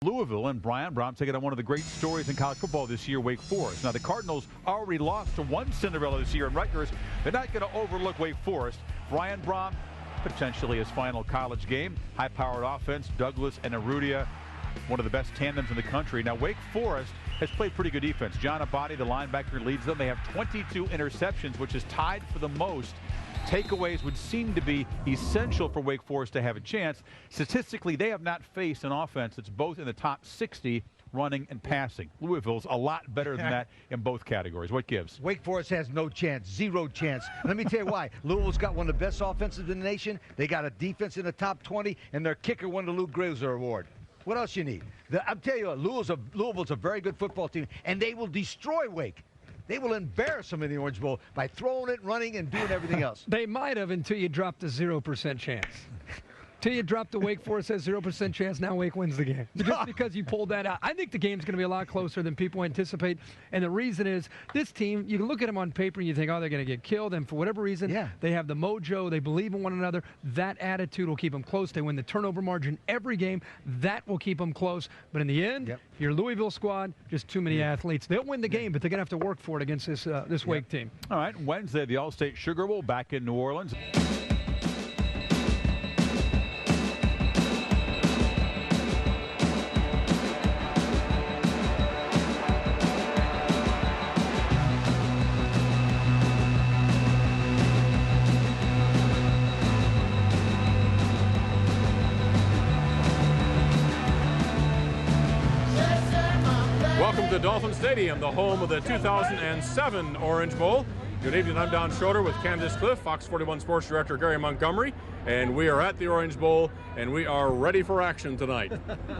Louisville and Brohm taking on one of the great stories in college football this year, Wake Forest. Now, the Cardinals already lost to one Cinderella this year in Rutgers. They're not going to overlook Wake Forest. Brohm, potentially his final college game. High-powered offense, Douglas and Arudia, one of the best tandems in the country. Now, Wake Forest has played pretty good defense. John Abadi, the linebacker, leads them. They have 22 interceptions, which is tied for the most. Takeaways would seem to be essential for Wake Forest to have a chance. Statistically, they have not faced an offense that's both in the top 60 running and passing. Louisville's a lot better than that in both categories. What gives? Wake Forest has no chance, zero chance. Let me tell you why. Louisville's got one of the best offenses in the nation. They got a defense in the top 20, and their kicker won the Luke Aboushi award. What else you need? I'm telling you, Louisville's a very good football team, and they will destroy Wake. They will embarrass them in the Orange Bowl by throwing it, running, and doing everything else. They might have until you dropped the 0% chance. Till you dropped the Wake Forest says 0% chance, now Wake wins the game. Just because you pulled that out. I think the game's going to be a lot closer than people anticipate. And the reason is this team, you can look at them on paper and you think, oh, they're going to get killed. And for whatever reason, they have the mojo. They believe in one another. That attitude will keep them close. They win the turnover margin every game. That will keep them close. But in the end, your Louisville squad, just too many athletes. They'll win the game, but they're going to have to work for it against this Wake team. All right, Wednesday, the All-State Sugar Bowl back in New Orleans. Welcome to Dolphin Stadium, the home of the 2007 Orange Bowl. Good evening, I'm Don Schroeder with Candace Cliff, Fox 41 Sports Director Gary Montgomery, and we are at the Orange Bowl, and we are ready for action tonight.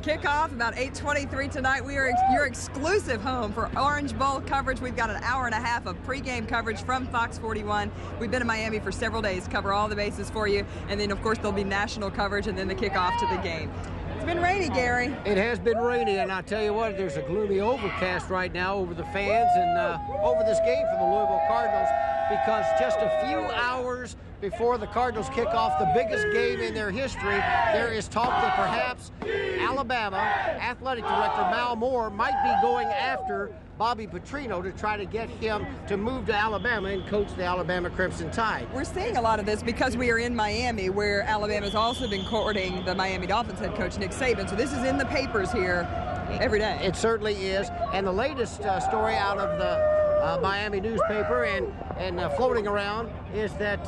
Kickoff about 8:23 tonight. We are your exclusive home for Orange Bowl coverage. We've got an hour and a half of pregame coverage from Fox 41. We've been in Miami for several days, cover all the bases for you, and then, of course, there'll be national coverage and then the kickoff to the game. It's been rainy, Gary. It has been rainy, and I'll tell you what, there's a gloomy overcast right now over the fans and over this game for the Louisville Cardinals, because just a few hours before the Cardinals kick off the biggest game in their history, there is talk that perhaps Alabama Athletic Director Mal Moore might be going after Bobby Petrino to try to get him to move to Alabama and coach the Alabama Crimson Tide. We're seeing a lot of this because we are in Miami, where Alabama's also been courting the Miami Dolphins head coach Nick Saban. So this is in the papers here every day. It certainly is. And the latest story out of the Miami newspaper and floating around is that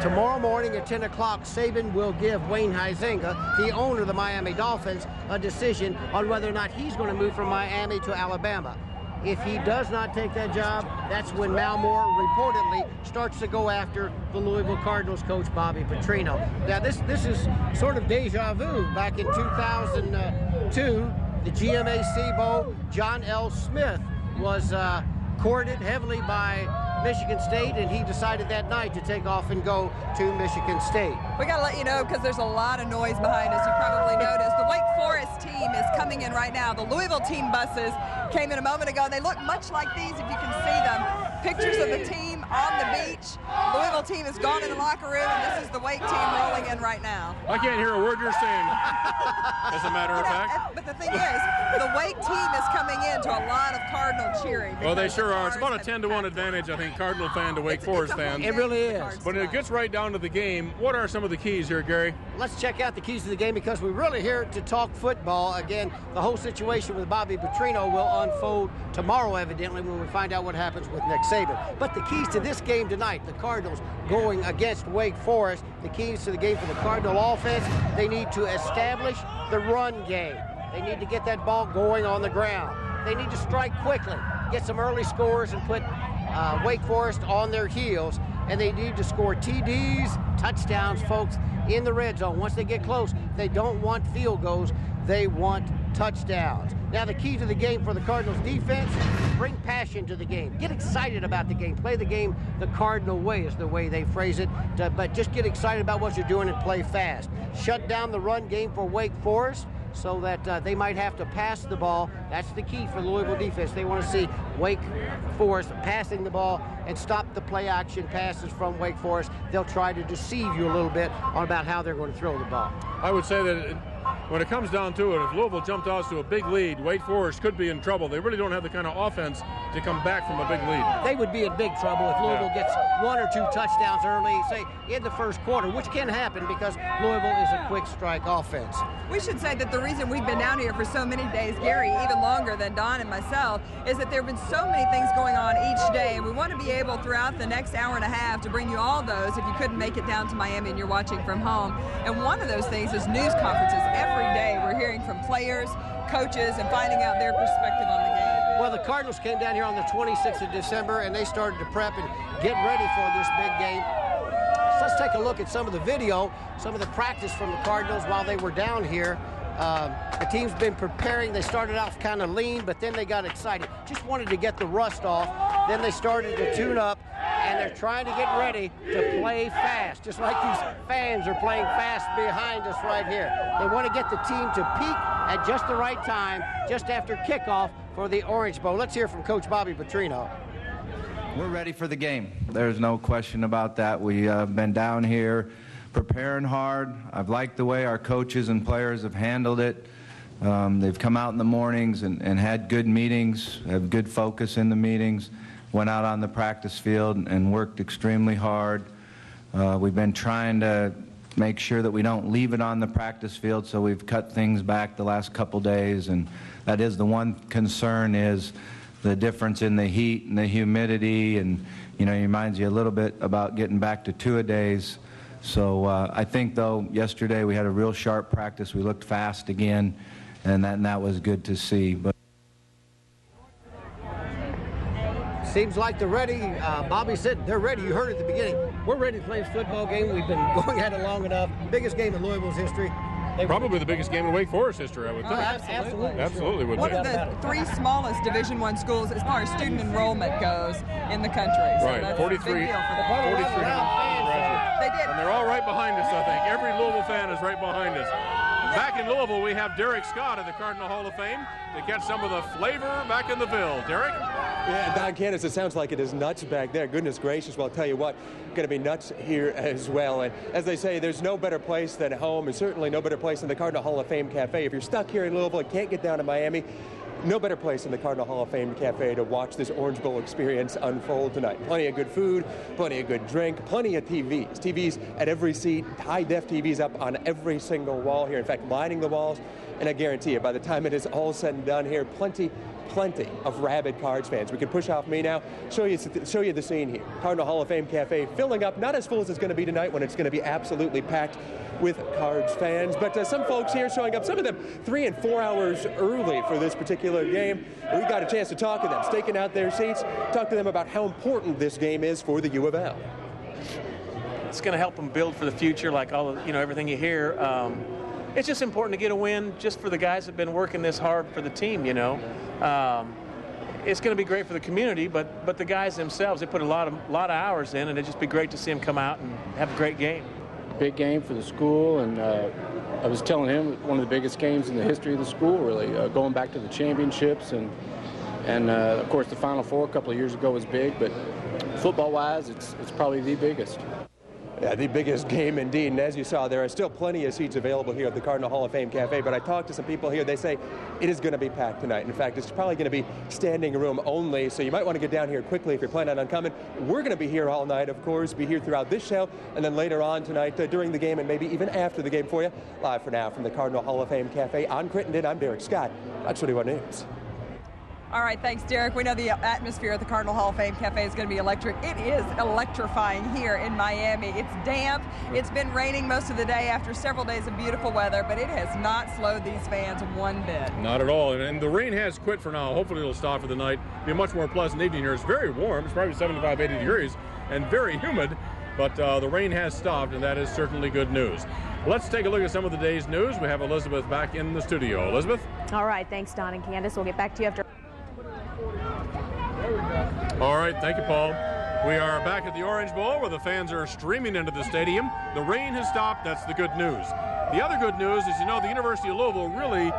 tomorrow morning at 10 o'clock, Saban will give Wayne Huizenga, the owner of the Miami Dolphins, a decision on whether or not he's going to move from Miami to Alabama. If he does not take that job, that's when Mal Moore reportedly starts to go after the Louisville Cardinals coach Bobby Petrino. Now, this is sort of deja vu. Back in 2002, the GMAC Bowl, John L. Smith was courted heavily by Michigan State, and he decided that night to take off and go to Michigan State. We got to let you know, because there's a lot of noise behind us. You probably noticed the Wake Forest team is coming in right now. The Louisville team buses came in a moment ago, and they look much like these, if you can see them. Pictures of the team on the beach. Louisville team has gone in the locker room, and this is the Wake team rolling in right now. I can't hear a word you're saying, as a matter of fact. But the thing is, the Wake team is coming in to a lot of Cardinal cheering. Well, they sure are. It's about a 10-to-1 advantage, I think, Cardinal fan to Wake Forest fan. It really is. But it gets right down to the game. What are some of the keys here, Gary? Let's check out the keys to the game, because we're really here to talk football. Again, the whole situation with Bobby Petrino will unfold tomorrow, evidently, when we find out what happens with Nick Saban. But the keys to this game tonight, the Cardinals going against Wake Forest, the keys to the game for the Cardinal offense, they need to establish the run game. They need to get that ball going on the ground. They need to strike quickly, get some early scores, and put Wake Forest on their heels. And they need to score TDs, touchdowns, folks, in the red zone. Once they get close, they don't want field goals. They want touchdowns. Now, the key to the game for the Cardinals defense, bring passion to the game. Get excited about the game. Play the game the Cardinal way is the way they phrase it. But just get excited about what you're doing and play fast. Shut down the run game for Wake Forest, so that they might have to pass the ball. That's the key for the Louisville defense. They want to see Wake Forest passing the ball and stop the play-action passes from Wake Forest. They'll try to deceive you a little bit on about how they're going to throw the ball. I would say that when it comes down to it, if Louisville jumped out to a big lead, Wake Forest could be in trouble. They really don't have the kind of offense to come back from a big lead. They would be in big trouble if Louisville gets 1 or 2 touchdowns early, say, in the first quarter, which can happen because Louisville is a quick strike offense. We should say that the reason we've been down here for so many days, Gary, even longer than Don and myself, is that there have been so many things going on each day, and we want to be able throughout the next hour and a half to bring you all those if you couldn't make it down to Miami and you're watching from home. And one of those things is news conferences. Every day we're hearing from players, coaches, and finding out their perspective on the game. Well, the Cardinals came down here on the 26th of December, and they started to prep and get ready for this big game. So let's take a look at some of the video, some of the practice from the Cardinals while they were down here. The team's been preparing. They started off kind of lean, but then they got excited. Just wanted to get the rust off. Then they started to tune up, and they're trying to get ready to play fast, just like these fans are playing fast behind us right here. They want to get the team to peak at just the right time, just after kickoff for the Orange Bowl. Let's hear from Coach Bobby Petrino. We're ready for the game. There's no question about that. We've been down here preparing hard. I've liked the way our coaches and players have handled it. They've come out in the mornings and had good meetings, have good focus in the meetings, went out on the practice field and worked extremely hard. We've been trying to make sure that we don't leave it on the practice field, so we've cut things back the last couple days, and that is the one concern is the difference in the heat and the humidity, and it reminds you a little bit about getting back to 2-a-days. So I think, though, yesterday we had a real sharp practice. We looked fast again, and that was good to see. But seems like they're ready. Bobby said they're ready. You heard at the beginning. We're ready to play this football game. We've been going at it long enough. Biggest game in Louisville's history. Probably the biggest game in Wake Forest history, I would think. Absolutely would One be. of the 3 smallest Division I schools as far as student enrollment goes in the country. So Right, that's 43. a big deal for them. 4,300. They did. And they're all right behind us, I think. Every Louisville fan is right behind us. Back in Louisville, we have Derek Scott of the Cardinal Hall of Fame to catch some of the flavor back in the Ville. Derek? Yeah, Don Candace, it sounds like it is nuts back there. Goodness gracious, well, I'll tell you what, going to be nuts here as well. And as they say, there's no better place than home, and certainly no better place than the Cardinal Hall of Fame Cafe. If you're stuck here in Louisville and can't get down to Miami, no better place than the Cardinal Hall of Fame Cafe to watch this Orange Bowl experience unfold tonight. Plenty of good food, plenty of good drink, plenty of TVs. TVs at every seat, high-def TVs up on every single wall here. In fact, lining the walls. And I guarantee you, by the time it is all said and done here, plenty of rabid Cards fans. We can push off me now, show you the scene here. Cardinal Hall of Fame Cafe filling up, not as full as it's going to be tonight when it's going to be absolutely packed with Cards fans, but some folks here showing up, some of them 3 and 4 hours early for this particular game. We got a chance to talk to them, staking out their seats, talk to them about how important this game is for the U of L. It's going to help them build for the future, like all of, everything you hear. It's just important to get a win just for the guys that have been working this hard for the team, It's going to be great for the community, but the guys themselves, they put a lot of hours in, and it'd just be great to see them come out and have a great game. Big game for the school, and I was telling him one of the biggest games in the history of the school, really, going back to the championships, and of course the Final Four a couple of years ago was big, but football-wise, it's probably the biggest. Yeah, the biggest game indeed, and as you saw, there are still plenty of seats available here at the Cardinal Hall of Fame Cafe, but I talked to some people here. They say it is going to be packed tonight. In fact, it's probably going to be standing room only, so you might want to get down here quickly if you're planning on coming. We're going to be here all night, of course, be here throughout this show, and then later on tonight during the game and maybe even after the game for you. Live for now from the Cardinal Hall of Fame Cafe on Crittenden, I'm Derek Scott. That's 21 News. All right, thanks, Derek. We know the atmosphere at the Cardinal Hall of Fame Cafe is going to be electric. It is electrifying here in Miami. It's damp. It's been raining most of the day after several days of beautiful weather, but it has not slowed these fans one bit. Not at all. And the rain has quit for now. Hopefully it'll stop for the night. Be a much more pleasant evening here. It's very warm. It's probably 75, 80 degrees and very humid, but the rain has stopped, and that is certainly good news. Let's take a look at some of the day's news. We have Elizabeth back in the studio. Elizabeth? All right, thanks, Don and Candace. We'll get back to you after. All right, thank you, Paul. We are back at the Orange Bowl where the fans are streaming into the stadium. The rain has stopped. That's the good news. The other good news is, the University of Louisville really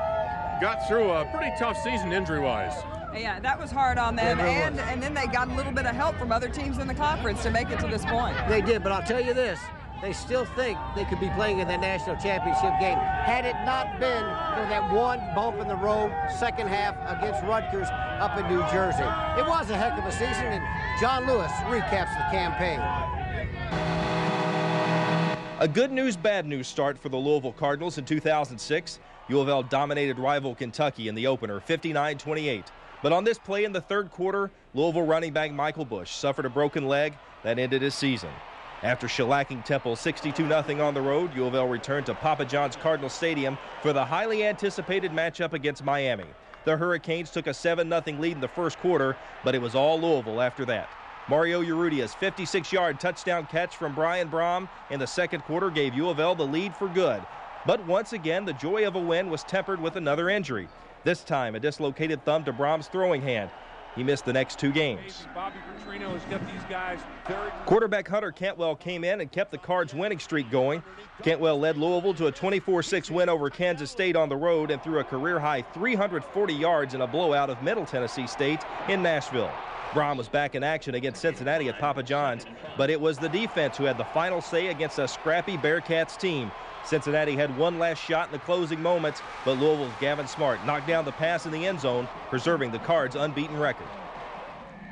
got through a pretty tough season injury-wise. Yeah, that was hard on them, and then they got a little bit of help from other teams in the conference to make it to this point. They did, but I'll tell you this. they still think they could be playing in the national championship game. Had it not been for that one bump in the road second half against Rutgers up in New Jersey. It was a heck of a season, and John Lewis recaps the campaign. A good news, bad news start for the Louisville Cardinals in 2006. U of L dominated rival Kentucky in the opener, 59-28. But on this play in the third quarter, Louisville running back Michael Bush suffered a broken leg that ended his season. After shellacking Temple 62-0 on the road, U of L returned to Papa John's Cardinal Stadium for the highly anticipated matchup against Miami. The Hurricanes took a 7-0 lead in the first quarter, but it was all Louisville after that. Mario Urrutia's 56-yard touchdown catch from Brian Brohm in the second quarter gave U of L the lead for good. But once again, the joy of a win was tempered with another injury. This time, a dislocated thumb to Brohm's throwing hand. He missed the next 2 games. Quarterback Hunter Cantwell came in and kept the Cards' winning streak going. Cantwell led Louisville to a 24-6 win over Kansas State on the road and threw a career-high 340 yards in a blowout of Middle Tennessee State in Nashville. Brohm was back in action against Cincinnati at Papa John's, but it was the defense who had the final say against a scrappy Bearcats team. Cincinnati had one last shot in the closing moments, but Louisville's Gavin Smart knocked down the pass in the end zone, preserving the Cards' unbeaten record.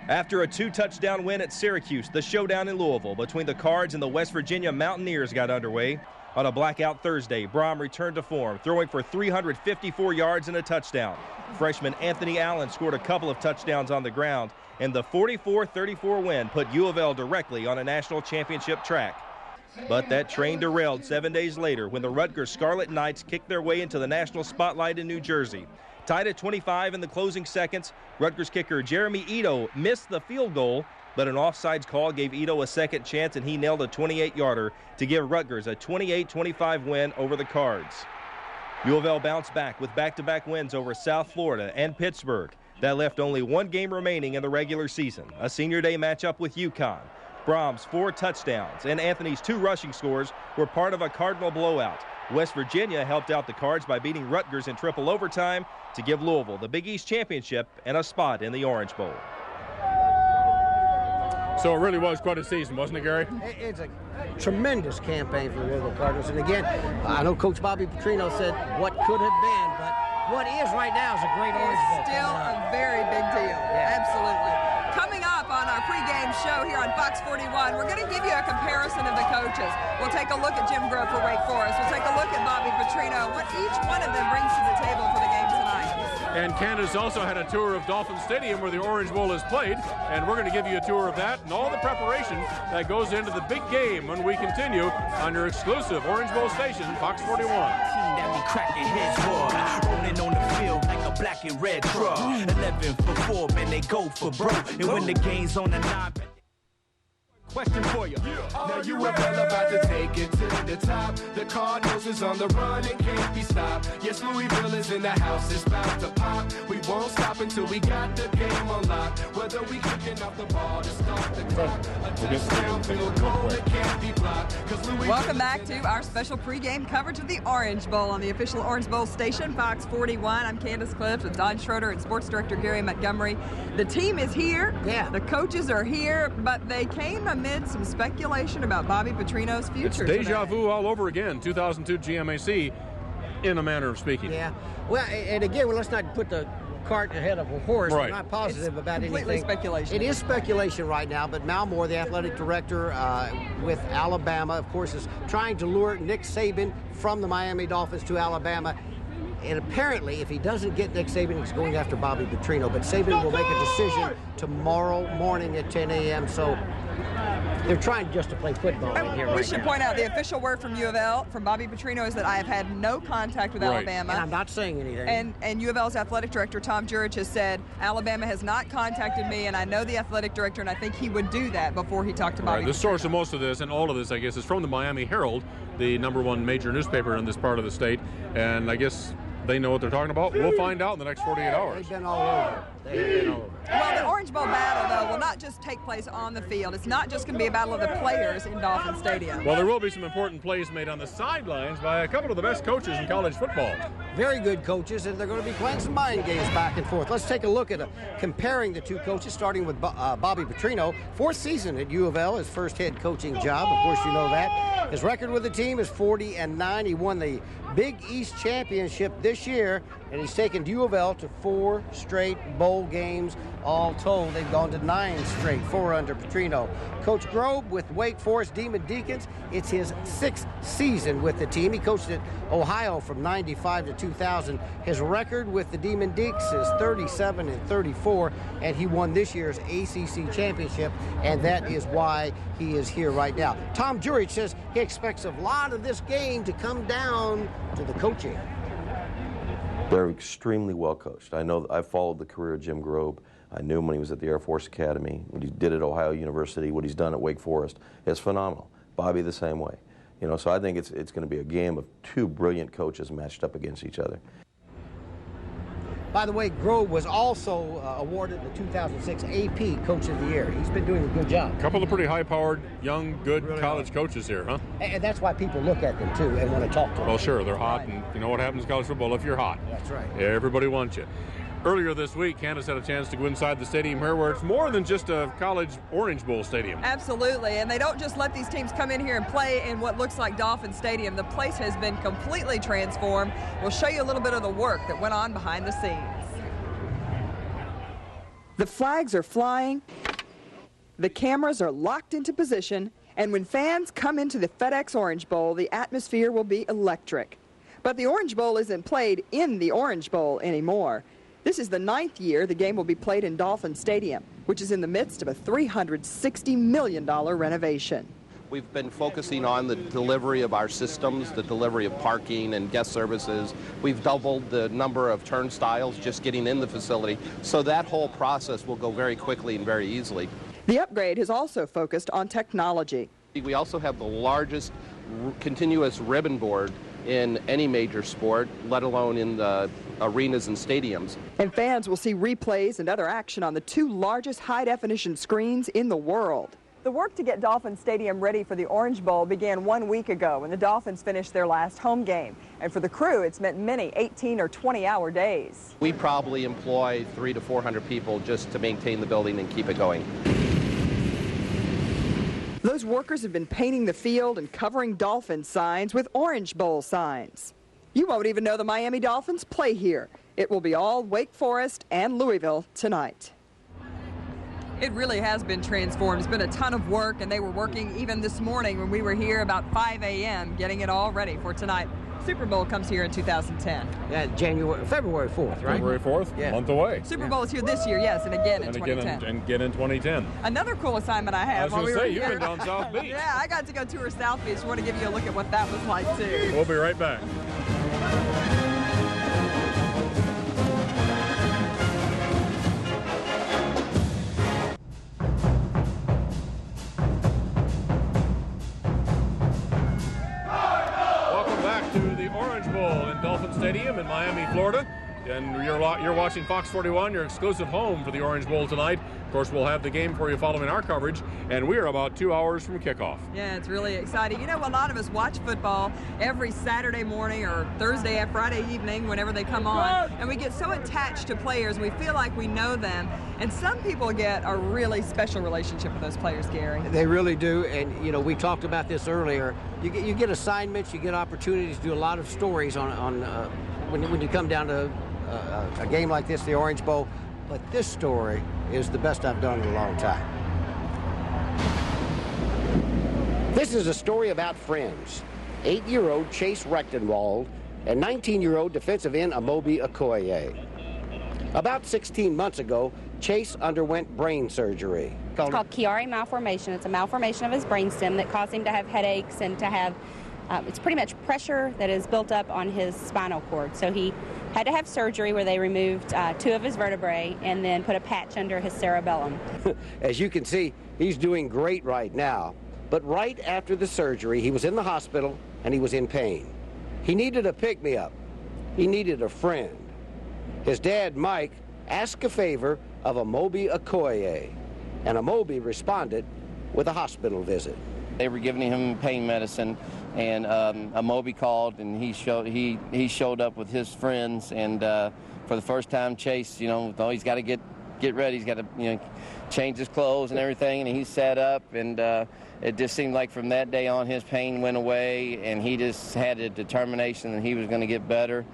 After a 2-touchdown win at Syracuse, the showdown in Louisville between the Cards and the West Virginia Mountaineers got underway. On a blackout Thursday, Brohm returned to form, throwing for 354 yards and a touchdown. Freshman Anthony Allen scored a couple of touchdowns on the ground, and the 44-34 win put U of L directly on a national championship track. But that train derailed 7 days later when the Rutgers Scarlet Knights kicked their way into the national spotlight in New Jersey. Tied at 25 in the closing seconds, Rutgers kicker Jeremy Ito missed the field goal, but an offsides call gave Ito a second chance, and he nailed a 28-yarder to give Rutgers a 28-25 win over the Cards. U of L bounced back with back-to-back wins over South Florida and Pittsburgh. That left only one game remaining in the regular season, a senior day matchup with UConn. Brohm's 4 touchdowns and Anthony's 2 rushing scores were part of a Cardinal blowout. West Virginia helped out the Cards by beating Rutgers in triple overtime to give Louisville the Big East Championship and a spot in the Orange Bowl. So it really was quite a season, wasn't it, Gary? It's a tremendous campaign for the Louisville Cardinals. And again, I know Coach Bobby Petrino said what could have been, but what is right now is a great Orange Bowl. Still a very big deal. Yeah. Absolutely. Coming up on our pregame show here on Fox 41, we're going to give you a comparison of the coaches. We'll take a look at Jim Grove for Wake Forest. We'll take a look at Bobby Petrino, what each one of them brings to the table for the game tonight. And Candace also had a tour of Dolphin Stadium where the Orange Bowl is played, and we're going to give you a tour of that and all the preparation that goes into the big game when we continue on your exclusive Orange Bowl station, Fox 41. That be cracking heads raw, rolling on the field like a black and red truck. 11 for 4, man, they go for broke. And when the game's on the 9. Question for you. Now you are well about to take it to the top. The Cardinals is on the run and can't be stopped. Yes, Louisville is in the house, it's about to pop. We won't stop until we got the game unlocked. Whether we kicking off the ball to start the clock, a touchdown field goal that can't be blocked. Welcome back to our special pregame coverage of the Orange Bowl on the official Orange Bowl station, Fox 41. I'm Candace Clift with Don Schroeder and Sports Director Gary Montgomery. The team is here. Yeah. The coaches are here, but they came amid some speculation about Bobby Petrino's future. It's deja vu all over again, 2002 GMAC, in a manner of speaking. Yeah. Well, and again, let's not put the cart ahead of a horse. Right. I'm not positive about anything. Completely speculation. It is speculation right now, but Mal Moore, the athletic director with Alabama, of course, is trying to lure Nick Saban from the Miami Dolphins to Alabama. And apparently, if he doesn't get Nick Saban, he's going after Bobby Petrino. But Saban will make a decision tomorrow morning at 10 a.m. So they're trying just to play football in here. We should point out the official word from U of L, from Bobby Petrino, is that I have had no contact with Alabama. And I'm not saying anything. And U of L's athletic director, Tom Jurich, has said, Alabama has not contacted me, and I know the athletic director, and I think he would do that before he talked to Bobby. The source of most of this, and all of this, I guess, is from the Miami Herald, the #1 major newspaper in this part of the state. And I guess they know what they're talking about. We'll find out in the next 48 hours. They've been all over. Well, the Orange Bowl battle, though, will not just take place on the field. It's not just going to be a battle of the players in Dolphin Stadium. Well, there will be some important plays made on the sidelines by a couple of the best coaches in college football. Very good coaches, and they're going to be playing some mind games back and forth. Let's take a look at comparing the two coaches, starting with Bobby Petrino. 4th season at U of L, his first head coaching job. Of course, you know that. His record with the team is 40-9. He won the Big East Championship this year, and he's taken U of L to 4 straight bowl games. All told, they've gone to 9 straight, 4 under Petrino. Coach Grobe with Wake Forest Demon Deacons, it's his 6th season with the team. He coached at Ohio from 95 to 2000. His record with the Demon Deeks is 37-34, and he won this year's ACC championship, and that is why he is here right now. Tom Jurich says he expects a lot of this game to come down to the coaching. They're extremely well coached. I know I followed the career of Jim Grobe. I knew him when he was at the Air Force Academy, what he did at Ohio University, what he's done at Wake Forest. It's phenomenal. Bobby the same way. You know, so I think it's going to be a game of 2 brilliant coaches matched up against each other. By the way, Grobe was also awarded the 2006 AP Coach of the Year. He's been doing a good job. A couple of pretty high-powered, young, good really college coaches here, huh? And that's why people look at them, too, and want to talk to them. Well, sure, they're hot, and you know what happens in college football if you're hot. That's right. Everybody wants you. Earlier this week, Candace had a chance to go inside the stadium here where it's more than just a college Orange Bowl stadium. Absolutely, and they don't just let these teams come in here and play in what looks like Dolphin Stadium. The place has been completely transformed. We'll show you a little bit of the work that went on behind the scenes. The flags are flying, the cameras are locked into position, and when fans come into the FedEx Orange Bowl, the atmosphere will be electric. But the Orange Bowl isn't played in the Orange Bowl anymore. This is the 9th year the game will be played in Dolphin Stadium, which is in the midst of a $360 million renovation. We've been focusing on the delivery of our systems, the delivery of parking and guest services. We've doubled the number of turnstiles just getting in the facility, so that whole process will go very quickly and very easily. The upgrade has also focused on technology. We also have the largest continuous ribbon board in any major sport, let alone in the arenas and stadiums. And fans will see replays and other action on the 2 largest high-definition screens in the world. The work to get Dolphin Stadium ready for the Orange Bowl began 1 week ago when the Dolphins finished their last home game. And for the crew, it's meant many 18 or 20-hour days. We probably employ 300 to 400 people just to maintain the building and keep it going. Those workers have been painting the field and covering Dolphin signs with Orange Bowl signs. You won't even know the Miami Dolphins play here. It will be all Wake Forest and Louisville tonight. It really has been transformed. It's been a ton of work, and they were working even this morning when we were here about 5 a.m. getting it all ready for tonight. Super Bowl comes here in 2010. Yeah, February 4th, right? February 4th, yeah. A month away. Super Bowl is here this year, yes, and again in 2010. And again in 2010. Another cool assignment I have. I was going to say, you've been down South Beach. Yeah, I got to go tour South Beach. I want to give you a look at what that was like, too. We'll be right back. Stadium in Miami, Florida, and you're watching Fox 41, your exclusive home for the Orange Bowl tonight. Of course, we'll have the game for you following our coverage, and we are about 2 hours from kickoff. Yeah, it's really exciting. You know, a lot of us watch football every Saturday morning or Thursday and Friday evening whenever they come on, and we get so attached to players, we feel like we know them, and some people get a really special relationship with those players, Gary. They really do, and you know, we talked about this earlier. You get assignments, you get opportunities to do a lot of stories on when you come down to a game like this, the Orange Bowl. But this story is the best I've done in a long time. This is a story about friends. 8-year-old Chase Rechtenwald and 19-year-old defensive end Amobi Okoye. About 16 months ago, Chase underwent brain surgery. It's called Chiari malformation. It's a malformation of his brainstem that caused him to have headaches and to have, it's pretty much pressure that is built up on his spinal cord. So he had to have surgery where they removed 2 of his vertebrae and then put a patch under his cerebellum. As you can see, he's doing great right now. But right after the surgery, he was in the hospital and he was in pain. He needed a pick-me-up. He needed a friend. His dad, Mike, asked a favor of Amobi Okoye, and Amobi responded with a hospital visit. They were giving him pain medicine, and Amobi called, and he showed up with his friends, and for the first time, Chase, you know, he's got to get get ready. He's got to, change his clothes and everything, and he's set up. And it just seemed like from that day on, his pain went away, and he just had a determination that he was going to get better.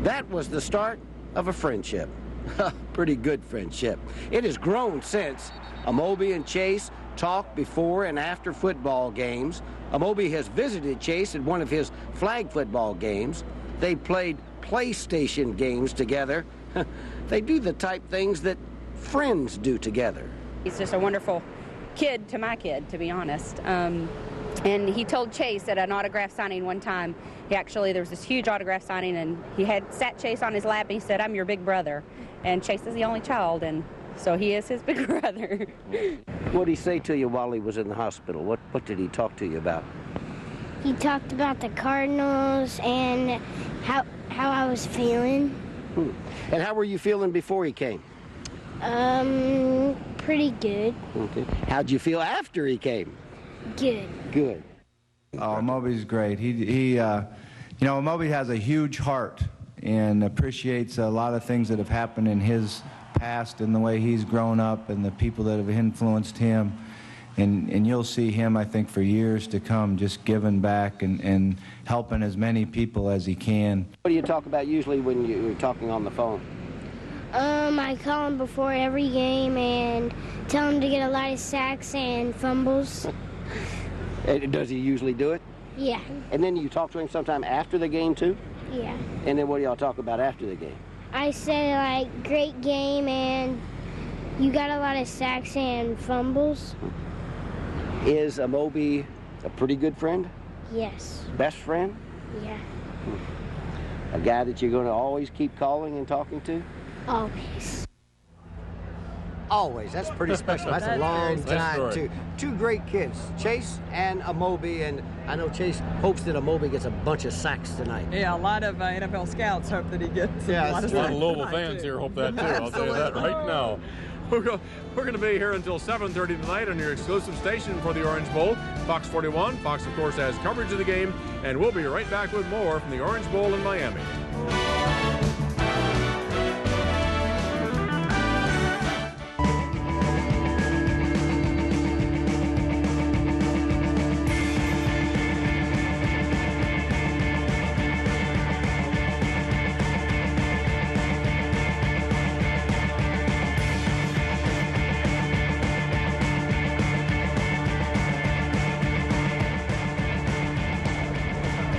That was the start of a friendship. Pretty good friendship. It has grown since. Amobi and Chase talk before and after football games. Amobi has visited Chase at one of his flag football games. They played PlayStation games together. They do the type things that friends do together. He's just a wonderful kid to my kid, to be honest. And he told Chase at an autograph signing one time, there was this huge autograph signing, and he had sat Chase on his lap, and he said, "I'm your big brother." And Chase is the only child, and so he is his big brother. What did he say to you while he was in the hospital? What did he talk to you about? He talked about the Cardinals and how I was feeling. And how were you feeling before he came? Pretty good. Okay. How'd you feel after he came? Good. Good. Oh, Amobi's great. Amobi has a huge heart and appreciates a lot of things that have happened in his past and the way he's grown up and the people that have influenced him. And you'll see him, I think, for years to come, just giving back and helping as many people as he can. What do you talk about usually when you're talking on the phone? I call him before every game and tell him to get a lot of sacks and fumbles. Does he usually do it? Yeah. And then you talk to him sometime after the game, too? Yeah. And then what do y'all talk about after the game? I say, great game, and you got a lot of sacks and fumbles. Is Amobi a pretty good friend? Yes. Best friend? Yeah. A guy that you're going to always keep calling and talking to? Always. Always. That's pretty special. That's a long time, too. Two great kids, Chase and Amobi, and I know Chase hopes that Amobi gets a bunch of sacks tonight. Yeah, a lot of NFL scouts hope that he gets a lot of Louisville fans here hope that, too. I'll tell you that right now. We're going to be here until 7:30 tonight on your exclusive station for the Orange Bowl, Fox 41. Fox, of course, has coverage of the game, and we'll be right back with more from the Orange Bowl in Miami.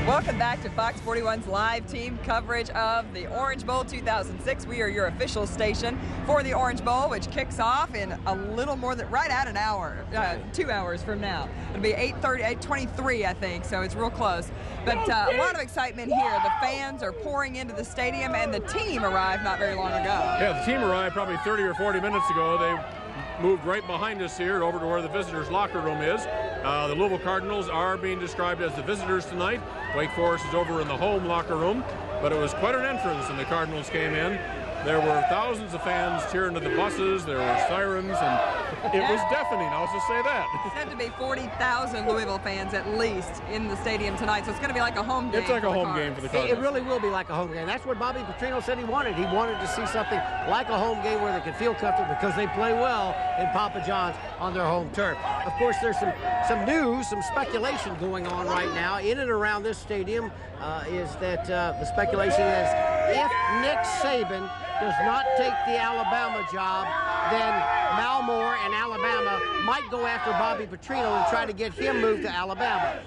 Welcome back to Fox 41's live team coverage of the Orange Bowl 2006. We are your official station for the Orange Bowl, which kicks off in a little more than right at an hour, 2 hours from now. It'll be 8:23, I think, so it's real close. But a lot of excitement here. The fans are pouring into the stadium, and the team arrived not very long ago. Yeah, the team arrived probably 30 or 40 minutes ago. They moved right behind us here over to where the visitors' locker room is. The Louisville Cardinals are being described as the visitors tonight. Wake Forest is over in the home locker room, but it was quite an entrance, and the Cardinals came in. There were thousands of fans cheering to the buses. There were sirens, and it was deafening. I'll just say that. It's said to be 40,000 Louisville fans at least in the stadium tonight, so it's going to be like a home game. It's like a home game for the Cardinals. It really will be like a home game. That's what Bobby Petrino said he wanted. He wanted to see something like a home game where they could feel comfortable because they play well in Papa John's on their home turf. Of course, there's some news, some speculation going on right now in and around this stadium. Is that the speculation is if Nick Saban does not take the Alabama job, then Malmore and Alabama might go after Bobby Petrino and try to get him moved to Alabama.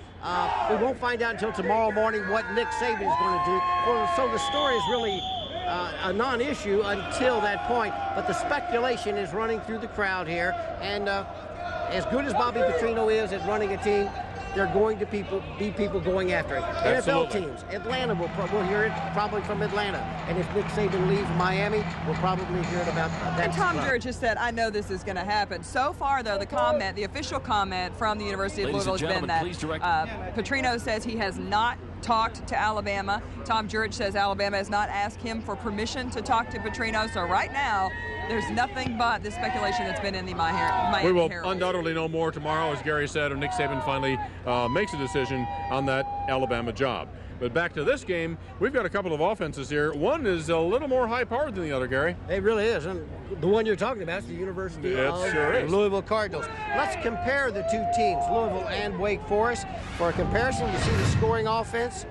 We won't find out until tomorrow morning what Nick Saban is going to do. So the story is really a non-issue until that point, but the speculation is running through the crowd here, and as good as Bobby Petrino is at running a team, there are going to be people going after it. Absolutely. NFL teams, Atlanta, we'll hear it probably from Atlanta. And if Nick Saban leaves Miami, we'll probably hear it about that. And Tom Jurich has said, I know this is going to happen. So far, though, the official comment from the University of Louisville has been that Petrino says he has not talked to Alabama. Tom Jurich says Alabama has not asked him for permission to talk to Petrino. So right now, there's nothing but the speculation that's been in the Miami We will Herald. undoubtedly know more tomorrow, as Gary said, when Nick Saban finally makes a decision on that Alabama job. But back to this game, we've got a couple of offenses here. One is a little more high-powered than the other, Gary. It really is. And the one you're talking about is the University of Louisville Cardinals. Let's compare the two teams, Louisville and Wake Forest. For a comparison, you see the scoring offense.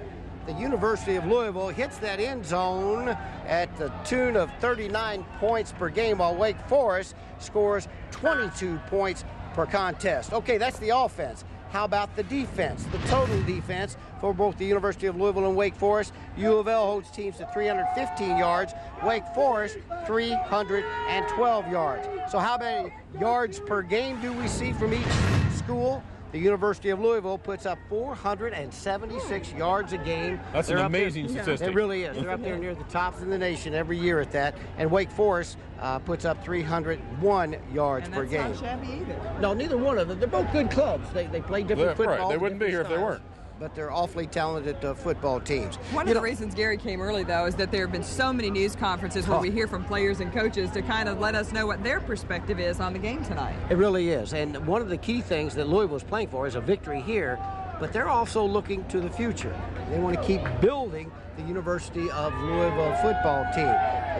The University of Louisville hits that end zone at the tune of 39 points per game, while Wake Forest scores 22 points per contest. Okay, that's the offense. How about the defense? The total defense for both the University of Louisville and Wake Forest. U of L holds teams to 315 yards. Wake Forest, 312 yards. So how many yards per game do we see from each school? The University of Louisville puts up 476 yards a game. That's an amazing statistic. It really is. They're up there near the tops in the nation every year at that. And Wake Forest puts up 301 yards per game. That's not shabby either. No, neither one of them. They're both good clubs. They play different football. Right. They wouldn't be here if they weren't. But they're awfully talented football teams. One of the reasons Gary came early, though, is that there have been so many news conferences where we hear from players and coaches to kind of let us know what their perspective is on the game tonight. It really is. And one of the key things that Louisville is playing for is a victory here, but they're also looking to the future. They want to keep building the University of Louisville football team.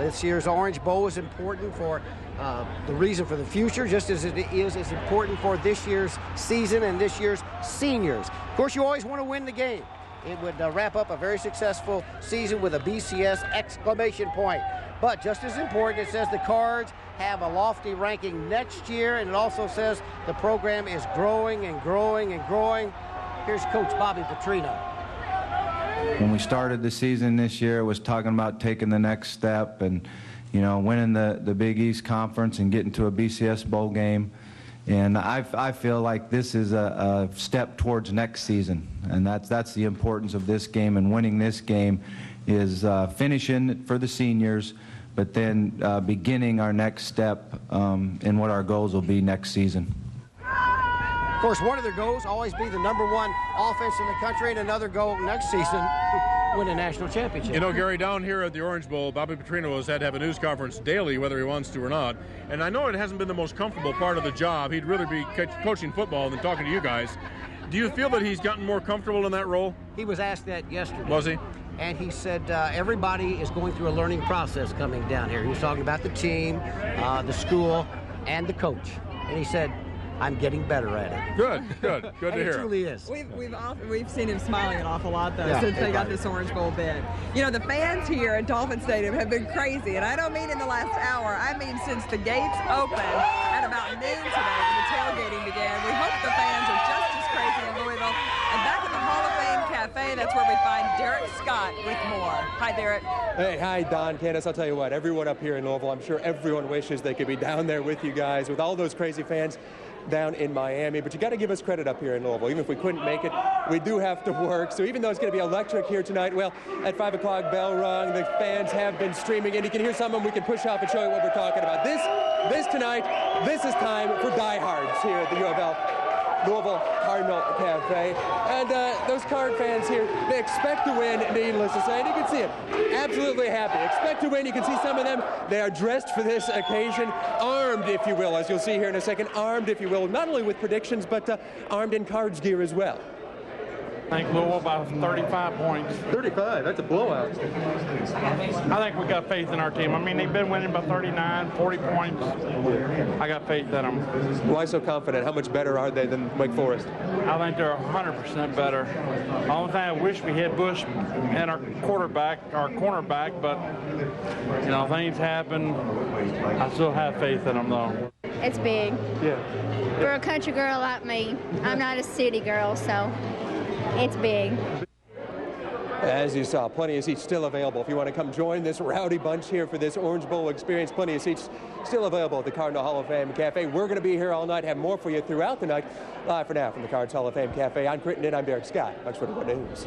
This year's Orange Bowl is important for the reason for the future, just as it is important for this year's season and this year's seniors. Of course, you always want to win the game. It would wrap up a very successful season with a BCS exclamation point. But just as important, it says the Cards have a lofty ranking next year, and it also says the program is growing and growing and growing. Here's Coach Bobby Petrino. When we started the season this year, it was talking about taking the next step and, you know, winning the Big East Conference and getting to a BCS bowl game. And I feel like this is a step towards next season, and that's the importance of this game. And winning this game is finishing for the seniors, but then beginning our next step in what our goals will be next season. Of course, one of their goals always be the #1 offense in the country, and another goal next season, win a national championship. You know, Gary, down here at the Orange Bowl, Bobby Petrino has had to have a news conference daily, whether he wants to or not. And I know it hasn't been the most comfortable part of the job. He'd rather be coaching football than talking to you guys. Do you feel that he's gotten more comfortable in that role? He was asked that yesterday. Was he? And he said everybody is going through a learning process coming down here. He was talking about the team, the school, and the coach. And he said, I'm getting better at it. Good to hear. It truly is. We've seen him smiling an awful lot, though, since they got this Orange Bowl bid. You know, the fans here at Dolphin Stadium have been crazy, and I don't mean in the last hour. I mean since the gates opened at about noon today when the tailgating began. We hope the fans are just as crazy in Louisville. And back at the Hall of Fame Cafe, that's where we find Derek Scott with more. Hi, Derek. Hey, hi, Don, Candace. I'll tell you what, everyone up here in Louisville, I'm sure everyone wishes they could be down there with you guys, with all those crazy fans down in Miami. But you got to give us credit up here in Louisville. Even if we couldn't make it, we do have to work. So even though it's going to be electric here tonight, well, at 5 o'clock, bell rung, the fans have been streaming in. You can hear some of them. We can push off and show you what we're talking about. This tonight, this is time for diehards here at the U of L Louisville Cardinal Cafe. And those Card fans here, they expect to win, needless to say. And you can see them absolutely happy. Expect to win. You can see some of them. They are dressed for this occasion, armed, if you will, as you'll see here in a second, armed, if you will, not only with predictions, but armed in Cards gear as well. I think Louisville by 35 points. 35, that's a blowout. I think we got faith in our team. I mean, they've been winning by 39, 40 points. I got faith in them. Why so confident? How much better are they than Wake Forest? I think they're 100% better. The only thing I wish we had Bush and our cornerback, but, you know, things happen. I still have faith in them, though. It's big. Yeah. For a country girl like me, I'm not a city girl, so it's big. As you saw, plenty of seats still available. If you want to come join this rowdy bunch here for this Orange Bowl experience, plenty of seats still available at the Cardinal Hall of Fame Cafe. We're going to be here all night, have more for you throughout the night. Live for now from the Cards Hall of Fame Cafe. I'm Crittenden, I'm Derek Scott. Fox 41 News.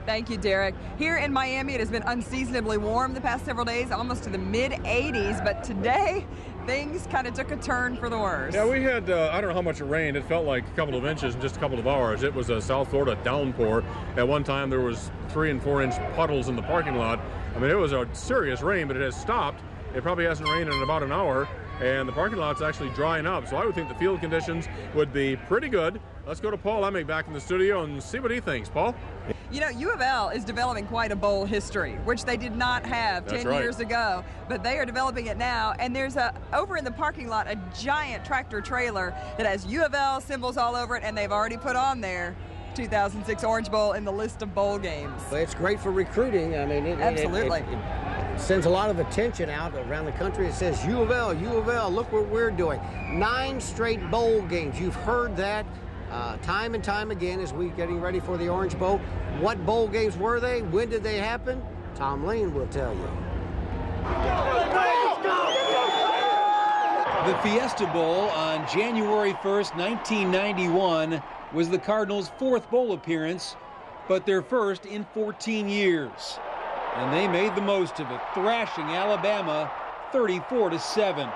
Thank you, Derek. Here in Miami, it has been unseasonably warm the past several days, almost to the mid-80s, but today things kind of took a turn for the worse. Yeah, we had, I don't know how much it rained. It felt like a couple of inches in just a couple of hours. It was a South Florida downpour. At one time, there was 3- and 4-inch puddles in the parking lot. I mean, it was a serious rain, but it has stopped. It probably hasn't rained in about an hour, and the parking lot's actually drying up. So I would think the field conditions would be pretty good. Let's go to Paul Emmig back in the studio and see what he thinks. Paul? You know, U of L is developing quite a bowl history, which they did not have 10 years ago, but they are developing it now. And there's over in the parking lot, a giant tractor trailer that has U of L symbols all over it, and they've already put on there 2006 Orange Bowl in the list of bowl games. Well, it's great for recruiting. I mean, absolutely. It sends a lot of attention out around the country. It says U of L, look what we're doing. 9 straight bowl games. You've heard that time and time again as we're getting ready for the Orange Bowl. What bowl games were they? When did they happen? Tom Lane will tell you. The Fiesta Bowl on January 1st, 1991 was the Cardinals' 4th bowl appearance, but their first in 14 years. And they made the most of it, thrashing Alabama 34-7.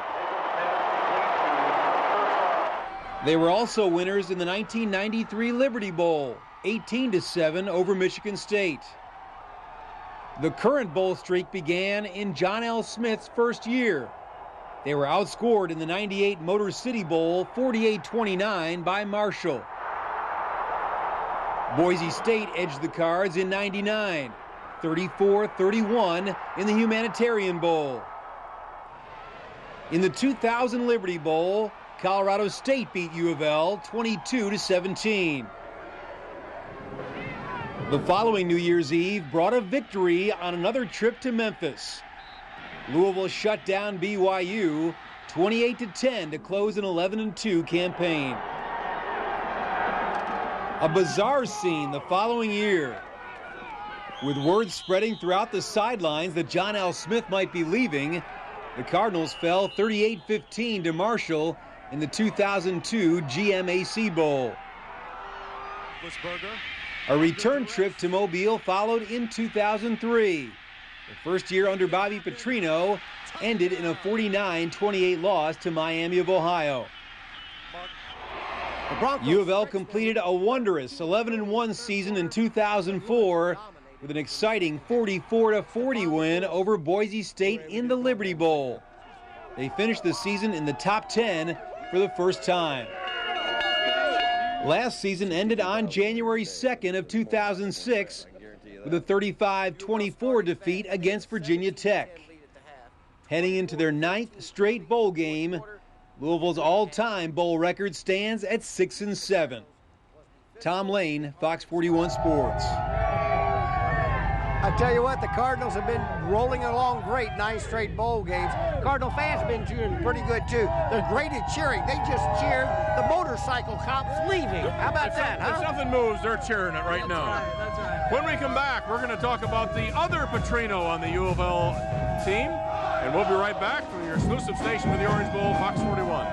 They were also winners in the 1993 Liberty Bowl, 18-7 over Michigan State. The current bowl streak began in John L. Smith's first year. They were outscored in the 98 Motor City Bowl 48-29 by Marshall. Boise State edged the Cards in 99, 34-31 in the Humanitarian Bowl. In the 2000 Liberty Bowl, Colorado State beat U of L 22-17. The following New Year's Eve brought a victory on another trip to Memphis. Louisville shut down BYU 28-10 to close an 11-2 campaign. A bizarre scene the following year. With word spreading throughout the sidelines that John L. Smith might be leaving, the Cardinals fell 38-15 to Marshall in the 2002 GMAC Bowl. A return trip to Mobile followed in 2003. The first year under Bobby Petrino ended in a 49-28 loss to Miami of Ohio. U of L completed a wondrous 11-1 season in 2004 with an exciting 44-40 win over Boise State in the Liberty Bowl. They finished the season in the top 10 for the first time. Last season ended on January 2nd of 2006 with a 35-24 defeat against Virginia Tech. Heading into their 9th straight bowl game, Louisville's all-time bowl record stands at 6-7. Tom Lane, Fox 41 Sports. I tell you what, the Cardinals have been rolling along great, 9 straight bowl games. Cardinal fans have been doing pretty good, too. They're great at cheering. They just cheered the motorcycle cops leaving. How about that, huh? If something moves, they're cheering it right now. That's right. When we come back, we're going to talk about the other Petrino on the U of L team, and we'll be right back from your exclusive station for the Orange Bowl, Fox 41.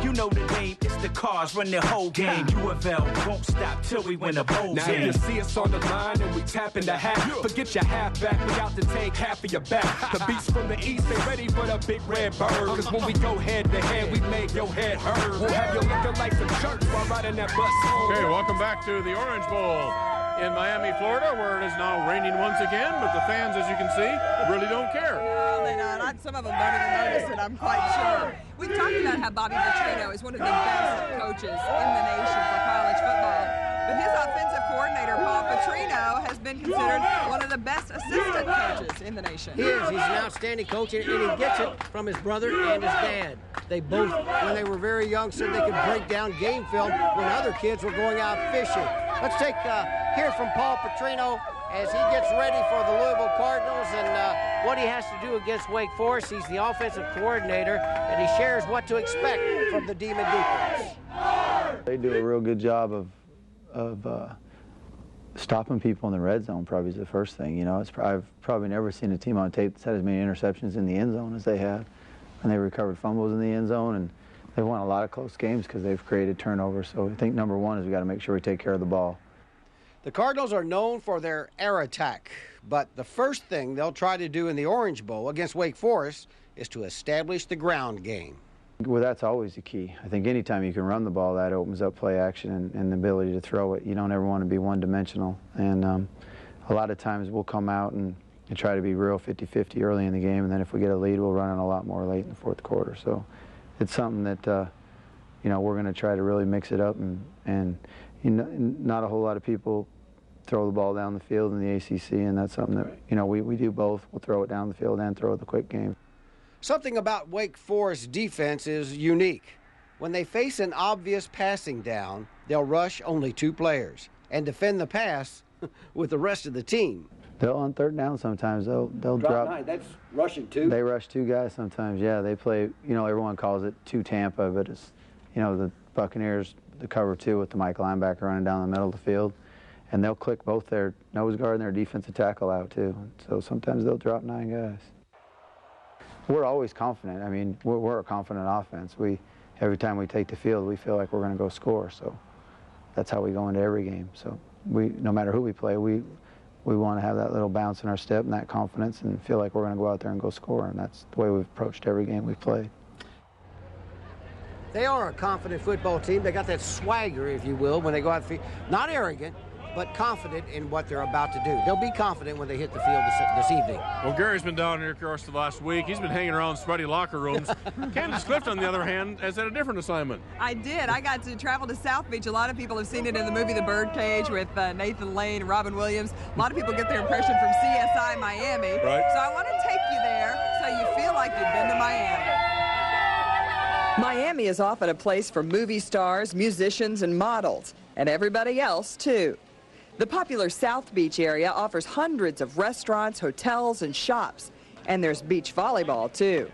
You know the name, it's the Cars, run the whole game. U of L won't stop till we win a bowl now game. Now you see us on the line and we tap in the hat. Forget your half back, we out to take half of your back. The beats from the east, they ready for the big red bird. Cause when we go head to head, we make your head hurt. We'll have you looking like some church while riding that bus. Okay, welcome back to the Orange Bowl in Miami, Florida, where it is now raining once again, but the fans, as you can see, really don't care. No, they don't. Some of them don't even notice it, I'm quite sure. We've talked about how Bobby Petrino is one of the best coaches in the nation for college football. But his offensive coordinator, Paul Petrino, has been considered one of the best assistant coaches in the nation. He is. He's an outstanding coach, and he gets it from his brother and his dad. They both, when they were very young, said they could break down game film when other kids were going out fishing. Let's hear from Paul Petrino as he gets ready for the Louisville Cardinals and what he has to do against Wake Forest. He's the offensive coordinator, and he shares what to expect from the Demon Deacons. They do a real good job of stopping people in the red zone. Probably is the first thing. You know, I've probably never seen a team on tape that's had as many interceptions in the end zone as they have, and they recovered fumbles in the end zone, and they've won a lot of close games because they've created turnovers. So I think number one is we got to make sure we take care of the ball. The Cardinals are known for their air attack, but the first thing they'll try to do in the Orange Bowl against Wake Forest is to establish the ground game. Well, that's always the key. I think anytime you can run the ball, that opens up play action and the ability to throw it. You don't ever want to be one-dimensional. And a lot of times we'll come out and try to be real 50-50 early in the game, and then if we get a lead, we'll run it a lot more late in the fourth quarter. So it's something that you know, we're going to try to really mix it up, and you know, not a whole lot of people throw the ball down the field in the ACC, and that's something that, you know, we do both. We'll throw it down the field and throw the quick game. Something about Wake Forest's defense is unique. When they face an obvious passing down, they'll rush only 2 players and defend the pass with the rest of the team. They'll on third down sometimes. They'll drop 9. That's rushing 2. They rush 2 guys sometimes. Yeah, they play. You know, everyone calls it 2 Tampa, but it's, you know, the Buccaneers, the cover 2 with the Mike linebacker running down the middle of the field, and they'll click both their nose guard and their defensive tackle out too. So sometimes they'll drop 9 guys. We're always confident. I mean, we're a confident offense. Every time we take the field, we feel like we're going to go score. So that's how we go into every game. So no matter who we play, we want to have that little bounce in our step and that confidence and feel like we're going to go out there and go score. And that's the way we've approached every game we've played. They are a confident football team. They got that swagger, if you will, when they go out the field. Not arrogant, but confident in what they're about to do. They'll be confident when they hit the field this evening. Well, Gary's been down here, of course, the last week. He's been hanging around sweaty locker rooms. Candace Clift, on the other hand, has had a different assignment. I did. I got to travel to South Beach. A lot of people have seen it in the movie The Birdcage with Nathan Lane and Robin Williams. A lot of people get their impression from CSI Miami. Right. So I want to take you there so you feel like you've been to Miami. Miami is often a place for movie stars, musicians, and models, and everybody else, too. The popular South Beach area offers hundreds of restaurants, hotels, and shops, and there's beach volleyball, too.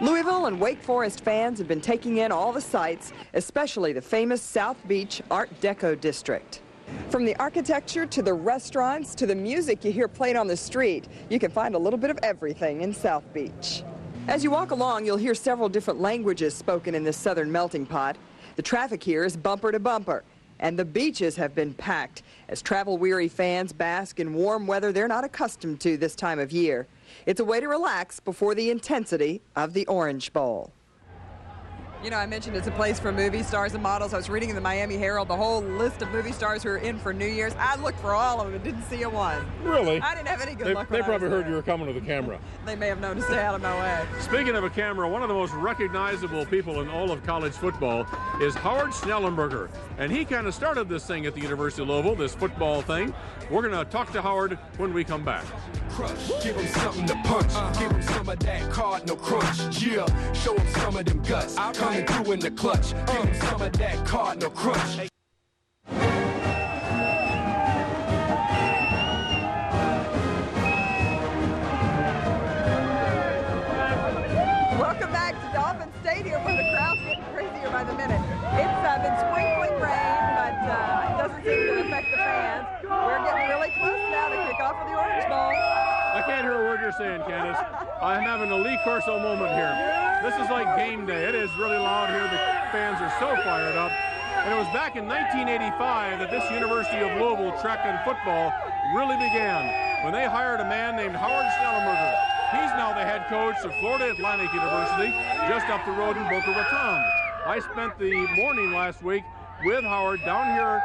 Louisville and Wake Forest fans have been taking in all the sights, especially the famous South Beach Art Deco district. From the architecture to the restaurants to the music you hear played on the street, you can find a little bit of everything in South Beach. As you walk along, you'll hear several different languages spoken in this southern melting pot. The traffic here is bumper to bumper, and the beaches have been packed as travel-weary fans bask in warm weather they're not accustomed to this time of year. It's a way to relax before the intensity of the Orange Bowl. You know, I mentioned it's a place for movie stars and models. I was reading in the Miami Herald the whole list of movie stars who are in for New Year's. I looked for all of them and didn't see a one. Really? I didn't have any good luck. They probably heard you were coming to the camera. They may have known to stay out of my way. Speaking of a camera, one of the most recognizable people in all of college football is Howard Schnellenberger. And he kind of started this thing at the University of Louisville, this football thing. We're going to talk to Howard when we come back. Crush, give him something to punch. Give him some of that cardinal crunch. Yeah, show him some of them guts. Coming through in the clutch. Give him some of that cardinal crunch. Welcome back to Dolphin Stadium, where the crowd's getting crazier by the minute. It's been sprinkling rain, but it doesn't seem to affect the fans. We're getting really close now to kick off for the Orange Bowl. I can't hear a word you're saying, Candace. I'm having a Lee Corso moment here. This is like game day. It is really loud here. The fans are so fired up. And it was back in 1985 that this University of Louisville track and football really began, when they hired a man named Howard Schnellenberger. He's now the head coach of Florida Atlantic University, just up the road in Boca Raton. I spent the morning last week with Howard down here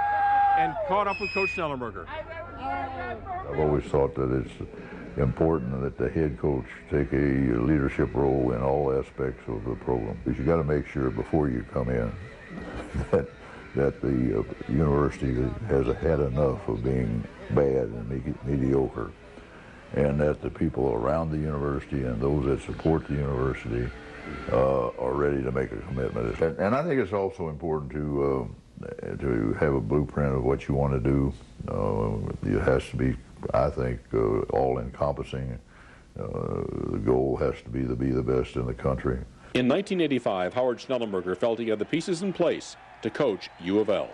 and caught up with Coach Schnellenberger. I've always thought that it's important that the head coach take a leadership role in all aspects of the program. Because you got to make sure before you come in that the university has had enough of being bad and mediocre, and that the people around the university and those that support the university are ready to make a commitment. And I think it's also important to have a blueprint of what you want to do. It has to be, I think, all-encompassing. The goal has to be the best in the country. In 1985, Howard Schnellenberger felt he had the pieces in place to coach U of L.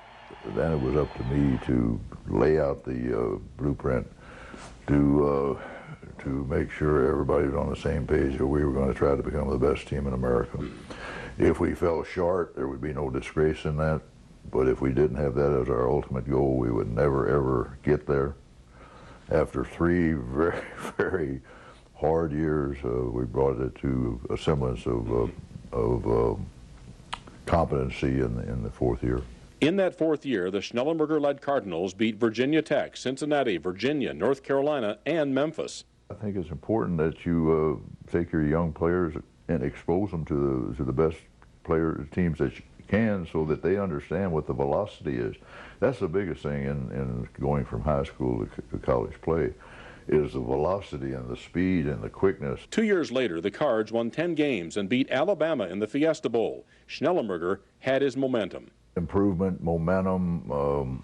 Then it was up to me to lay out the blueprint to make sure everybody was on the same page that we were going to try to become the best team in America. If we fell short, there would be no disgrace in that. But if we didn't have that as our ultimate goal, we would never, ever get there. After 3 very, very hard years, we brought it to a semblance of competency in the 4th year. In that 4th year, the Schnellenberger-led Cardinals beat Virginia Tech, Cincinnati, Virginia, North Carolina, and Memphis. I think it's important that you take your young players and expose them to the best teams that you can, so that they understand what the velocity is. That's the biggest thing in going from high school to college play, is the velocity and the speed and the quickness. 2 years later, the Cards won 10 games and beat Alabama in the Fiesta Bowl. Schnellenberger had his momentum. Improvement, momentum,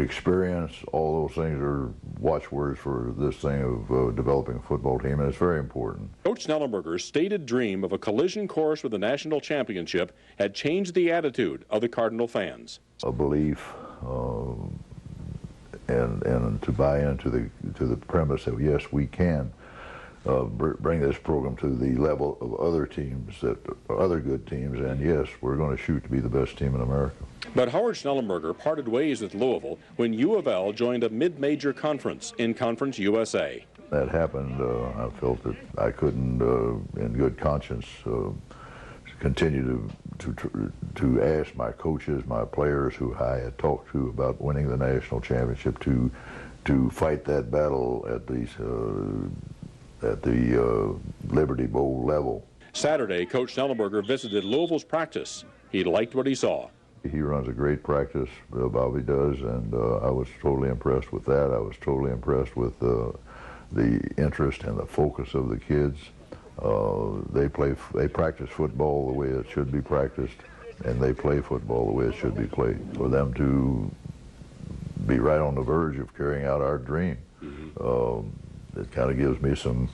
experience, all those things are watchwords for this thing of developing a football team, and it's very important. Coach Schnellenberger's stated dream of a collision course with the national championship had changed the attitude of the Cardinal fans. A belief and to buy into the premise that yes, we can bring this program to the level of other teams, other good teams, and yes, we're going to shoot to be the best team in America. But Howard Schnellenberger parted ways with Louisville when U of L joined a mid-major conference in Conference USA. That happened. I felt that I couldn't, in good conscience, continue to ask my coaches, my players who I had talked to about winning the national championship to fight that battle at the Liberty Bowl level. Saturday, Coach Schnellenberger visited Louisville's practice. He liked what he saw. He runs a great practice, Bobby does, and I was totally impressed with that. I was totally impressed with the interest and the focus of the kids. They practice football the way it should be practiced, and they play football the way it should be played. For them to be right on the verge of carrying out our dream, it kind of gives me some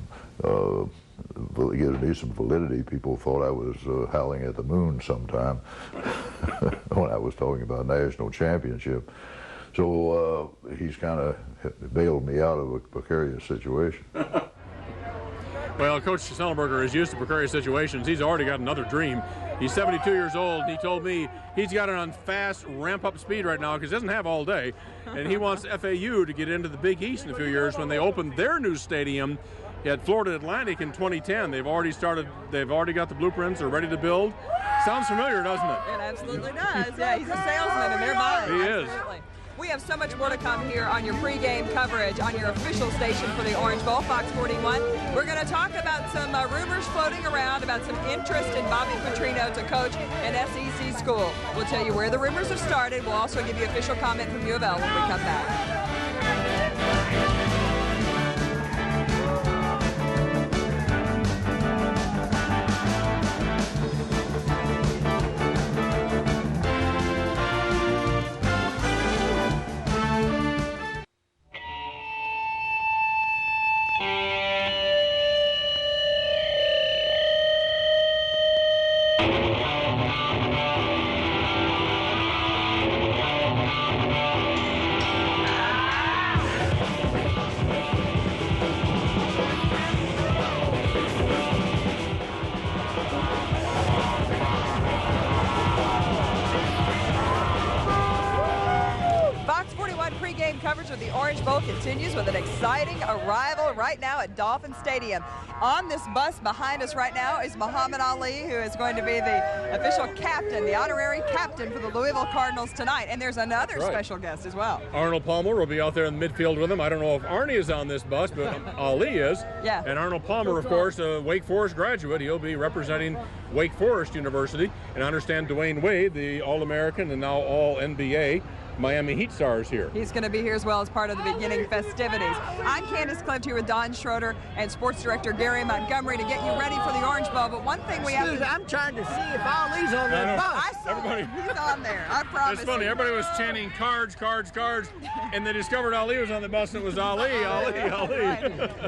validity. People thought I was howling at the moon sometime when I was talking about national championship. So he's kind of bailed me out of a precarious situation. Well, Coach Schnellenberger is used to precarious situations. He's already got another dream. He's 72 years old. He told me he's got it on fast ramp-up speed right now because he doesn't have all day. And he wants FAU to get into the Big East in a few years when they open their new stadium at Florida Atlantic in 2010. They've already got the blueprints. They're ready to build. Sounds familiar, doesn't it? It absolutely does. Yeah, he's a salesman in their mind. He is. Absolutely. We have so much more to come here on your pregame coverage on your official station for the Orange Bowl, Fox 41. We're going to talk about some rumors floating around about some interest in Bobby Petrino to coach an SEC school. We'll tell you where the rumors have started. We'll also give you official comment from U of L when we come back. Coverage of the Orange Bowl continues with an exciting arrival right now at Dolphin Stadium. On this bus behind us right now is Muhammad Ali, who is going to be the official captain, the honorary captain for the Louisville Cardinals tonight. And there's another special guest as well. Arnold Palmer will be out there in the midfield with him. I don't know if Arnie is on this bus, but Ali is. Yeah. And Arnold Palmer, of course, a Wake Forest graduate. He'll be representing Wake Forest University. And I understand Dwayne Wade, the All-American and now All-NBA Miami Heat stars here. He's going to be here as well as part of the beginning festivities. I'm Candace Clift here with Don Schroeder and sports director Gary Montgomery to get you ready for the Orange Bowl. But one thing we have to... I'm trying to see if Ali's on that bus. I saw everybody. He's on there. I promise. It's funny. Everybody was chanting cards, cards, cards, and they discovered Ali was on the bus and it was Ali, Ali, Ali.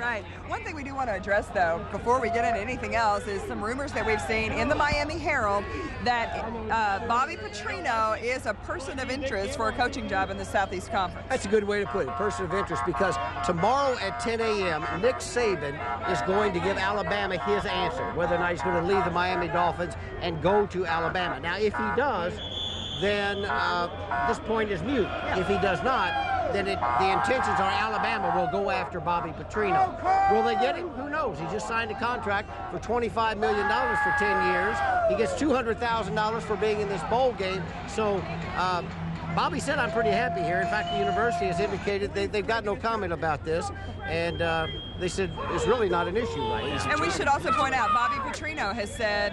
Right. One thing we do want to address, though, before we get into anything else, is some rumors that we've seen in the Miami Herald that Bobby Petrino is a person of interest for a coaching job in the Southeast Conference. That's a good way to put it, person of interest, because tomorrow at 10 a.m., Nick Saban is going to give Alabama his answer, whether or not he's going to leave the Miami Dolphins and go to Alabama. Now, if he does, then this point is moot. If he does not, then the intentions are Alabama will go after Bobby Petrino. Will they get him? Who knows? He just signed a contract for $25 million for 10 years. He gets $200,000 for being in this bowl game. So Bobby said, I'm pretty happy here. In fact, the university has indicated they've got no comment about this, and they said it's really not an issue right now. And we should also point out, Bobby Petrino has said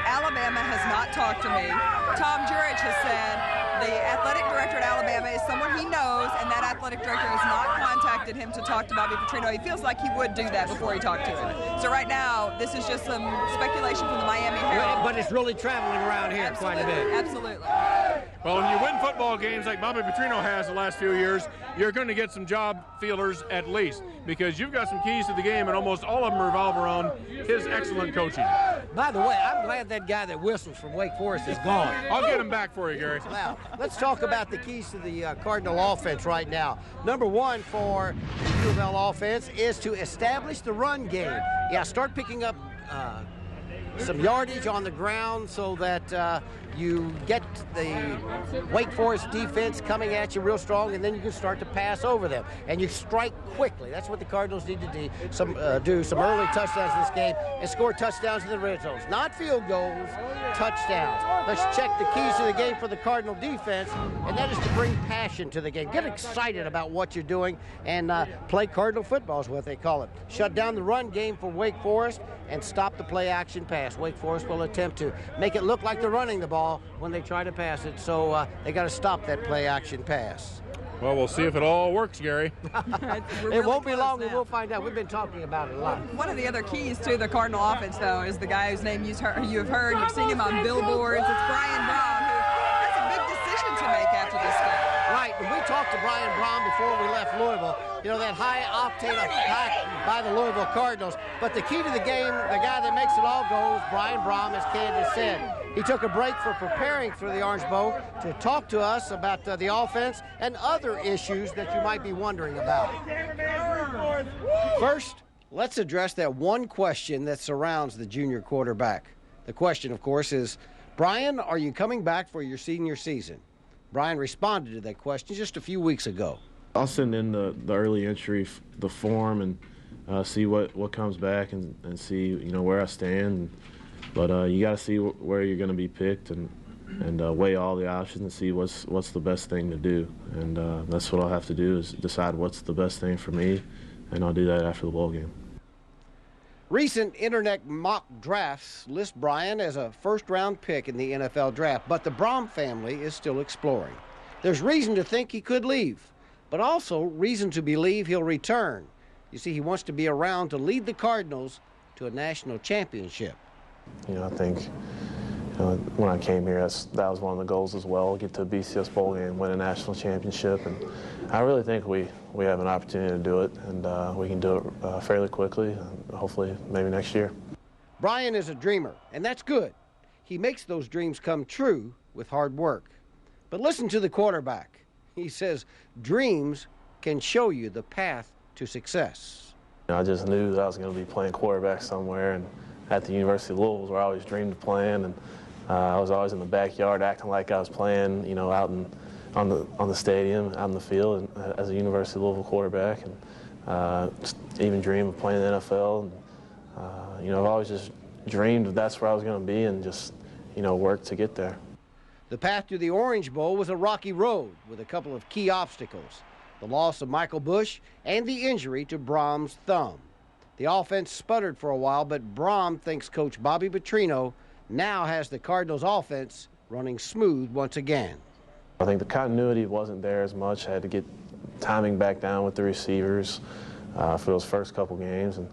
Alabama has not talked to me. Tom Jurich has said the athletic director at Alabama is someone he knows, and that athletic director has not contacted him to talk to Bobby Petrino. He feels like he would do that before he talked to him. So right now, this is just some speculation from the Miami Herald. But it's really traveling around here quite a bit. Absolutely. Well, when you win football games like Bobby Petrino has the last few years, you're going to get some job feelers at least, because you've got some keys to the game, and almost all of them revolve around his excellent coaching. By the way, I'm glad that guy that whistles from Wake Forest is gone. I'll get him back for you, Gary. Now, let's talk about the keys to the Cardinal offense right now. Number one for the U of L offense is to establish the run game. Yeah, start picking up some yardage on the ground so that you get the Wake Forest defense coming at you real strong, and then you can start to pass over them. And you strike quickly. That's what the Cardinals need to do. Some early touchdowns in this game and score touchdowns in the red zones. Not field goals, touchdowns. Let's check the keys to the game for the Cardinal defense, and that is to bring passion to the game. Get excited about what you're doing and play Cardinal football is what they call it. Shut down the run game for Wake Forest and stop the play-action pass. Wake Forest will attempt to make it look like they're running the ball when they try to pass it, so they got to stop that play-action pass. Well, we'll see if it all works, Gary. It won't be long, and we'll find out. We've been talking about it a lot. One of the other keys to the Cardinal offense, though, is the guy whose name you have heard. You've seen him on billboards. It's Brian Brohm, who has a big decision to make after this game. Right, and we talked to Brian Brohm before we left Louisville. You know, that high-octane attack by the Louisville Cardinals. But the key to the game, the guy that makes it all go, is Brian Brohm, as Candace said. He took a break for preparing for the Orange Bowl to talk to us about the offense and other issues that you might be wondering about. First, let's address that one question that surrounds the junior quarterback. The question, of course, is, Brian, are you coming back for your senior season? Brian responded to that question just a few weeks ago. I'll send in the early entry, the form, and see what comes back and see, you know, where I stand. But you got to see where you're going to be picked and weigh all the options and see what's the best thing to do. And that's what I'll have to do, is decide what's the best thing for me, and I'll do that after the bowl game. Recent internet mock drafts list Brian as a first-round pick in the NFL draft, but the Brohm family is still exploring. There's reason to think he could leave, but also reason to believe he'll return. You see, he wants to be around to lead the Cardinals to a national championship. You know, I think when I came here, that was one of the goals as well, get to a BCS bowl game, win a national championship, and I really think we have an opportunity to do it, and we can do it fairly quickly, hopefully maybe next year. Brian is a dreamer, and that's good. He makes those dreams come true with hard work. But listen to the quarterback. He says dreams can show you the path to success. You know, I just knew that I was going to be playing quarterback somewhere, and at the University of Louisville, where I always dreamed of playing, and I was always in the backyard acting like I was playing, you know, out on the stadium, out in the field, and as a University of Louisville quarterback, and just even dreamed of playing in the NFL. And, you know, I've always just dreamed that's where I was going to be, and just, you know, work to get there. The path to the Orange Bowl was a rocky road with a couple of key obstacles: the loss of Michael Bush and the injury to Brohm's thumb. The offense sputtered for a while, but Brohm thinks Coach Bobby Petrino now has the Cardinals' offense running smooth once again. I think the continuity wasn't there as much. I had to get timing back down with the receivers for those first couple games. And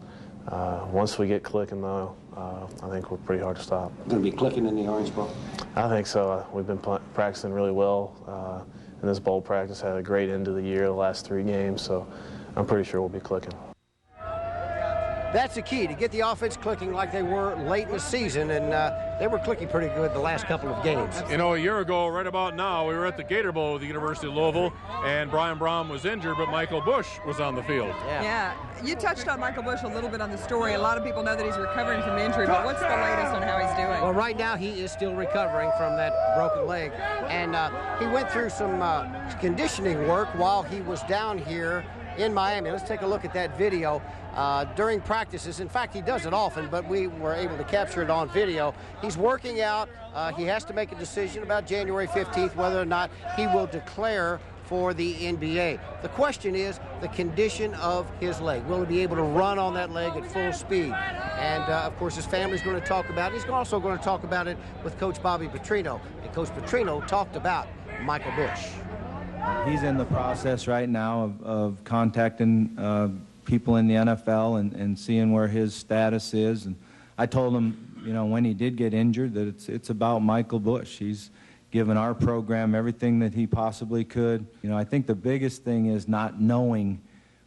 once we get clicking, though, I think we're pretty hard to stop. Going to be clicking in the Orange Bowl? I think so. We've been practicing really well. In this bowl practice, had a great end of the year, the last 3 games, so I'm pretty sure we'll be clicking. That's the key, to get the offense clicking like they were late in the season, and they were clicking pretty good the last couple of games. You know, a year ago, right about now, we were at the Gator Bowl with the University of Louisville, and Brian Brohm was injured, but Michael Bush was on the field. Yeah. You touched on Michael Bush a little bit on the story. A lot of people know that he's recovering from injury, but what's the latest on how he's doing? Well, right now he is still recovering from that broken leg, and he went through some conditioning work while he was down here in Miami. Let's take a look at that video. During practices, in fact, he does it often, but we were able to capture it on video. He's working out. He has to make a decision about January 15th whether or not he will declare for the NBA. The question is the condition of his leg. Will he be able to run on that leg at full speed? And, of course, his family's going to talk about it. He's also going to talk about it with Coach Bobby Petrino. And Coach Petrino talked about Michael Bush. He's in the process right now of contacting people in the NFL and seeing where his status is. And I told him, you know, when he did get injured, that it's about Michael Bush. He's given our program everything that he possibly could. You know, I think the biggest thing is not knowing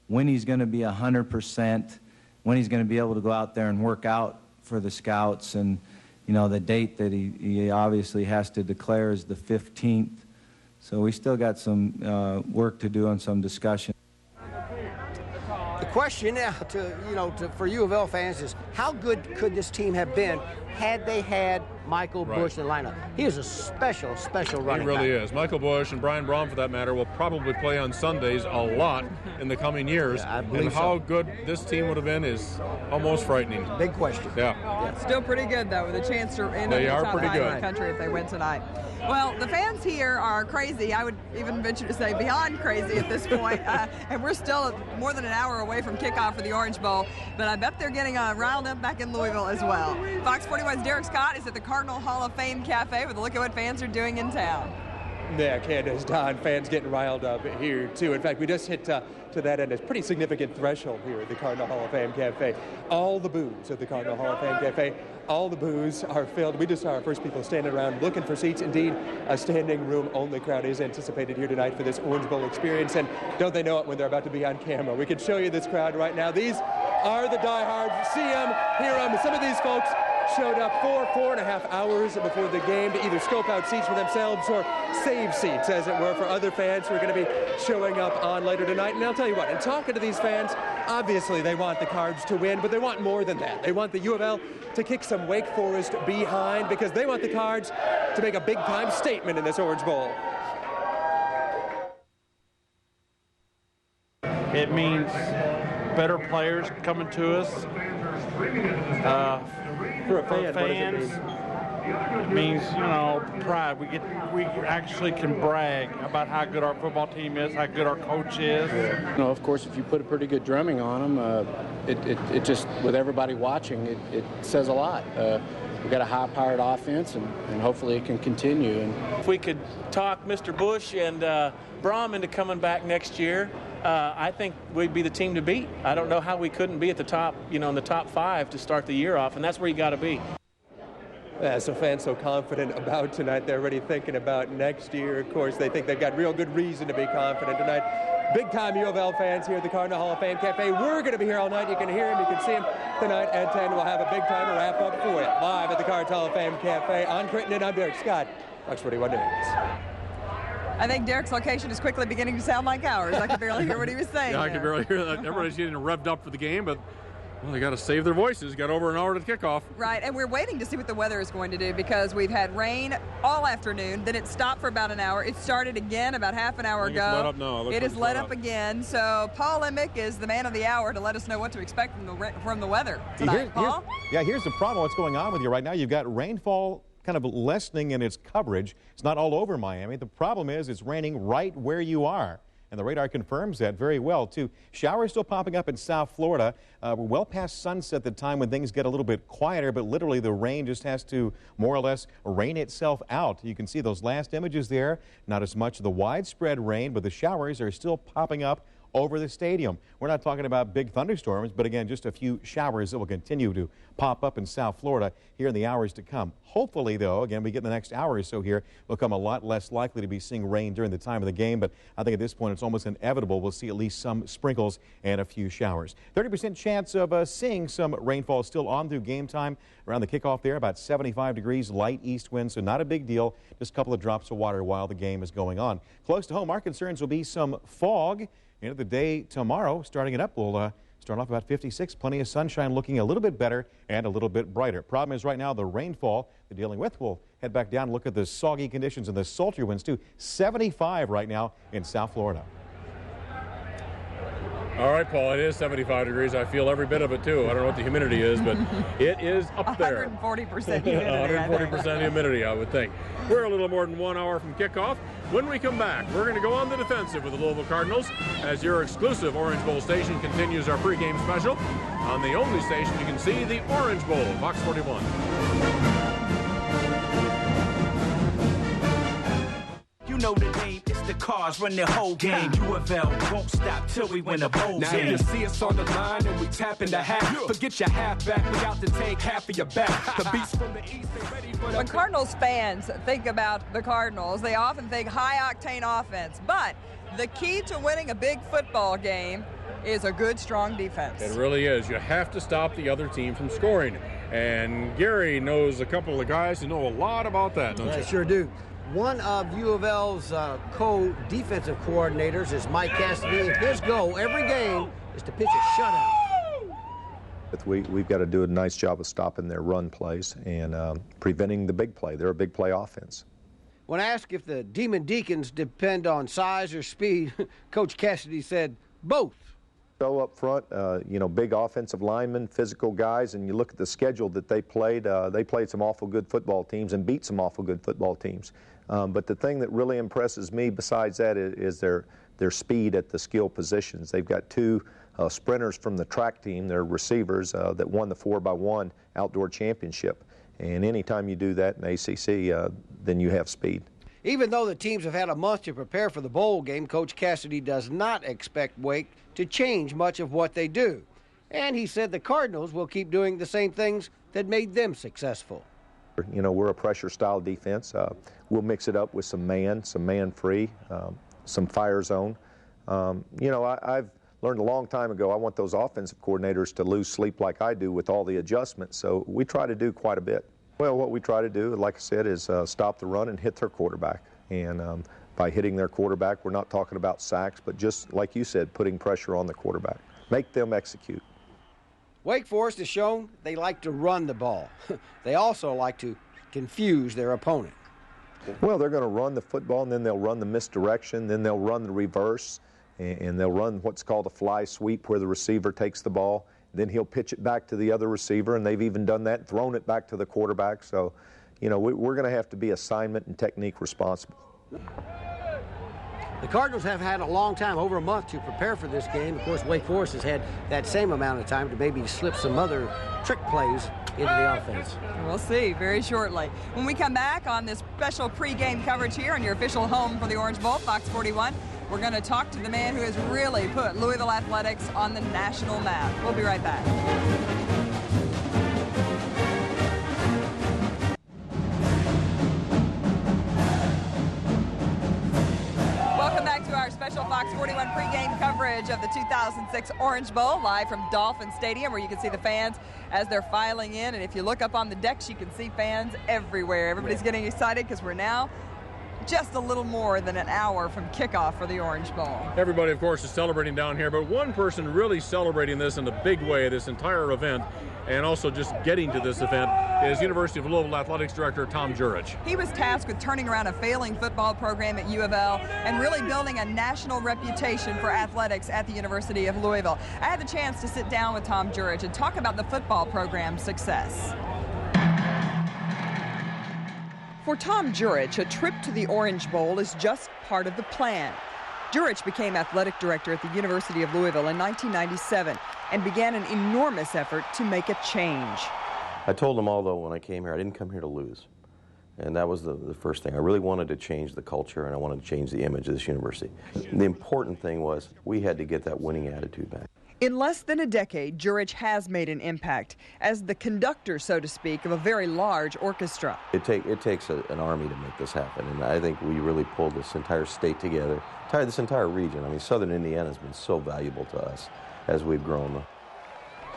when he's going to be 100%, when he's going to be able to go out there and work out for the scouts. And, you know, the date that he obviously has to declare is the 15th. So we still got some work to do and some discussion. The question now for U of L fans is how good could this team have been had they had Michael Bush in the lineup? He is a special running back. He really guy. is. Michael Bush and Brian Brohm, for that matter, will probably play on Sundays a lot in the coming years. Yeah, I believe and how good this team would have been is almost frightening. Big question. Yeah. Still pretty good, though, with a chance to end up in the top 5 in the country if they win tonight. Well, the fans here are crazy. I would even venture to say beyond crazy at this point. And we're still more than an hour away from kickoff for the Orange Bowl. But I bet they're getting riled up back in Louisville as well. Fox 41's Derek Scott is at the Cardinal Hall of Fame Cafe with a look at what fans are doing in town. Yeah, Candace, Don, fans getting riled up here, too. In fact, we just hit to that end a pretty significant threshold here at the Cardinal Hall of Fame Cafe. All the booths at the Cardinal Hall of Fame Cafe, all the booths are filled. We just saw our first people standing around looking for seats. Indeed, a standing room only crowd is anticipated here tonight for this Orange Bowl experience. And don't they know it when they're about to be on camera? We can show you this crowd right now. These are the diehards. See them, hear them. Some of these folks showed up 4.5 hours before the game to either scope out seats for themselves or save seats, as it were, for other fans who are going to be showing up on later tonight. And I'll tell you what, in talking to these fans, obviously they want the Cards to win, but they want more than that. They want the U of L to kick some Wake Forest behind because they want the Cards to make a big-time statement in this Orange Bowl. It means better players coming to us. For a fan, fans, it means, you know, pride. We actually can brag about how good our football team is, how good our coach is. Yeah. You know, of course, if you put a pretty good drumming on them, it just, with everybody watching, it says a lot. We've got a high-powered offense, and hopefully it can continue. And if we could talk Mr. Bush and Brohm into coming back next year, I think we'd be the team to beat. I don't know how we couldn't be at the top, you know, in the top 5 to start the year off, and that's where you got to be. Yeah, so fans so confident about tonight, they're already thinking about next year. Of course, they think they've got real good reason to be confident tonight. Big-time U of L fans here at the Cardinal Hall of Fame Cafe. We're going to be here all night. You can hear them, you can see them tonight at 10. We'll have a big-time wrap-up for you live at the Cardinal Hall of Fame Cafe. On Crittenden, I'm Derek Scott, Fox 41 News. I think Derek's location is quickly beginning to sound like ours. I could barely hear what he was saying. Yeah, I could barely hear that. Everybody's getting revved up for the game, but well, they got to save their voices. Got over an hour to the kickoff. Right, and we're waiting to see what the weather is going to do because we've had rain all afternoon. Then it stopped for about an hour. It started again about half an hour ago. It's let up now. It is let up again. So Paul Emick is the man of the hour to let us know what to expect from the weather tonight. Paul? Here's the problem. What's going on with you right now? You've got rainfall kind of lessening in its coverage. It's not all over Miami. The problem is it's raining right where you are. And the radar confirms that very well, too. Showers still popping up in South Florida. We're well past sunset, the time when things get a little bit quieter, but literally the rain just has to more or less rain itself out. You can see those last images there. Not as much of the widespread rain, but the showers are still popping up over the stadium. We're not talking about big thunderstorms, but again, just a few showers that will continue to pop up in South Florida here in the hours to come. Hopefully, though, again, we get in the next hour or so here, we'll come a lot less likely to be seeing rain during the time of the game, but I think at this point it's almost inevitable we'll see at least some sprinkles and a few showers. 30% chance of seeing some rainfall still on through game time. Around the kickoff there, about 75 degrees, light east wind, so not a big deal, just a couple of drops of water while the game is going on. Close to home, our concerns will be some fog. End of the day tomorrow, starting it up, we'll start off about 56. Plenty of sunshine, looking a little bit better and a little bit brighter. Problem is right now the rainfall they're dealing with. We'll head back down and look at the soggy conditions and the sultry winds too. 75 right now in South Florida. All right, Paul, it is 75 degrees. I feel every bit of it, too. I don't know what the humidity is, but it is up there. 140% humidity. 140% humidity, I would think. We're a little more than 1 hour from kickoff. When we come back, we're going to go on the defensive with the Louisville Cardinals as your exclusive Orange Bowl station continues our pregame special on the only station you can see the Orange Bowl, Fox 41. You know the name, it's the Cars, run the whole game. UFL won't stop till we win a bowl Now game. you see us on the line and we tapping the hat. Forget your half back, we out to take half of your back. The beats from the east, they ready for the... When Cardinals fans think about the Cardinals, they often think high-octane offense. But the key to winning a big football game is a good, strong defense. It really is. You have to stop the other team from scoring. And Gary knows a couple of guys who know a lot about that, don't you? I sure do. One of U of L's co-defensive coordinators is Mike Cassidy. His goal every game is to pitch a shutout. We've got to do a nice job of stopping their run plays and preventing the big play. They're a big play offense. When asked if the Demon Deacons depend on size or speed, Coach Cassidy said both. So up front, big offensive linemen, physical guys, and you look at the schedule that they played some awful good football teams and beat some awful good football teams. But the thing that really impresses me besides that is their speed at the skill positions. They've got two sprinters from the track team, they're receivers, that won the 4x1 outdoor championship. And anytime you do that in ACC, then you have speed. Even though the teams have had a month to prepare for the bowl game, Coach Cassidy does not expect Wake to change much of what they do. And he said the Cardinals will keep doing the same things that made them successful. You know, we're a pressure-style defense. We'll mix it up with some man-free, some fire zone. I've learned a long time ago, I want those offensive coordinators to lose sleep like I do with all the adjustments, so we try to do quite a bit. Well, what we try to do, like I said, is stop the run and hit their quarterback. And by hitting their quarterback, we're not talking about sacks, but just, like you said, putting pressure on the quarterback. Make them execute. Wake Forest has shown they like to run the ball. They also like to confuse their opponent. Well, they're going to run the football, and then they'll run the misdirection, then they'll run the reverse, and they'll run what's called a fly sweep where the receiver takes the ball. Then he'll pitch it back to the other receiver, and they've even done that, thrown it back to the quarterback. So, we're going to have to be assignment and technique responsible. The Cardinals have had a long time, over a month, to prepare for this game. Of course, Wake Forest has had that same amount of time to maybe slip some other trick plays into the offense. We'll see very shortly. When we come back on this special pregame coverage here on your official home for the Orange Bowl, Fox 41, we're going to talk to the man who has really put Louisville athletics on the national map. We'll be right back. Our special Fox 41 pregame coverage of the 2006 Orange Bowl, live from Dolphin Stadium, where you can see the fans as they're filing in. And if you look up on the decks, you can see fans everywhere. Everybody's getting excited because we're now just a little more than an hour from kickoff for the Orange Bowl. Everybody, of course, is celebrating down here, but one person really celebrating this in a big way, this entire event, and also just getting to this event, is University of Louisville Athletics Director Tom Jurich. He was tasked with turning around a failing football program at U of L and really building a national reputation for athletics at the University of Louisville. I had the chance to sit down with Tom Jurich and talk about the football program's success. For Tom Jurich, a trip to the Orange Bowl is just part of the plan. Jurich became athletic director at the University of Louisville in 1997 and began an enormous effort to make a change. I told them all, though, when I came here, I didn't come here to lose. And that was the first thing. I really wanted to change the culture, and I wanted to change the image of this university. The important thing was we had to get that winning attitude back. In less than a decade, Jurich has made an impact as the conductor, so to speak, of a very large orchestra. It takes an army to make this happen, and I think we really pulled this entire state together, this entire region. I mean, Southern Indiana has been so valuable to us as we've grown.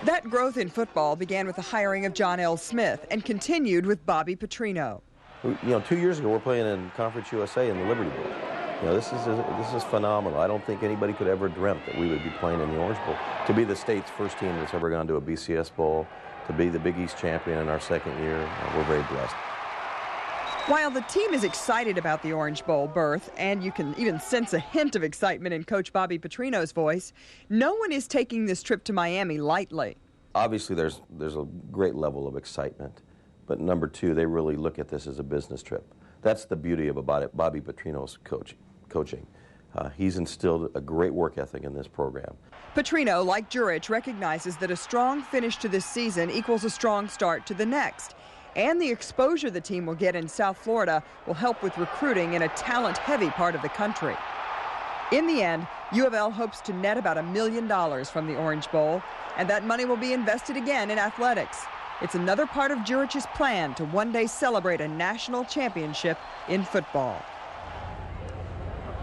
That growth in football began with the hiring of John L. Smith and continued with Bobby Petrino. 2 years ago, we're playing in Conference USA in the Liberty Bowl. This is phenomenal. I don't think anybody could ever dreamt that we would be playing in the Orange Bowl. To be the state's first team that's ever gone to a BCS Bowl, to be the Big East champion in our second year, we're very blessed. While the team is excited about the Orange Bowl berth, and you can even sense a hint of excitement in Coach Bobby Petrino's voice, no one is taking this trip to Miami lightly. Obviously, there's a great level of excitement, but number two, they really look at this as a business trip. That's the beauty of Bobby Petrino's coaching. He's instilled a great work ethic in this program. Petrino, like Jurich, recognizes that a strong finish to this season equals a strong start to the next. And the exposure the team will get in South Florida will help with recruiting in a talent-heavy part of the country. In the end, U of L hopes to net about $1 million from the Orange Bowl, and that money will be invested again in athletics. It's another part of Jurich's plan to one day celebrate a national championship in football.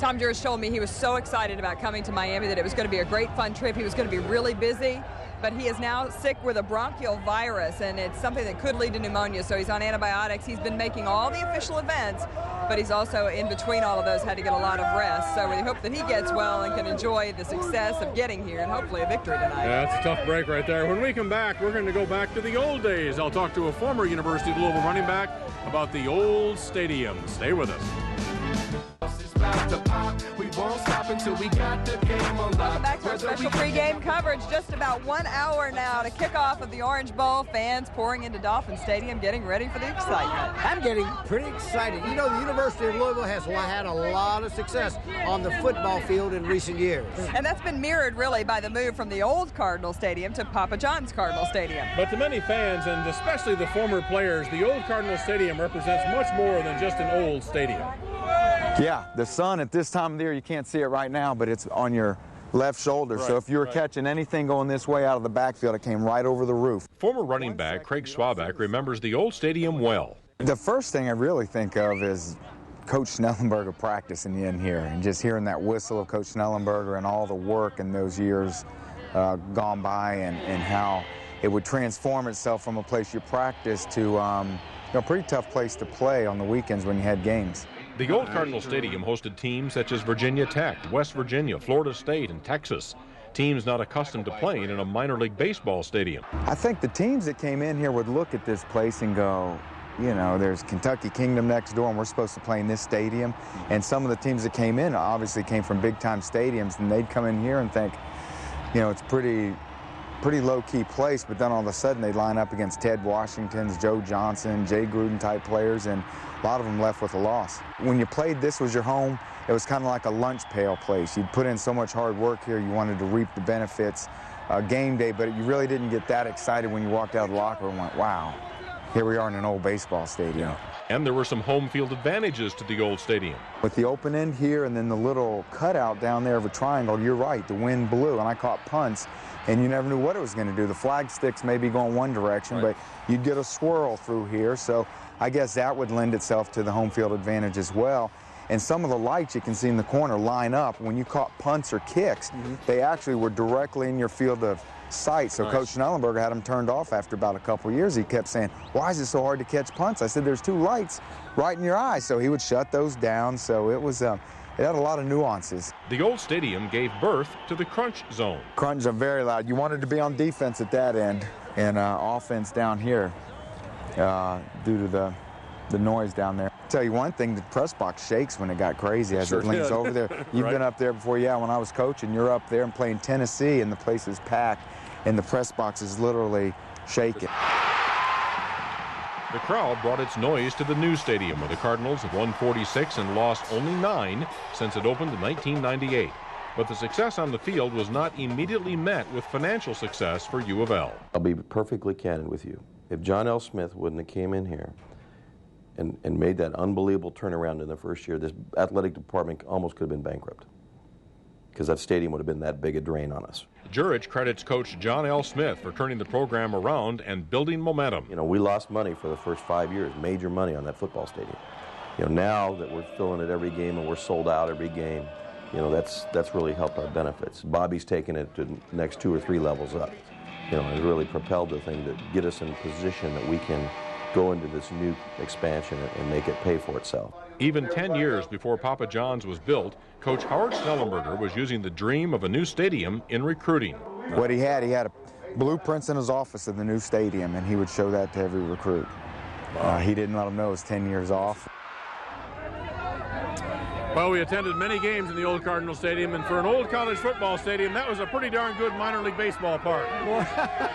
Tom Jurich told me he was so excited about coming to Miami that it was going to be a great fun trip. He was going to be really busy, but he is now sick with a bronchial virus, and it's something that could lead to pneumonia, so he's on antibiotics. He's been making all the official events, but he's also, in between all of those, had to get a lot of rest. So we hope that he gets well and can enjoy the success of getting here and hopefully a victory tonight. Yeah, that's a tough break right there. When we come back, we're going to go back to the old days. I'll talk to a former University of Louisville running back about the old stadium. Stay with us. We won't stop until we got the game on lock. Welcome back to our special pregame coverage. Just about 1 hour now to kick off of the Orange Bowl. Fans pouring into Dolphin Stadium, getting ready for the excitement. I'm getting pretty excited. You know, the University of Louisville has had a lot of success on the football field in recent years. And that's been mirrored, really, by the move from the old Cardinal Stadium to Papa John's Cardinal Stadium. But to many fans, and especially the former players, the old Cardinal Stadium represents much more than just an old stadium. Yeah, the sun at this time of the year, you can't see it right now, but it's on your left shoulder. So if you were catching anything going this way out of the backfield, it came right over the roof. Former running back Craig Swaback remembers the old stadium well. The first thing I really think of is Coach Schnellenberger practicing in here and just hearing that whistle of Coach Schnellenberger and all the work in those years gone by and how it would transform itself from a place you practice to a pretty tough place to play on the weekends when you had games. The old Cardinal Stadium hosted teams such as Virginia Tech, West Virginia, Florida State, and Texas. Teams not accustomed to playing in a minor league baseball stadium. I think the teams that came in here would look at this place and go, you know, there's Kentucky Kingdom next door and we're supposed to play in this stadium. And some of the teams that came in obviously came from big-time stadiums, and they'd come in here and think, you know, it's pretty low-key place, but then all of a sudden they'd line up against Ted Washington's, Joe Johnson, Jay Gruden type players, and a lot of them left with a loss. When you played This Was Your Home, it was kind of like a lunch pail place. You'd put in so much hard work here, you wanted to reap the benefits game day, but you really didn't get that excited when you walked out of the locker room and went, wow, here we are in an old baseball stadium. And there were some home field advantages to the old stadium. With the open end here and then the little cutout down there of a triangle, you're right, the wind blew, and I caught punts, and you never knew what it was going to do. The flag sticks may be going one direction, but you'd get a swirl through here, so I guess that would lend itself to the home field advantage as well. And some of the lights you can see in the corner line up. When you caught punts or kicks, they actually were directly in your field of sight. So Coach Schnellenberger had them turned off after about a couple of years. He kept saying, why is it so hard to catch punts? I said, there's two lights right in your eye. So he would shut those down. So it was, it had a lot of nuances. The old stadium gave birth to the crunch zone. Crunch zone, very loud. You wanted to be on defense at that end and offense down here due to the noise down there. I'll tell you one thing, the press box shakes when it got crazy as it leans over there. You've been up there before, yeah, when I was coaching, you're up there and playing Tennessee and the place is packed and the press box is literally shaking. The crowd brought its noise to the new stadium, where the Cardinals have won 46 and lost only 9 since it opened in 1998. But the success on the field was not immediately met with financial success for U of L. I'll be perfectly candid with you. If John L. Smith wouldn't have came in here and made that unbelievable turnaround in the first year, this athletic department almost could have been bankrupt, because that stadium would have been that big a drain on us. Jurich credits Coach John L. Smith for turning the program around and building momentum. You know, we lost money for the first 5 years, major money on that football stadium. You know, now that we're filling it every game and we're sold out every game, you know, that's really helped our benefits. Bobby's taken it to the next 2 or 3 levels up. You know, it really propelled the thing to get us in a position that we can go into this new expansion and make it pay for itself. Even 10 years before Papa John's was built, Coach Howard Schnellenberger was using the dream of a new stadium in recruiting. What he had blueprints in his office of the new stadium, and he would show that to every recruit. He didn't let him know it was 10 years off. Well, we attended many games in the old Cardinal Stadium, and for an old college football stadium, that was a pretty darn good minor league baseball park. Well,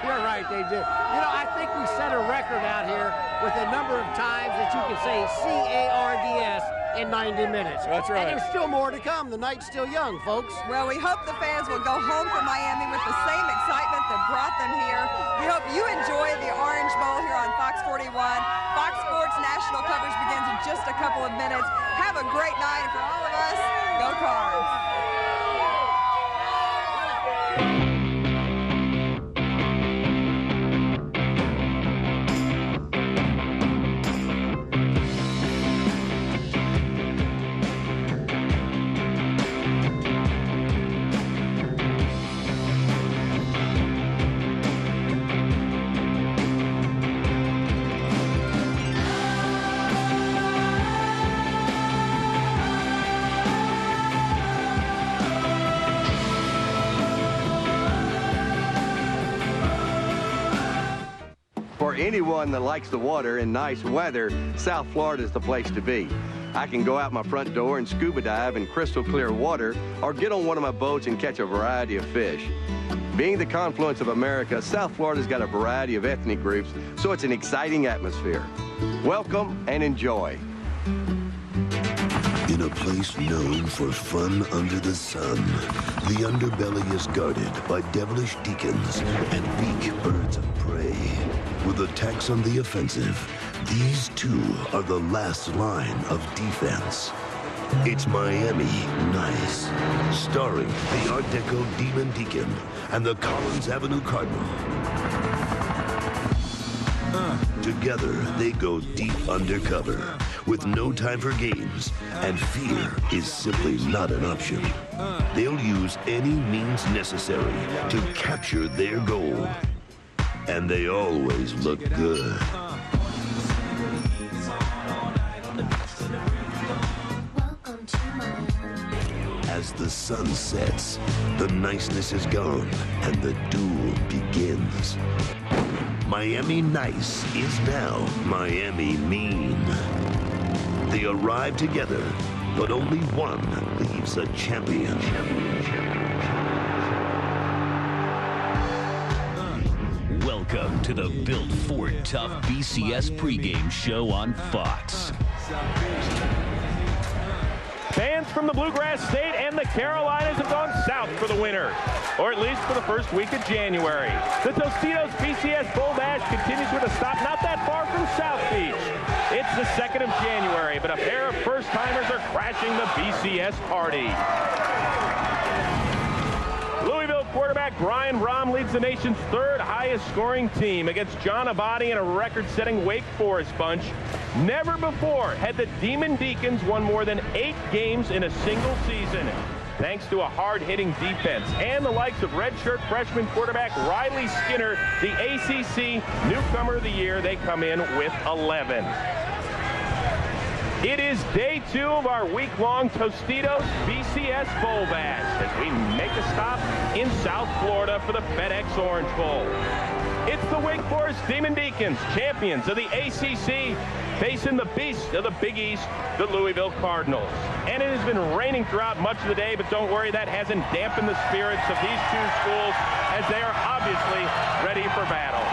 you're right, they did. You know, I think we set a record out here with the number of times that you can say C-A-R-D-S in 90 minutes. That's right. And there's still more to come. The night's still young, folks. Well, we hope the fans will go home from Miami with the same excitement that brought them here. We hope you enjoy the Orange Bowl here on Fox 41. Fox Sports national coverage begins in just a couple of minutes. Have a great night, and for all of us, go Cards. For anyone that likes the water and nice weather, South Florida is the place to be. I can go out my front door and scuba dive in crystal clear water, or get on one of my boats and catch a variety of fish. Being the confluence of America, South Florida's got a variety of ethnic groups, so it's an exciting atmosphere. Welcome and enjoy. In a place known for fun under the sun, the underbelly is guarded by devilish deacons and weak birds of prey. With attacks on the offensive, these two are the last line of defense. It's Miami Nice, starring the Art Deco Demon Deacon and the Collins Avenue Cardinal. Together, they go deep undercover with no time for games, and fear is simply not an option. They'll use any means necessary to capture their goal. And they always look good. As the sun sets, the niceness is gone and the duel begins. Miami Nice is now Miami Mean. They arrive together, but only one leaves a champion. Welcome to the Built Ford Tough BCS pregame show on Fox. Fans from the Bluegrass State and the Carolinas have gone south for the winter, or at least for the first week of January. The Tostitos BCS Bowl Bash continues with a stop not that far from South Beach. It's the 2nd of January, but a pair of first-timers are crashing the BCS party. Louisville quarterback Brian Brohm leads the nation's 3rd highest scoring team against John Abadi and a record-setting Wake Forest bunch. Never before had the Demon Deacons won more than 8 games in a single season, thanks to a hard-hitting defense and the likes of redshirt freshman quarterback Riley Skinner, the ACC Newcomer of the Year. They come in with 11. It is day 2 of our week-long Tostitos BCS Bowl Bash as we make a stop in South Florida for the FedEx Orange Bowl. It's the Wake Forest Demon Deacons, champions of the ACC, facing the beast of the Big East, the Louisville Cardinals. And it has been raining throughout much of the day, but don't worry, that hasn't dampened the spirits of these two schools as they are obviously ready for battle.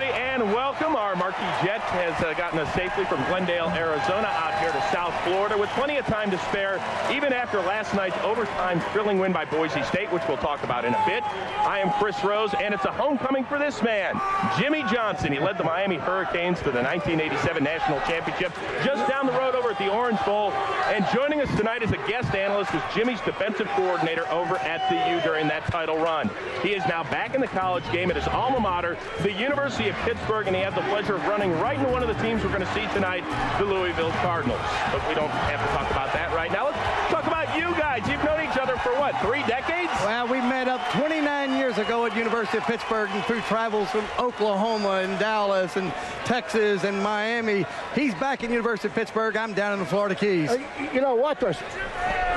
And welcome. Our marquee jet has gotten us safely from Glendale, Arizona, out here to South Florida with plenty of time to spare, even after last night's overtime thrilling win by Boise State, which we'll talk about in a bit. I am Chris Rose, and it's a homecoming for this man, Jimmy Johnson. He led the Miami Hurricanes to the 1987 National Championship just down the road over at the Orange Bowl. And joining us tonight as a guest analyst was Jimmy's defensive coordinator over at the U during that title run. He is now back in the college game at his alma mater, the University of Pittsburgh, and he had the pleasure of running right into one of the teams we're going to see tonight, the Louisville Cardinals. But we don't have to talk about that right now. Let's talk about you guys. You've known each other for what, 3 decades? Well, we met up 29 years ago at University University of Pittsburgh and through travels from Oklahoma and Dallas and Texas and Miami. He's back at University of Pittsburgh. I'm down in the Florida Keys. You know what,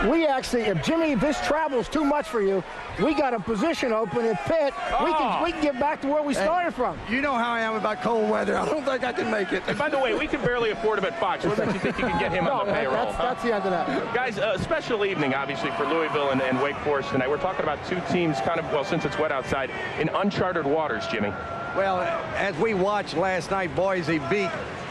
we actually, if Jimmy, if this travel's too much for you, we got a position open at Pitt. We can get back to where we started from. You know how I am about cold weather. I don't think I can make it. And by the way, we can barely afford him at Fox. What makes you think you can get him on the payroll? That's the end of that. Guys, a special evening, obviously, for Louisville and Wake Forest tonight. We're talking about two teams kind of, well, since it's wet outside, in uncharted waters, Jimmy. Well, as we watched last night, Boise beat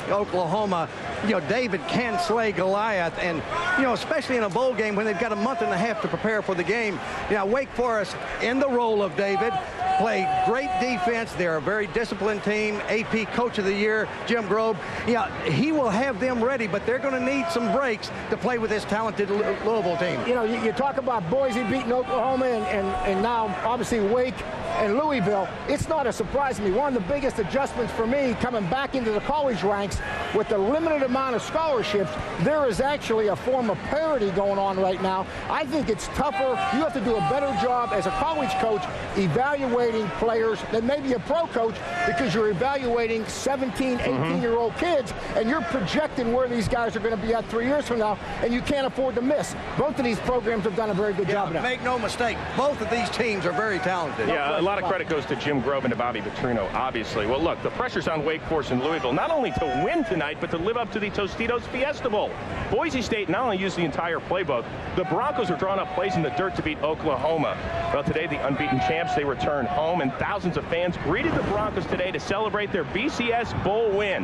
Oklahoma. You know, David can slay Goliath, and, you know, especially in a bowl game when they've got a month and a half to prepare for the game. You know, Wake Forest, in the role of David, played great defense. They're a very disciplined team. AP Coach of the Year, Jim Brohm. Yeah, he will have them ready, but they're going to need some breaks to play with this talented Louisville team. You know, you talk about Boise beating Oklahoma and now obviously Wake and Louisville. It's not a surprise to me. One of the biggest adjustments for me coming back into the college ranks with the limited amount of scholarships, there is actually a form of parity going on right now. I think it's tougher. You have to do a better job as a college coach evaluating players than maybe a pro coach, because you're evaluating 17, 18-year-old kids, and you're projecting where these guys are going to be at 3 years from now, and you can't afford to miss. Both of these programs have done a very good job of that. Make no mistake, both of these teams are very talented. Yeah, a lot of credit goes to Jim Grove and to Bobby Petrino, obviously. Well, look, the pressure's on Wake Forest and Louisville, not only to win tonight, but to live up to the Tostitos Fiesta Bowl. Boise State not only used the entire playbook, the Broncos are drawing up plays in the dirt to beat Oklahoma. Well, today, the unbeaten champs, they return home, and thousands of fans greeted the Broncos today to celebrate their BCS Bowl win.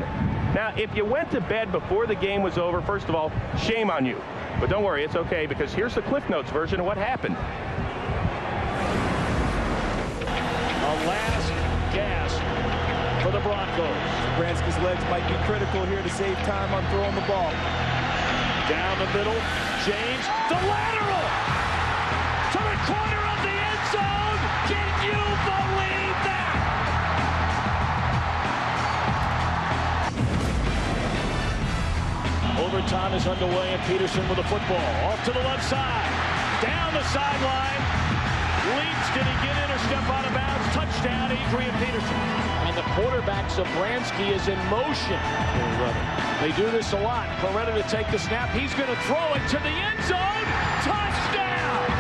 Now, if you went to bed before the game was over, first of all, shame on you. But don't worry, it's okay, because here's the Cliff Notes version of what happened. A last gasp for the Broncos. Bransky's legs might be critical here to save time on throwing the ball. Down the middle, James, the lateral to the corner of the end zone. Can you believe that? Overtime is underway, and Peterson with the football off to the left side, down the sideline. Leaps, did he get in or step out of bounds? Touchdown, Adrian Peterson. And the quarterback, Zabransky, is in motion. They do this a lot. Coretta to take the snap. He's going to throw it to the end zone. Touchdown!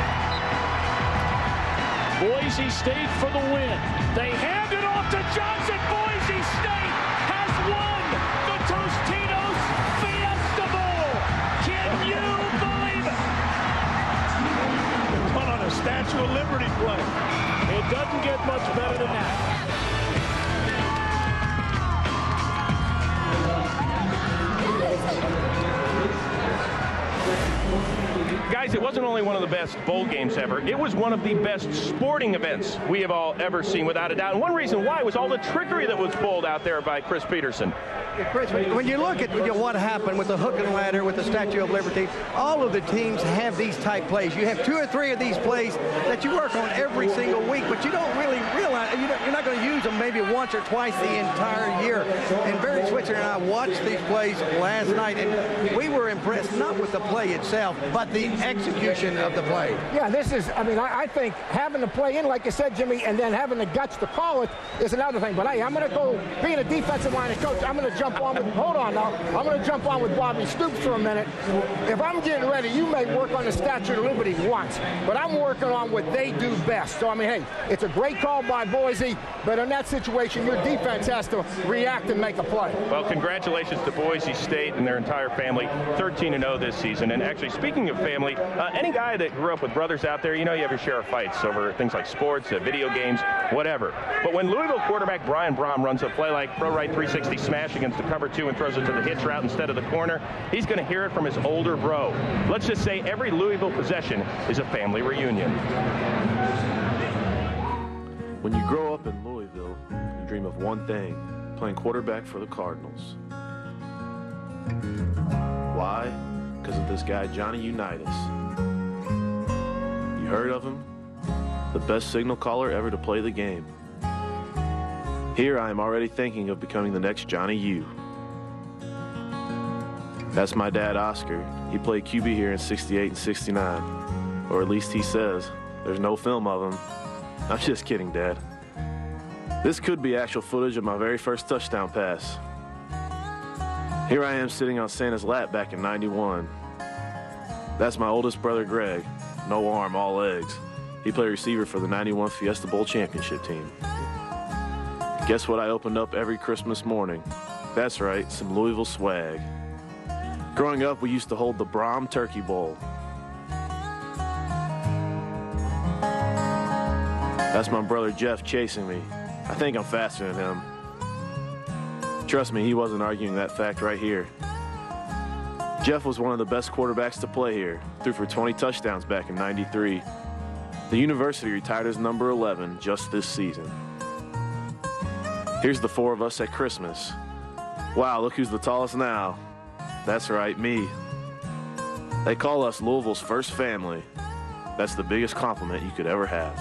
Boise State for the win. They hand it off to Johnson. Boise State has won the Tostitos Fiesta Bowl. Can you believe it? Put on a Statue of Liberty play. It doesn't get much better than that. Guys, it wasn't only one of the best bowl games ever, it was one of the best sporting events we have all ever seen, without a doubt. And one reason why was all the trickery that was pulled out there by Chris Peterson. When you look at what happened with the hook and ladder, with the Statue of Liberty, all of the teams have these type plays. You have 2 or 3 of these plays that you work on every single week, but you don't really realize, you're not going to use them maybe once or twice the entire year. And Barry Switzer and I watched these plays last night, and we were impressed not with the play itself, but the execution of the play. Yeah, this is, I mean, I think having the play in, like you said, Jimmy, and then having the guts to call it is another thing. But hey, I'm going to go, being a defensive line coach, I'm going to jump on with, hold on now, I'm going to jump on with Bobby Stoops for a minute. If I'm getting ready, you may work on the Statue of Liberty once, but I'm working on what they do best. So, I mean, hey, it's a great call by Boise, but in that situation, your defense has to react and make a play. Well, congratulations to Boise State and their entire family, 13-0 this season. And actually, speaking of family, any guy that grew up with brothers out there, you know you have your share of fights over things like sports, video games, whatever. But when Louisville quarterback Brian Brohm runs a play like pro right 360 smash against the cover 2 and throws it to the hitch route instead of the corner, he's going to hear it from his older bro. Let's just say every Louisville possession is a family reunion. When you grow up in Louisville, you dream of one thing: playing quarterback for the Cardinals. Why? Because of this guy, Johnny Unitas. You heard of him? The best signal caller ever to play the game. Here I am already thinking of becoming the next Johnny U. That's my dad, Oscar. He played QB here in '68 and '69. Or at least he says. There's no film of him. I'm just kidding, Dad. This could be actual footage of my very first touchdown pass. Here I am sitting on Santa's lap back in '91. That's my oldest brother, Greg. No arm, all legs. He played receiver for the '91 Fiesta Bowl championship team. Guess what I opened up every Christmas morning? That's right, some Louisville swag. Growing up, we used to hold the Brohm Turkey Bowl. That's my brother Jeff chasing me. I think I'm faster than him. Trust me, he wasn't arguing that fact right here. Jeff was one of the best quarterbacks to play here, threw for 20 touchdowns back in '93. The university retired as number 11 just this season. Here's the four of us at Christmas. Wow, look who's the tallest now. That's right, me. They call us Louisville's first family. That's the biggest compliment you could ever have.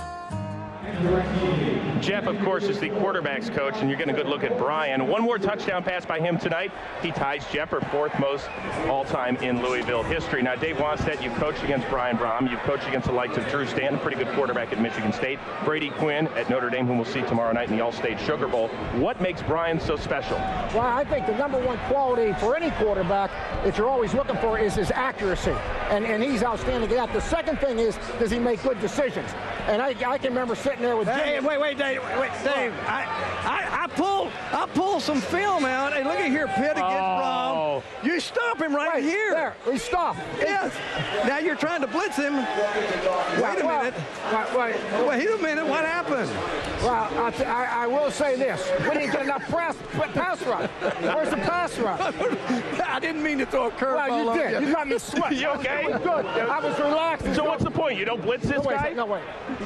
Jeff, of course, is the quarterback's coach, and you're getting a good look at Brian. One more touchdown pass by him tonight. He ties Jeff for fourth most all-time in Louisville history. Now, Dave Wanstead, you've coached against Brian Brohm. You've coached against the likes of Drew Stanton, pretty good quarterback at Michigan State. Brady Quinn at Notre Dame, whom we'll see tomorrow night in the All-State Sugar Bowl. What makes Brian so special? Well, I think the number one quality for any quarterback that you're always looking for is his accuracy, and he's outstanding at that. The second thing is, does he make good decisions? And I can remember sitting there with Hey, wait, Dave. I pulled some film out. Hey, look at here, Pitt against Brohm. You stop him right here. There, he stopped. Yes. Now you're trying to blitz him. Wait a minute. Wait a minute. What happened? Well, I will say this. We didn't get enough pass rush. Where's the pass rush? I didn't mean to throw a curveball. Well, you did. You got me sweating. You okay? Good. I was relaxed. So what's the point? You don't blitz this guy? No, wait.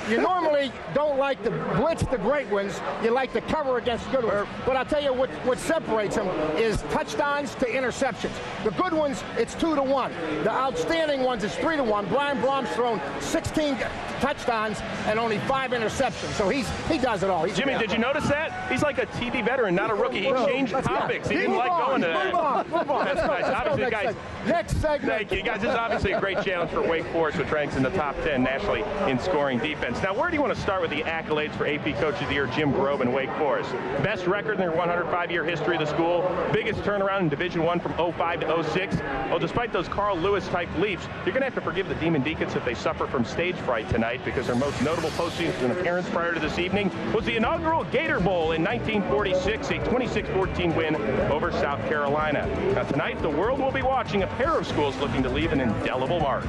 You normally don't like to blitz the great ones. You like to cover against good ones. But I'll tell you what separates them is touchdowns to interceptions. The good ones, it's 2-1. The outstanding ones, it's 3-1. Brian Brohm's thrown 16 touchdowns and only 5 interceptions. So he does it all. Jimmy, did you notice that? He's like a TV veteran, not a rookie. He changed topics. He didn't like going to that. Move on. That's nice. Obviously, guys. Next segment. Thank you. Guys, this is obviously a great challenge for Wake Forest, which ranks in the top 10 nationally in scoring defense. Now, where do you want to start with the accolades for AP Coach of the Year, Jim Brohm and Wake Forest? Best record in their 105-year history of the school. Biggest turnaround in Division I from 05 to 06. Well, despite those Carl Lewis-type leaps, you're going to have to forgive the Demon Deacons if they suffer from stage fright tonight, because their most notable postseason appearance prior to this evening was the inaugural Gator Bowl in 1946, a 26-14 win over South Carolina. Now, tonight, the world will be watching a pair of schools looking to leave an indelible mark.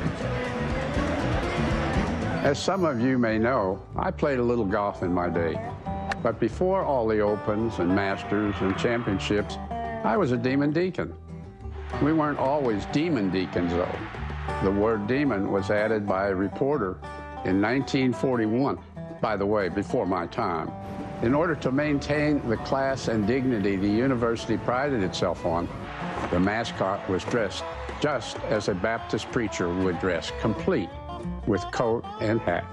As some of you may know, I played a little golf in my day. But before all the Opens and Masters and championships, I was a Demon Deacon. We weren't always Demon Deacons, though. The word demon was added by a reporter in 1941, by the way, before my time. In order to maintain the class and dignity the university prided itself on, the mascot was dressed just as a Baptist preacher would dress, complete with coat and hat.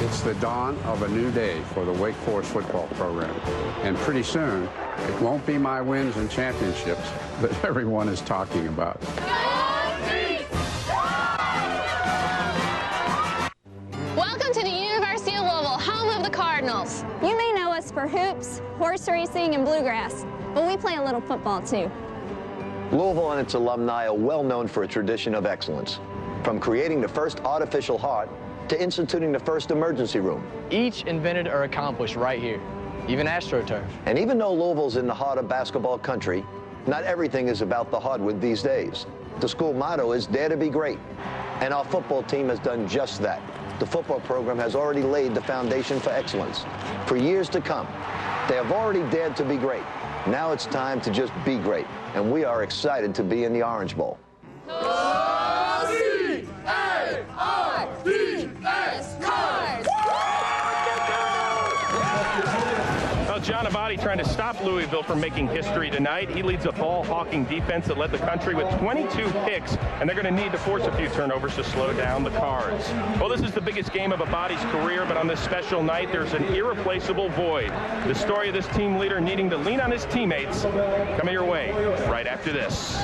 It's the dawn of a new day for the Wake Forest football program. And pretty soon, it won't be my wins and championships that everyone is talking about. Welcome to the University of Louisville, home of the Cardinals. You may know us for hoops, horse racing, and bluegrass, but we play a little football too. Louisville and its alumni are well known for a tradition of excellence. From creating the first artificial heart to instituting the first emergency room. Each invented or accomplished right here, even AstroTurf. And even though Louisville's in the heart of basketball country, not everything is about the hardwood these days. The school motto is Dare to be Great, and our football team has done just that. The football program has already laid the foundation for excellence. For years to come, they have already dared to be great. Now it's time to just be great, and we are excited to be in the Orange Bowl. John Abadi trying to stop Louisville from making history tonight. He leads a ball-hawking defense that led the country with 22 picks, and they're going to need to force a few turnovers to slow down the Cards. Well, this is the biggest game of Abadi's career, but on this special night, there's an irreplaceable void. The story of this team leader needing to lean on his teammates coming your way right after this.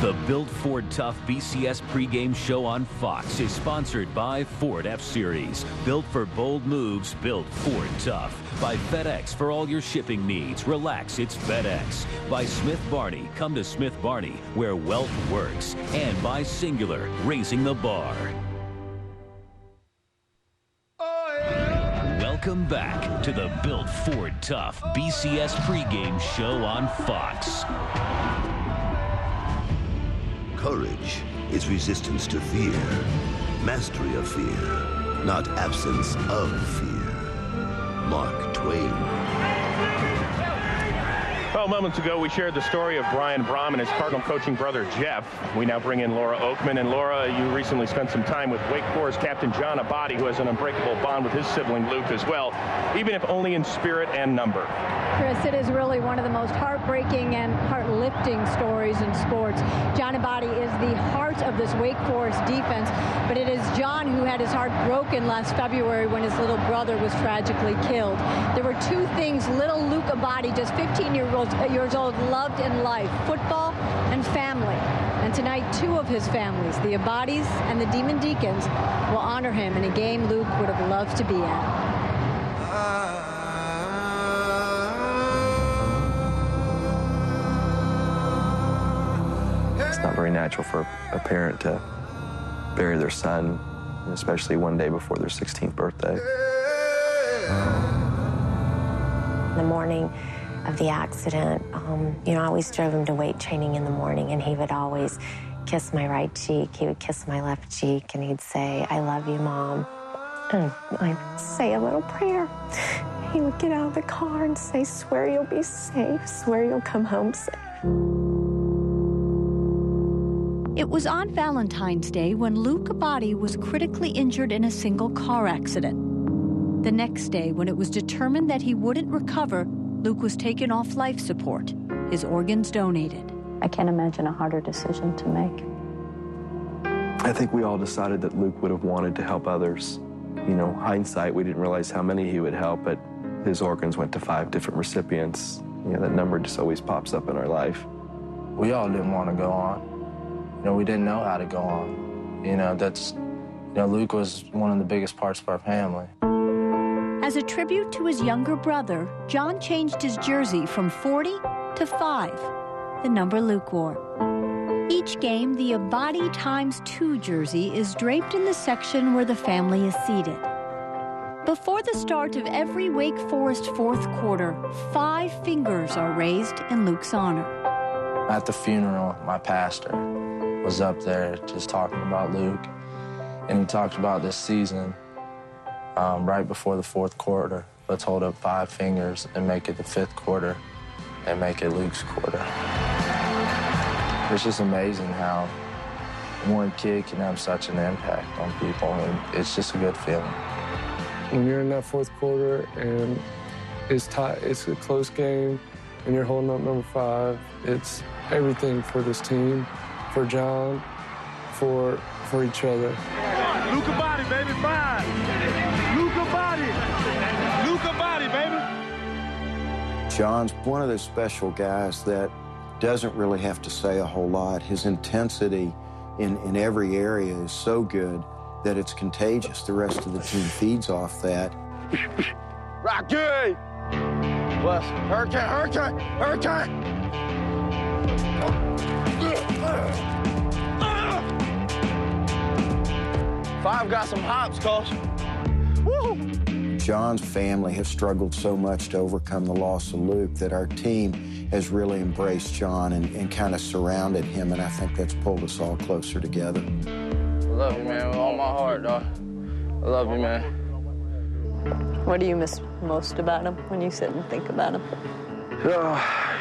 The Built Ford Tough BCS pregame show on Fox is sponsored by Ford F-Series. Built for bold moves, built Ford Tough. By FedEx for all your shipping needs. Relax, it's FedEx. By Smith Barney, come to Smith Barney, where wealth works. And by Singular, raising the bar. Welcome back to the Built Ford Tough BCS pregame show on Fox. Courage is resistance to fear, mastery of fear, not absence of fear. Mark Twain. Well, moments ago, we shared the story of Brian Brohm and his Cardinal coaching brother, Jeff. We now bring in Laura Oakman. And Laura, you recently spent some time with Wake Forest captain John Abadi, who has an unbreakable bond with his sibling Luke as well, even if only in spirit and number. Chris, it is really one of the most heartbreaking and heart-lifting stories in sports. John Abadi is the heart of this Wake Forest defense, but it is John who had his heart broken last February when his little brother was tragically killed. There were two things little Luke Abadi, just 15 years old, loved in life: football and family. And tonight, two of his families, the Abadis and the Demon Deacons, will honor him in a game Luke would have loved to be at. It's not very natural for a parent to bury their son, especially one day before their 16th birthday. The morning of the accident, I always drove him to weight training in the morning, and he would always kiss my right cheek. He would kiss my left cheek, and he'd say, "I love you, Mom." And I'd say a little prayer. He would get out of the car and say, "Swear you'll be safe, swear you'll come home safe." It was on Valentine's Day when Luke Abadi was critically injured in a single car accident. The next day, when it was determined that he wouldn't recover, Luke was taken off life support, his organs donated. I can't imagine a harder decision to make. I think we all decided that Luke would have wanted to help others. Hindsight, we didn't realize how many he would help, but his organs went to 5 different recipients. That number just always pops up in our life. We all didn't want to go on. We didn't know how to go on. Luke was one of the biggest parts of our family. As a tribute to his younger brother, John changed his jersey from 40 to 5, the number Luke wore. Each game, the Abadi ×2 jersey is draped in the section where the family is seated. Before the start of every Wake Forest fourth quarter, 5 fingers are raised in Luke's honor. At the funeral, my pastor was up there just talking about Luke, and he talked about this season right before the fourth quarter. Let's hold up 5 fingers and make it the 5th quarter and make it Luke's quarter. It's just amazing how one kid can have such an impact on people, and it's just a good feeling. When you're in that fourth quarter and it's a close game, and you're holding up number 5, it's everything for this team, for John, for each other. Luke Abadi, baby, 5. Luke Abadi. Luke Abadi, baby. John's one of those special guys that doesn't really have to say a whole lot. His intensity in every area is so good that it's contagious. The rest of the team feeds off that. Rocky! Plus, hurricane! 5 got some hops, coach. Woo! John's family has struggled so much to overcome the loss of Luke that our team has really embraced John and kind of surrounded him, and I think that's pulled us all closer together. I love you, man, with all my heart, dog. I love you, man. What do you miss most about him when you sit and think about him? Oh,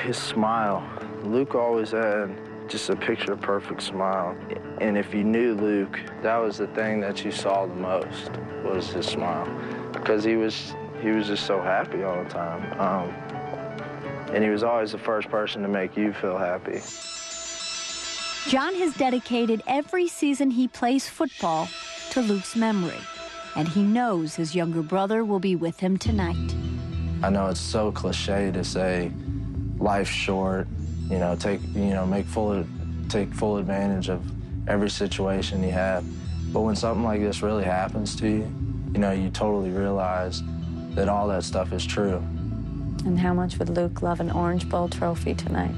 his smile. Luke always had just a picture-perfect smile. And if you knew Luke, that was the thing that you saw the most, was his smile. Because he was just so happy all the time. And he was always the first person to make you feel happy. John has dedicated every season he plays football to Luke's memory, and he knows his younger brother will be with him tonight. I know it's so cliche to say life's short, make full take full advantage of every situation he had. But when something like this really happens to you, you know, you totally realize that all that stuff is true. And how much would Luke love an Orange Bowl trophy tonight?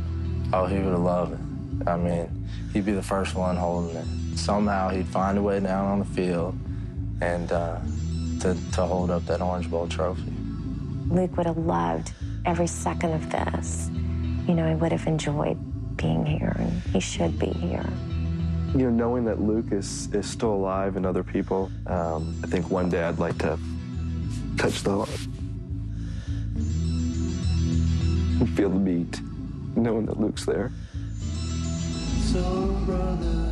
Oh, he would love it. I mean, he'd be the first one holding it. Somehow he'd find a way down on the field and to hold up that Orange Bowl trophy. Luke would have loved every second of this. You know, he would have enjoyed being here, and he should be here. You know, knowing that Luke is still alive and other people, I think one day I'd like to touch the heart and feel the beat, knowing that Luke's there. So, brothers.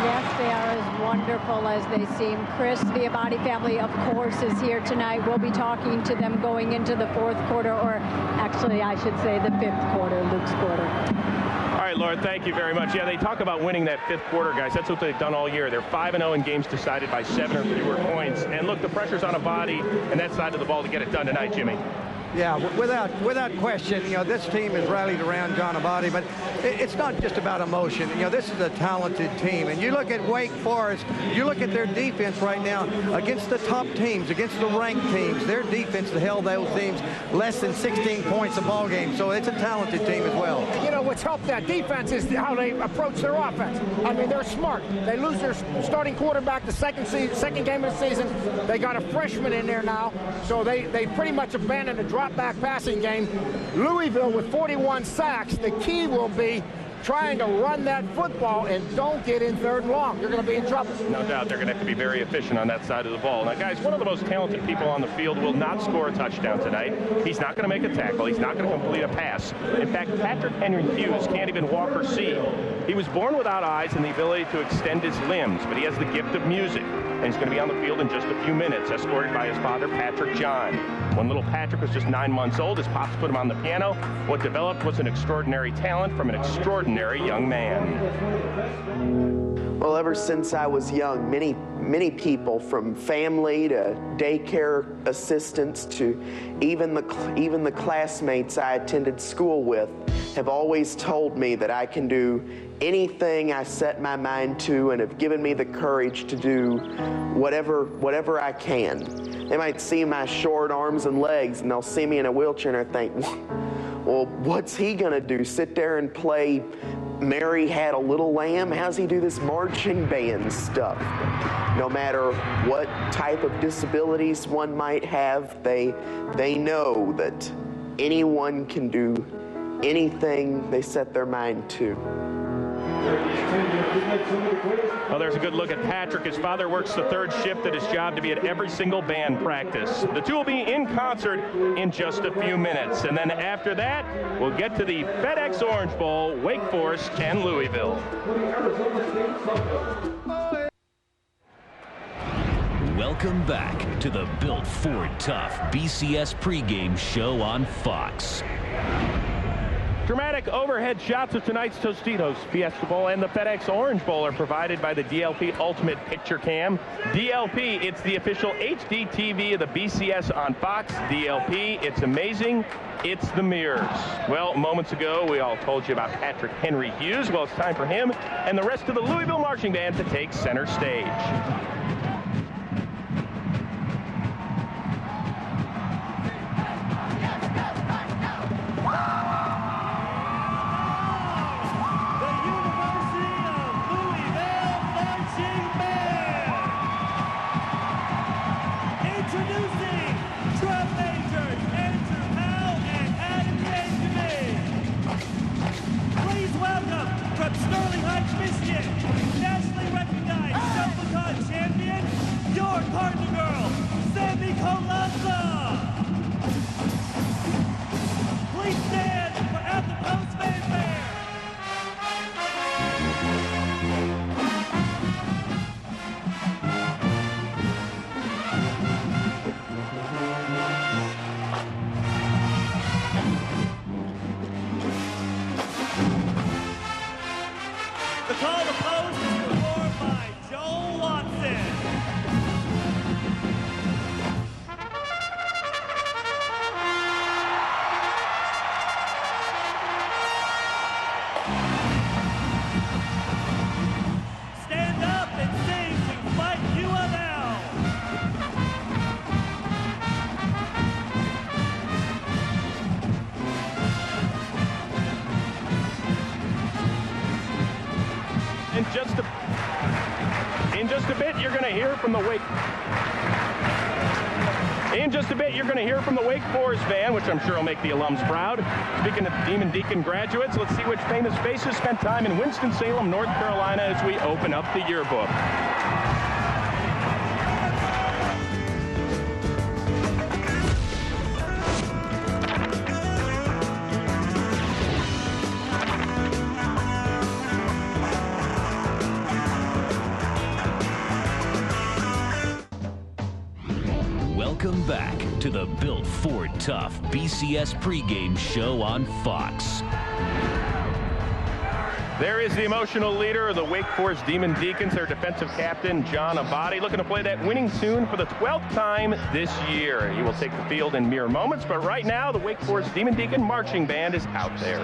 Yes, they are as wonderful as they seem. Chris, the Aboushi family, of course, is here tonight. We'll be talking to them going into the fourth quarter, or actually, I should say the fifth quarter, Luke's quarter. All right, Lord, thank you very much. Yeah, they talk about winning that fifth quarter, guys. That's what they've done all year. They're 5-0 in games decided by 7 or fewer points. And look, the pressure's on Aboushi and that side of the ball to get it done tonight, Jimmy. Yeah, without question, you know, this team has rallied around John Aboushi, but it's not just about emotion. You know, this is a talented team. And you look at Wake Forest, you look at their defense right now against the top teams, against the ranked teams. Their defense held those teams less than 16 points a ball game. So it's a talented team as well. You know, what's helped that defense is how they approach their offense. I mean, they're smart. They lose their starting quarterback the second game of the season. They got a freshman in there now, so they pretty much abandoned the drop-back passing game. Louisville with 41 sacks. The key will be trying to run that football and don't get in third and long. You're going to be in trouble. No doubt they're going to have to be very efficient on that side of the ball. Now, guys, one of the most talented people on the field will not score a touchdown tonight. He's not going to make a tackle. He's not going to complete a pass. In fact, Patrick Henry Hughes can't even walk or see. He was born without eyes and the ability to extend his limbs, but he has the gift of music. And he's going to be on the field in just a few minutes, escorted by his father, Patrick John. When little Patrick was just 9 months old, his pops put him on the piano. What developed was an extraordinary talent from an extraordinary young man. Well, ever since I was young, many people, from family to daycare assistants to even the classmates I attended school with, have always told me that I can do anything I set my mind to, and have given me the courage to do whatever I can. They might see my short arms and legs, and they'll see me in a wheelchair, and I think, well, what's he gonna do? Sit there and play Mary Had a Little Lamb? How's he do this marching band stuff? No matter what type of disabilities one might have, they know that anyone can do anything they set their mind to. Well, there's a good look at Patrick. His father works the third shift at his job to be at every single band practice. The two will be in concert in just a few minutes. And then after that, we'll get to the FedEx Orange Bowl, Wake Forest and Louisville. Welcome back to the Built Ford Tough BCS pregame show on Fox. Dramatic overhead shots of tonight's Tostitos Fiesta Bowl and the FedEx Orange Bowl are provided by the DLP Ultimate Picture Cam. DLP, it's the official HD TV of the BCS on Fox. DLP, it's amazing. It's the mirrors. Well, moments ago, we all told you about Patrick Henry Hughes. Well, it's time for him and the rest of the Louisville Marching Band to take center stage. Sterling Heights, Michigan, nationally recognized self-taught champion. hear from the Wake. In just a bit, you're going to hear from the Wake Forest band, which I'm sure will make the alums proud. Speaking of Demon Deacon graduates, let's see which famous faces spent time in Winston-Salem, North Carolina, as we open up the yearbook. Welcome back to the Built Ford Tough BCS pregame show on Fox. There is the emotional leader of the Wake Forest Demon Deacons, their defensive captain, John Aboushi, looking to play that winning tune for the 12th time this year. He will take the field in mere moments, but right now the Wake Forest Demon Deacon marching band is out there.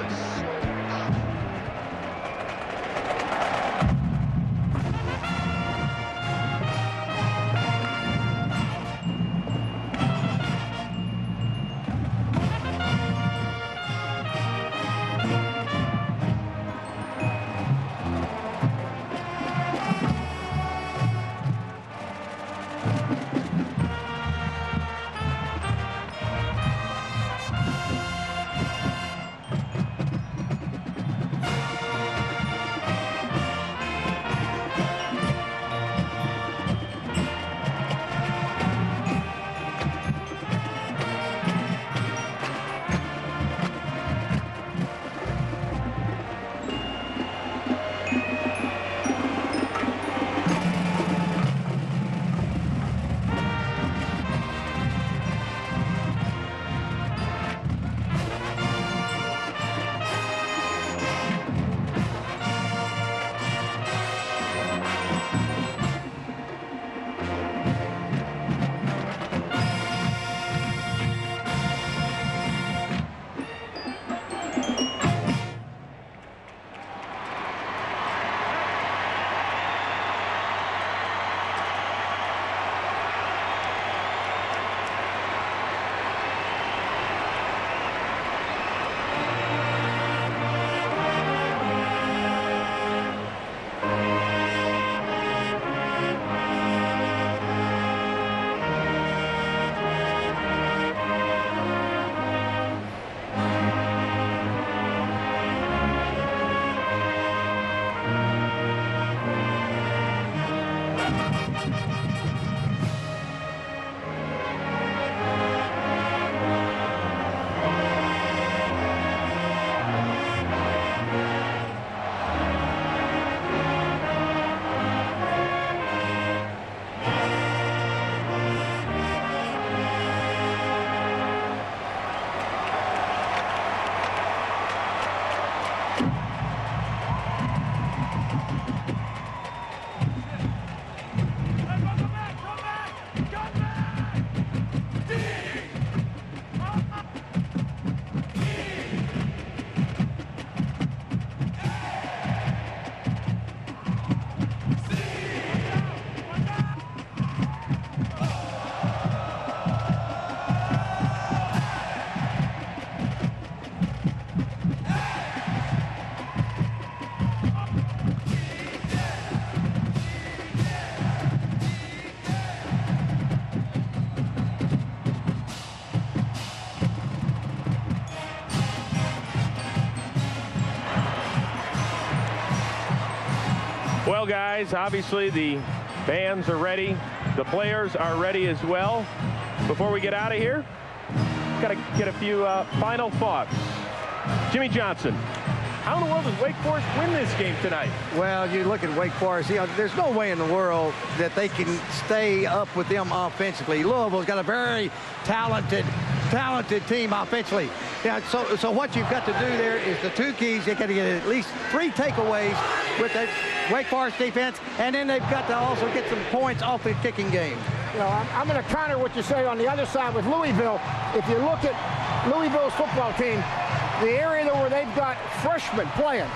Well, guys, obviously the bands are ready. The players are ready as well. Before we get out of here, got to get a few final thoughts. Jimmy Johnson, how in the world does Wake Forest win this game tonight? Well, you look at Wake Forest, you know, there's no way in the world that they can stay up with them offensively. Louisville's got a very talented team offensively. Yeah, so what you've got to do there is the two keys. You got to get at least 3 takeaways with the Wake Forest defense, and then they've got to also get some points off the kicking game. You know, I'm going to counter what you say on the other side with Louisville. If you look at Louisville's football team, the area where they've got freshmen playing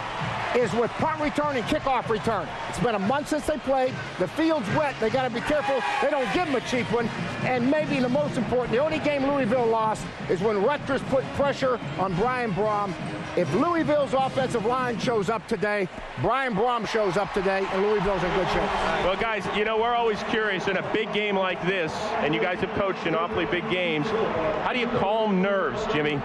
is with punt return and kickoff return. It's been a month since they played. The field's wet. They got to be careful they don't give them a cheap one. And maybe the most important, the only game Louisville lost is when Rutgers put pressure on Brohm If Louisville's offensive line shows up today, Brohm shows up today, and Louisville's in good shape. Well, guys, you know, we're always curious in a big game like this, and you guys have coached in awfully big games. How do you calm nerves, Jimmy?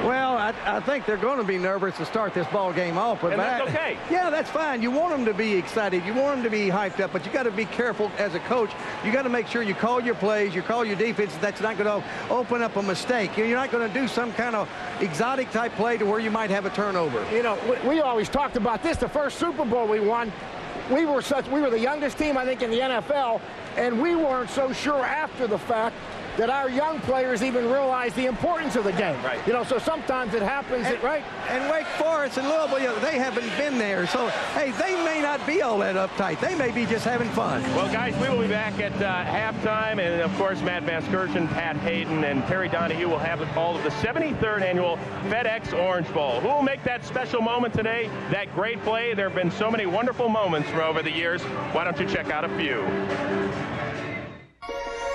Well, I think they're going to be nervous to start this ball game off. But that's okay. Yeah, that's fine. You want them to be excited. You want them to be hyped up, but you got to be careful as a coach. You got to make sure you call your plays, you call your defense. That's not going to open up a mistake. You're not going to do some kind of exotic type play to where you might have a turnover. You know, we always talked about this. The first Super Bowl we won, we were the youngest team, I think, in the NFL, and we weren't so sure after the fact that our young players even realize the importance of the game. Right. You know, so sometimes it happens, right? And Wake Forest and Louisville, you know, they haven't been there. So, hey, they may not be all that uptight. They may be just having fun. Well, guys, we will be back at halftime. And, of course, Matt Vasgersian, Pat Hayden, and Terry Donahue will have the call of the 73rd annual FedEx Orange Bowl. Who will make that special moment today, that great play? There have been so many wonderful moments over the years. Why don't you check out a few?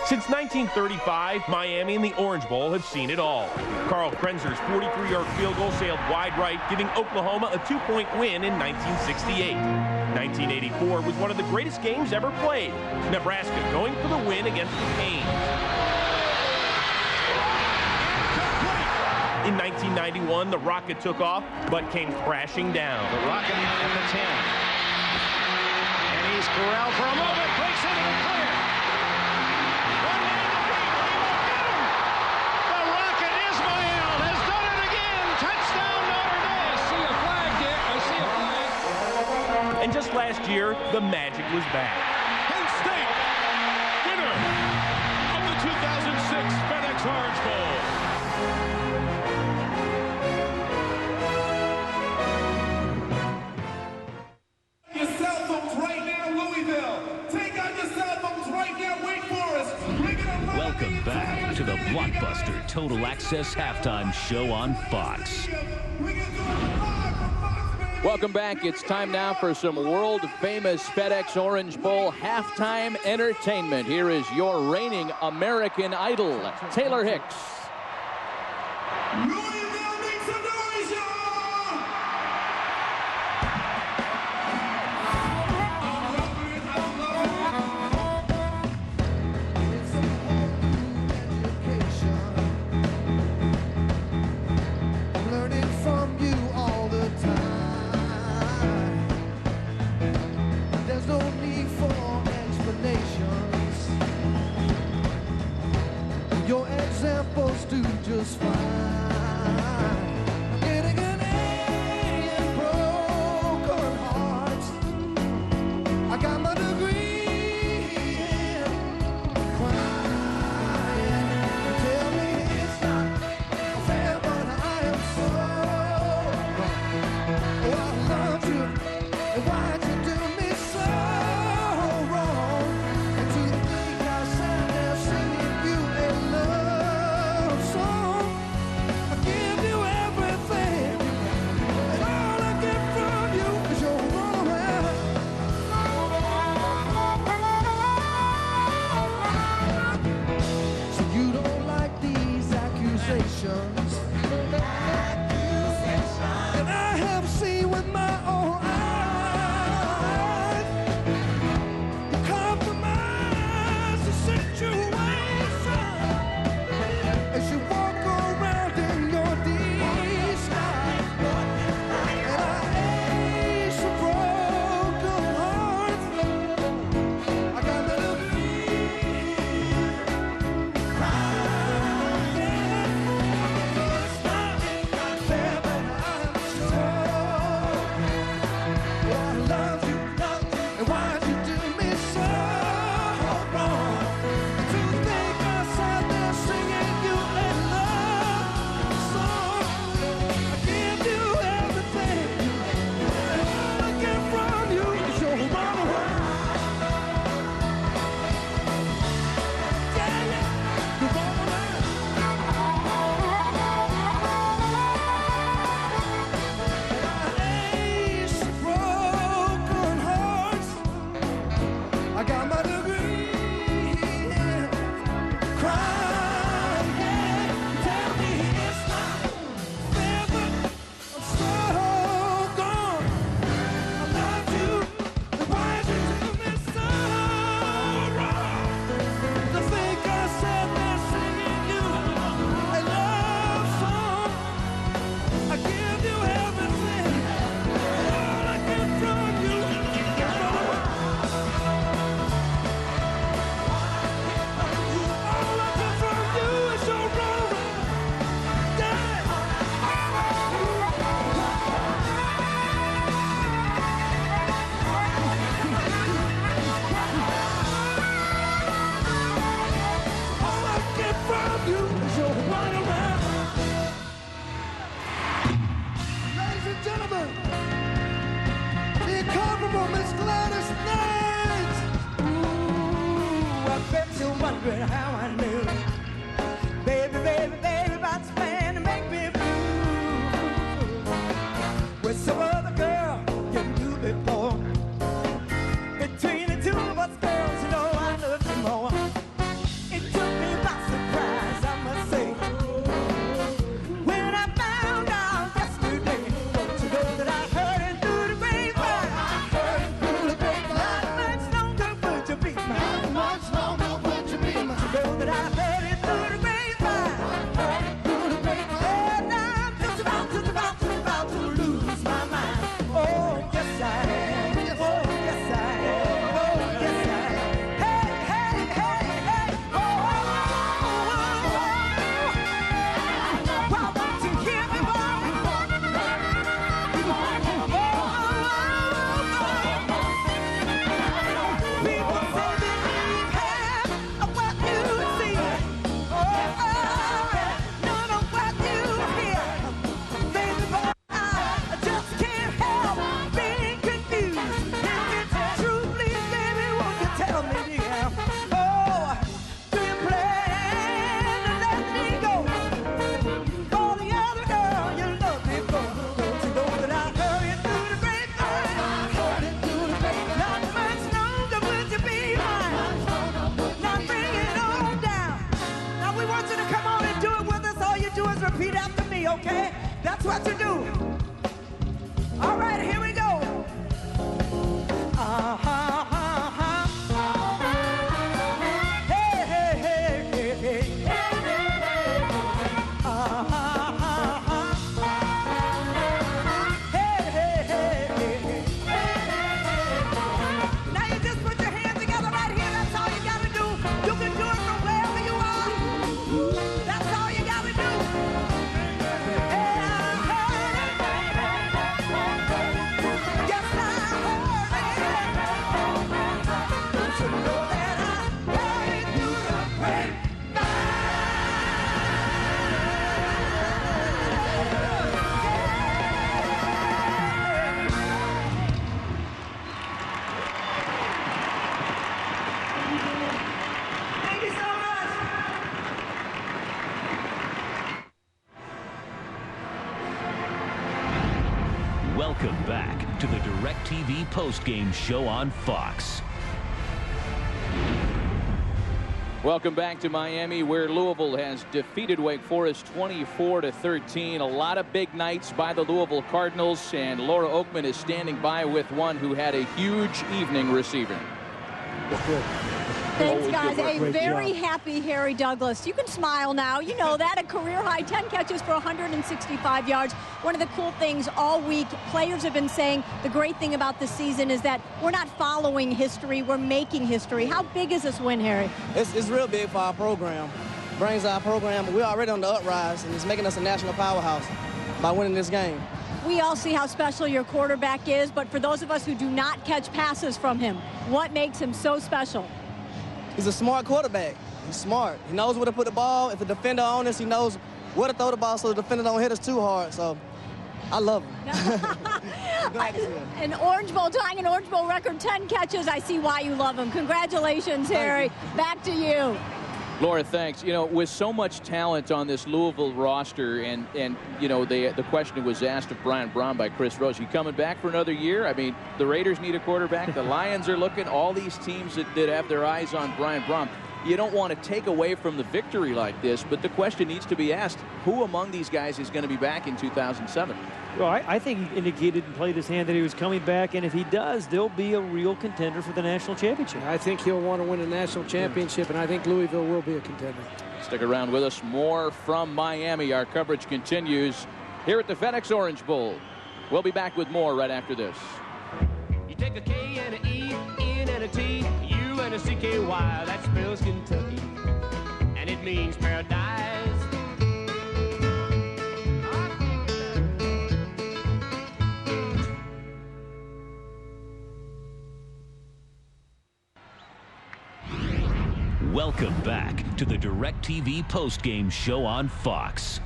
Since 1935, Miami and the Orange Bowl have seen it all. Carl Krenzer's 43-yard field goal sailed wide right, giving Oklahoma a 2-point win in 1968. 1984 was one of the greatest games ever played, Nebraska going for the win against the Canes. In 1991, the Rocket took off, but came crashing down. The Rocket at the 10. And he's corralled for a moment, breaks into the clear. And just last year, the magic was back. Penn State, winner of the 2006 FedEx Orange Bowl. Your cell phones right now, Louisville. Take out your cell phones right now, Wake Forest. Welcome back to the blockbuster Total Access Halftime Show on Fox. Welcome back. It's time now for some world-famous FedEx Orange Bowl halftime entertainment. Here is your reigning American Idol, Taylor Hicks. Your examples do just fine. Getting an A in broken hearts. I got my degree in crying. Tell me it's not fair, but I am so wrong. Oh, I loved you, and why'd you do me so wrong? And to think I sat there singing you a love song. I give you everything, and all I get from you is your runaround. So you don't like these accusations, and I have seen with my own eyes. You compromise the situation as you walk around in your disguise. And I ache for broken hearts. I got little feet crying. do it with us, all you do is repeat after me, okay? That's what you do. All right, here we go. Hey, hey, hey, hey, hey. Hey, hey, hey, hey. Now you just put your hands together right here. That's all you gotta do. You can do it from wherever you are. That's all you gotta do. Welcome back to the DirecTV postgame show on Fox. Welcome back to Miami, where Louisville has defeated Wake Forest 24-13. A lot of big nights by the Louisville Cardinals, and Laura Oakman is standing by with one who had a huge evening receiving. Thanks, guys. A very happy Harry Douglas. You can smile now. You know that. A career-high 10 catches for 165 yards. One of the cool things all week, players have been saying the great thing about this season is that we're not following history, we're making history. How big is this win, Harry? It's real big for our program. Brings our program. We're already on the uprise, and it's making us a national powerhouse by winning this game. We all see how special your quarterback is, but for those of us who do not catch passes from him, what makes him so special? He's a smart quarterback. He's smart. He knows where to put the ball. If a defender on us, he knows where to throw the ball so the defender don't hit us too hard. So I love him. An Orange Bowl, tying an Orange Bowl record, 10 catches. I see why you love him. Congratulations, Harry. Back to you. Laura, thanks. You know, with so much talent on this Louisville roster, and you know, the question was asked of Brian Brohm by Chris Rose, you coming back for another year? I mean, the Raiders need a quarterback. The Lions are looking. All these teams that have their eyes on Brian Brohm. You don't want to take away from the victory like this, but the question needs to be asked, who among these guys is going to be back in 2007? Well, I think he indicated and played his hand that he was coming back, and if he does, they'll be a real contender for the national championship. I think he'll want to win a national championship, and I think Louisville will be a contender. Stick around with us. More from Miami. Our coverage continues here at the FedEx Orange Bowl. We'll be back with more right after this. You take a K and an E, N and a T, U and a C-K-Y, that spells Kentucky, and it means paradise. Welcome back to the DirecTV postgame show on Fox.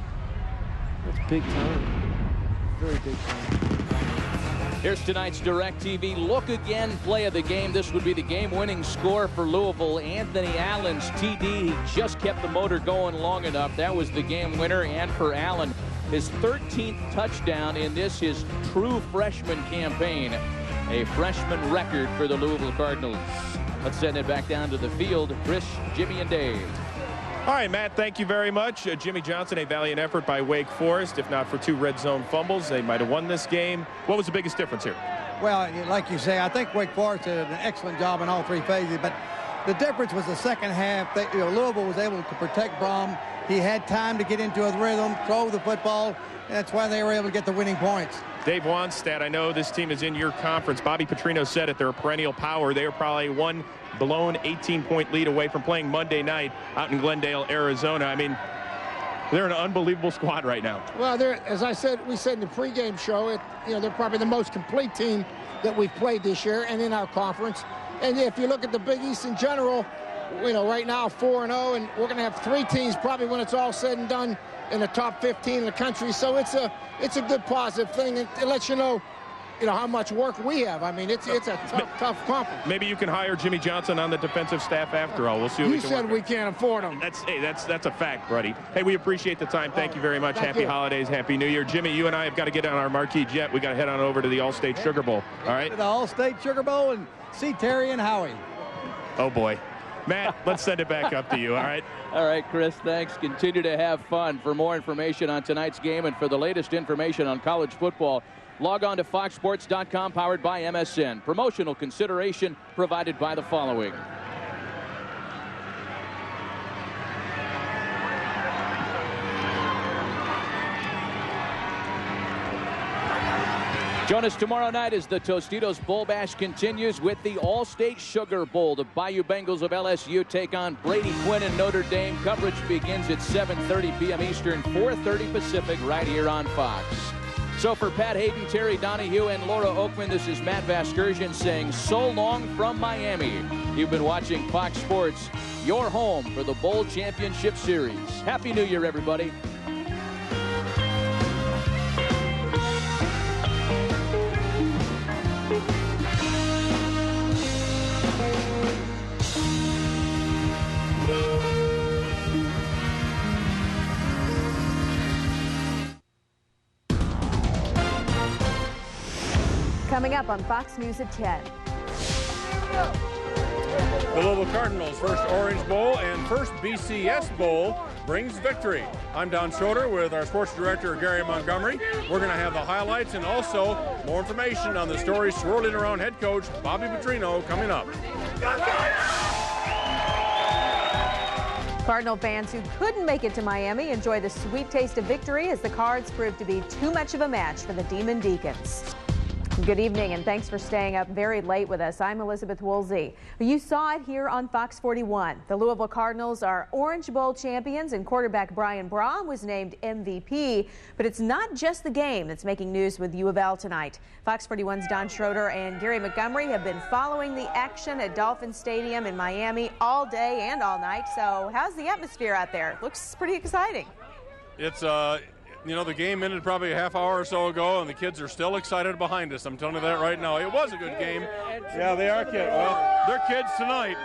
That's big time. Very big time. Here's tonight's DirecTV look again play of the game. This would be the game-winning score for Louisville. Anthony Allen's TD. He just kept the motor going long enough. That was the game winner. And for Allen, his 13th touchdown in this, his true freshman campaign. A freshman record for the Louisville Cardinals. Let's send it back down to the field. Chris, Jimmy, and Dave. All right, Matt, thank you very much. Jimmy Johnson, a valiant effort by Wake Forest. If not for 2 red zone fumbles, they might have won this game. What was the biggest difference here? Well, like you say, I think Wake Forest did an excellent job in all 3 phases, but the difference was the second half. Louisville was able to protect Brohm. He had time to get into his rhythm, throw the football, and that's why they were able to get the winning points. Dave Wannstedt, I know this team is in your conference. Bobby Petrino said it, they're a perennial power. They are probably one blown 18-point lead away from playing Monday night out in Glendale, Arizona. I mean, they're an unbelievable squad right now. Well, as I said, we said in the pregame show, they're probably the most complete team that we've played this year and in our conference. And if you look at the Big East in general, right now 4-0, and we're going to have 3 teams probably when it's all said and done in the top 15 in the country. So it's a good positive thing. It lets you know how much work we have. I mean, it's a tough conference. Maybe you can hire Jimmy Johnson on the defensive staff after all. We'll see what we can You said we can't afford him. That's a fact, buddy. Hey, we appreciate the time. Thank you very much. Happy holidays. Happy New Year. Jimmy, you and I have got to get on our marquee jet. We got to head on over to the All-State Sugar Bowl. All right? The All-State Sugar Bowl and see Terry and Howie. Oh, boy. Matt, let's send it back up to you, all right? All right, Chris, thanks. Continue to have fun. For more information on tonight's game and for the latest information on college football, log on to foxsports.com, powered by MSN. Promotional consideration provided by the following. Join us tomorrow night as the Tostitos Bowl Bash continues with the All-State Sugar Bowl. The Bayou Bengals of LSU take on Brady Quinn and Notre Dame. Coverage begins at 7:30 p.m. Eastern, 4:30 Pacific, right here on Fox. So for Pat Hayden, Terry Donahue, and Laura Oakman, this is Matt Vasgersian saying so long from Miami. You've been watching Fox Sports, your home for the Bowl Championship Series. Happy New Year, everybody. Coming up on Fox News at 10. The Louisville Cardinals' first Orange Bowl and first BCS Bowl brings victory. I'm Don Schroeder with our sports director, Gary Montgomery. We're going to have the highlights and also more information on the stories swirling around head coach Bobby Petrino coming up. Cardinal fans who couldn't make it to Miami enjoy the sweet taste of victory as the Cards proved to be too much of a match for the Demon Deacons. Good evening, and thanks for staying up very late with us. I'm Elizabeth Woolsey. You saw it here on Fox 41. The Louisville Cardinals are Orange Bowl champions, and quarterback Brian Brohm was named MVP. But it's not just the game that's making news with U of L tonight. Fox 41's Don Schroeder and Gary Montgomery have been following the action at Dolphin Stadium in Miami all day and all night. So how's the atmosphere out there? Looks pretty exciting. It's you know, the game ended probably a half hour or so ago, and the kids are still excited behind us. I'm telling you that right now. It was a good game. Yeah, they are kids. Well, they're kids tonight.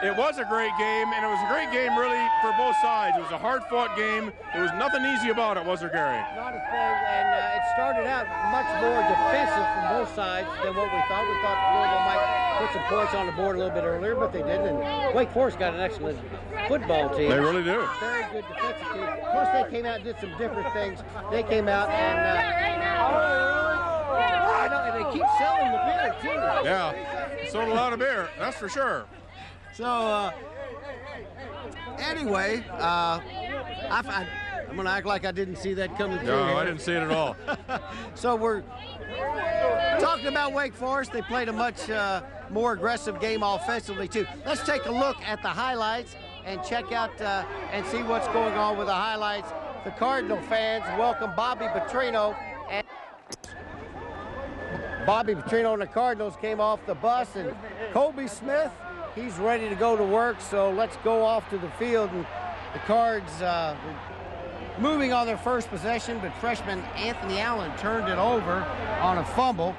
It was a great game, and it was a great game really for both sides. It was a hard-fought game. There was nothing easy about it, was there, Gary? Not a thing, and it started out much more defensive from both sides than what we thought. We thought Louisville might put some points on the board a little bit earlier, but they didn't. And Wake Forest got an excellent football team. They really do. Very good defensive team. Plus, they came out and did some different things. They came out and they keep selling the beer, too. Yeah, sold a lot of beer, that's for sure. So, anyway, I'm going to act like I didn't see that coming through. No, I didn't see it at all. So we're talking about Wake Forest. They played a much more aggressive game offensively, too. Let's take a look at the highlights and check out and see what's going on with the highlights. The Cardinal fans welcome Bobby Petrino. And Bobby Petrino and the Cardinals came off the bus, and Colby Smith, he's ready to go to work, so let's go off to the field. And the Cards moving on their first possession, but freshman Anthony Allen turned it over on a fumble.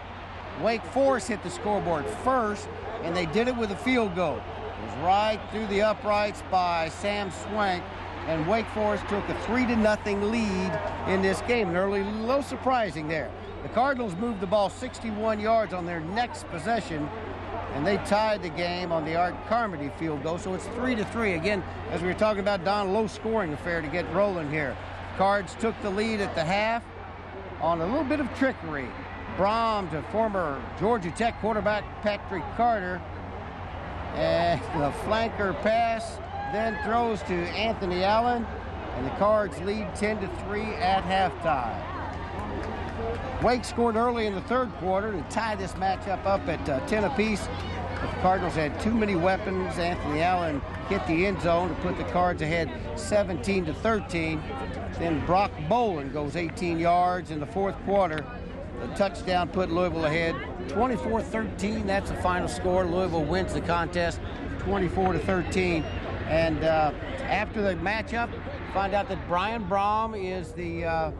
Wake Forest hit the scoreboard first, and they did it with a field goal. It was right through the uprights by Sam Swank, and Wake Forest took a 3-0 lead in this game. An early, a little surprising there. The Cardinals moved the ball 61 yards on their next possession, and they tied the game on the Art Carmody field goal, so it's 3-3. Again, as we were talking about, Don, low-scoring affair to get rolling here. Cards took the lead at the half on a little bit of trickery. Brohm to former Georgia Tech quarterback Patrick Carter, and the flanker pass then throws to Anthony Allen, and the Cards lead 10-3 at halftime. Wake scored early in the third quarter to tie this matchup up at 10 apiece. The Cardinals had too many weapons. Anthony Allen hit the end zone to put the Cards ahead 17-13. Then Brock Bolin goes 18 yards in the fourth quarter. The touchdown put Louisville ahead 24-13. That's the final score. Louisville wins the contest 24-13. And after the matchup, find out that Brian Brohm is the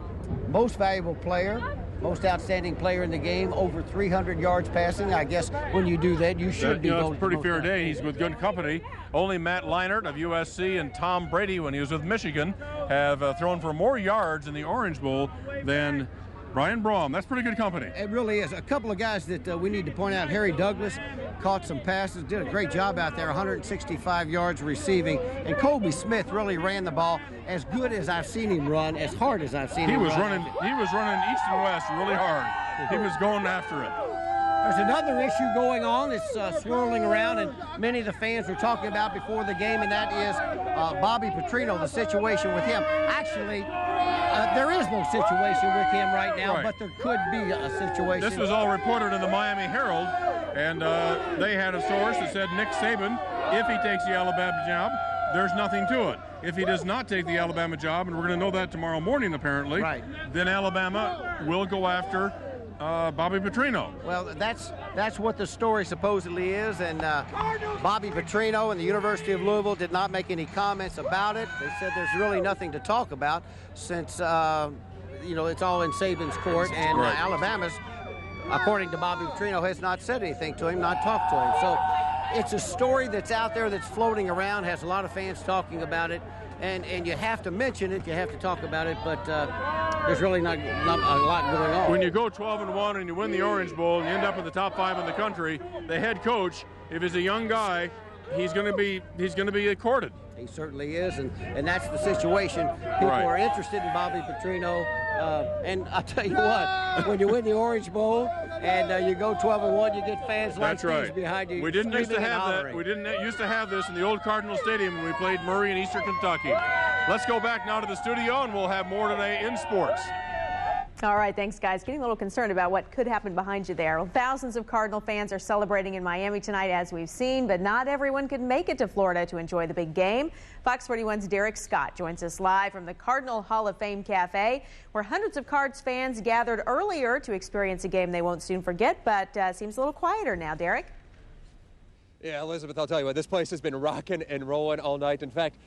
most valuable player, most outstanding player in the game, over 300 yards passing. I guess when you do that, you should be voted. It's a pretty fair day. He's with good company. Only Matt Leinart of USC and Tom Brady, when he was with Michigan, have thrown for more yards in the Orange Bowl than Brian Brohm, that's pretty good company. It really is. A couple of guys that we need to point out. Harry Douglas caught some passes, did a great job out there, 165 yards receiving. And Colby Smith really ran the ball as good as I've seen him run, as hard as I've seen him run. He was running east and west really hard. He was going after it. There's another issue going on that's swirling around, and many of the fans were talking about before the game, and that is Bobby Petrino, the situation with him. Actually, there is no situation with him right now, but there could be a situation. This was all reported in the Miami Herald, and they had a source that said Nick Saban, if he takes the Alabama job, there's nothing to it. If he does not take the Alabama job, and we're going to know that tomorrow morning apparently, then Alabama will go after Bobby Petrino. Well, that's what the story supposedly is, and Bobby Petrino and the University of Louisville did not make any comments about it. They said there's really nothing to talk about since, you know, it's all in Saban's court, and Alabama's, according to Bobby Petrino, has not said anything to him, not talked to him. So it's a story that's out there that's floating around, has a lot of fans talking about it, and you have to mention it, you have to talk about it, but there's really not a lot going on. When you go 12-1 and you win the Orange Bowl and you end up in the top 5 in the country, the head coach, if he's a young guy, he's going to be courted. He certainly is, and that's the situation. People are interested in Bobby Petrino, and I'll tell you what, when you win the Orange Bowl and you go 12-1, you get fans like these behind you. We didn't used to have that. We didn't used to have this in the old Cardinal Stadium when we played Murray in Eastern Kentucky. Let's go back now to the studio, and we'll have more today in sports. All right, thanks, guys. Getting a little concerned about what could happen behind you there. Well, thousands of Cardinal fans are celebrating in Miami tonight, as we've seen, but not everyone can make it to Florida to enjoy the big game. Fox 41's Derek Scott joins us live from the Cardinal Hall of Fame Cafe, where hundreds of Cards fans gathered earlier to experience a game they won't soon forget, but seems a little quieter now, Derek. Yeah, Elizabeth, I'll tell you what, this place has been rocking and rolling all night. In fact,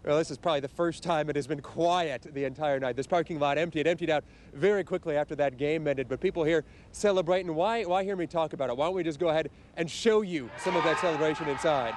well, this is probably the first time it has been quiet the entire night. This parking lot emptied. It emptied out very quickly after that game ended, but people here celebrating. Why hear me talk about it? Why don't we just go ahead and show you some of that celebration inside?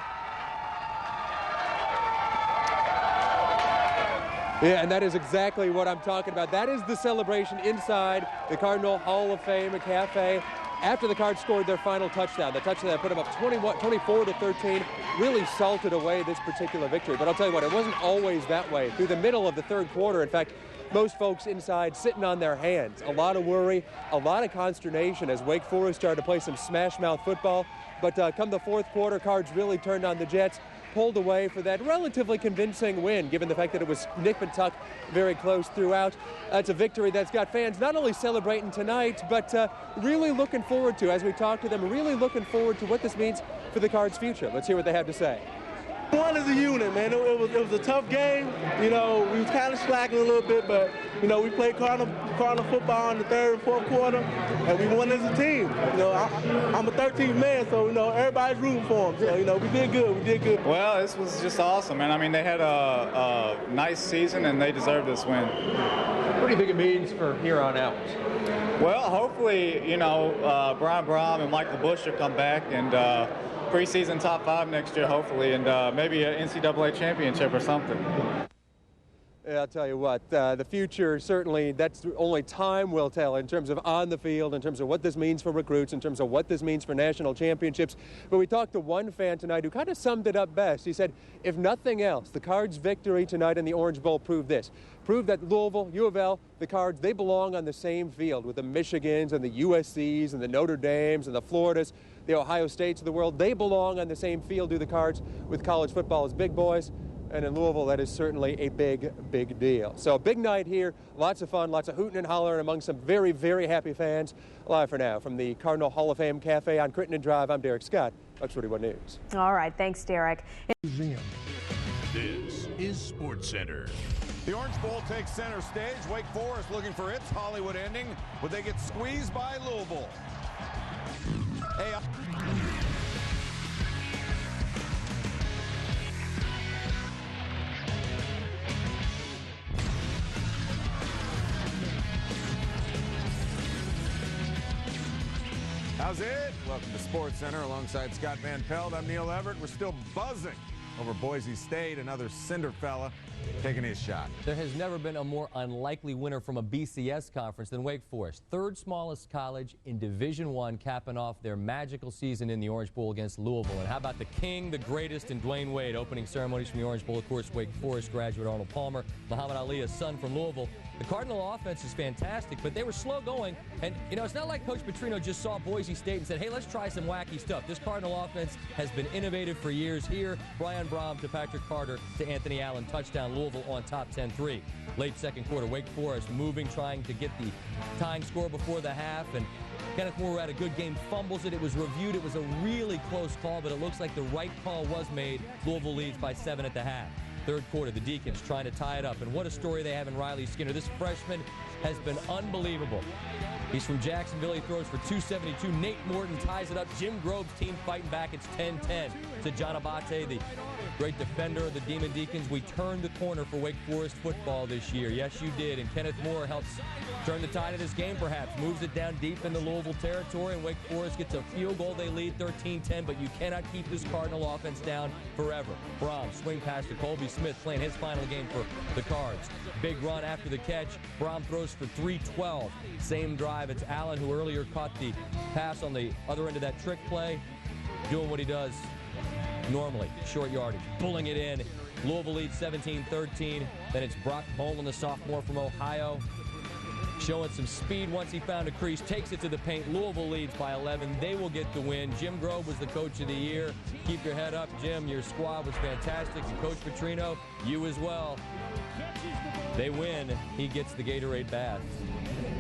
Yeah, and that is exactly what I'm talking about. That is the celebration inside the Cardinal Hall of Fame Cafe after the Cards scored their final touchdown. The touchdown that put them up 24-13, really salted away this particular victory. But I'll tell you what, it wasn't always that way. Through the middle of the third quarter, in fact, most folks inside sitting on their hands. A lot of worry, a lot of consternation as Wake Forest started to play some smash-mouth football. But come the fourth quarter, Cards really turned on the Jets, pulled away for that relatively convincing win, given the fact that it was nip and tuck very close throughout. It's a victory that's got fans not only celebrating tonight, but really looking forward to, as we talk to them, really looking forward to what this means for the Cards' future. Let's hear what they have to say. One is a unit, man. It was a tough game. You know, we was kind of slacking a little bit, but, you know, we played Cardinal football in the third and fourth quarter, and we won as a team. You know, I'm a 13th man, so, you know, everybody's rooting for him. So, you know, we did good. We did good. Well, this was just awesome, man. I mean, they had a nice season, and they deserved this win. What do you think it means for here on out? Well, hopefully, you know, Brian Brohm and Michael Bush will come back and preseason top 5 next year, hopefully, and maybe an NCAA championship or something. Yeah, I'll tell you what, the future, certainly, that's only time will tell in terms of on the field, in terms of what this means for recruits, in terms of what this means for national championships. But we talked to one fan tonight who kind of summed it up best. He said, if nothing else, the Cards' victory tonight in the Orange Bowl proved this. Proved that Louisville, U of L, the Cards, they belong on the same field with the Michigans and the USCs and the Notre Dames and the Floridas, the Ohio States of the world. They belong on the same field, do the Cards, with college football as big boys. And in Louisville, that is certainly a big, big deal. So a big night here, lots of fun, lots of hooting and hollering among some very, very happy fans. Live for now from the Cardinal Hall of Fame Cafe on Crittenden Drive, I'm Derek Scott, Fox 41 News. All right, thanks, Derek. This is SportsCenter. The Orange Bowl takes center stage. Wake Forest looking for its Hollywood ending, but they get squeezed by Louisville. How's it? Welcome to SportsCenter alongside Scott Van Pelt. I'm Neil Everett. We're still buzzing over Boise State, another Cinderfella taking his shot. There has never been a more unlikely winner from a BCS conference than Wake Forest. Third smallest college in Division I, capping off their magical season in the Orange Bowl against Louisville. And how about the king, the greatest, and Dwayne Wade? Opening ceremonies from the Orange Bowl. Of course, Wake Forest graduate Arnold Palmer, Muhammad Ali, a son from Louisville. The Cardinal offense is fantastic, but they were slow going. And, you know, it's not like Coach Petrino just saw Boise State and said, hey, let's try some wacky stuff. This Cardinal offense has been innovative for years. Here, Brian Brohm to Patrick Carter to Anthony Allen. Touchdown, Louisville on top 10-3. Late second quarter, Wake Forest moving, trying to get the tying score before the half. And Kenneth Moore had a good game, fumbles it. It was reviewed. It was a really close call, but it looks like the right call was made. Louisville leads by 7 at the half. Third quarter, the Deacons trying to tie it up. And what a story they have in Riley Skinner. This freshman has been unbelievable. He's from Jacksonville. He throws for 272. Nate Morton ties it up. Jim Grove's team fighting back. It's 10-10 to John Abate, the great defender of the Demon Deacons. We turned the corner for Wake Forest football this year. Yes, you did. And Kenneth Moore helps turn the tide of this game, perhaps. Moves it down deep into Louisville territory, and Wake Forest gets a field goal. They lead 13-10, but you cannot keep this Cardinal offense down forever. Brohm, swing pass to Colby Smith, playing his final game for the Cards. Big run after the catch. Brohm throws for 312. Same drive. It's Allen, who earlier caught the pass on the other end of that trick play, doing what he does normally, short yardage, pulling it in. Louisville leads 17-13. Then it's Brock Boland, the sophomore from Ohio, showing some speed once he found a crease, takes it to the paint. Louisville leads by 11. They will get the win. Jim Grove was the coach of the year. Keep your head up, Jim. Your squad was fantastic. And Coach Petrino, you as well. They win. He gets the Gatorade bath.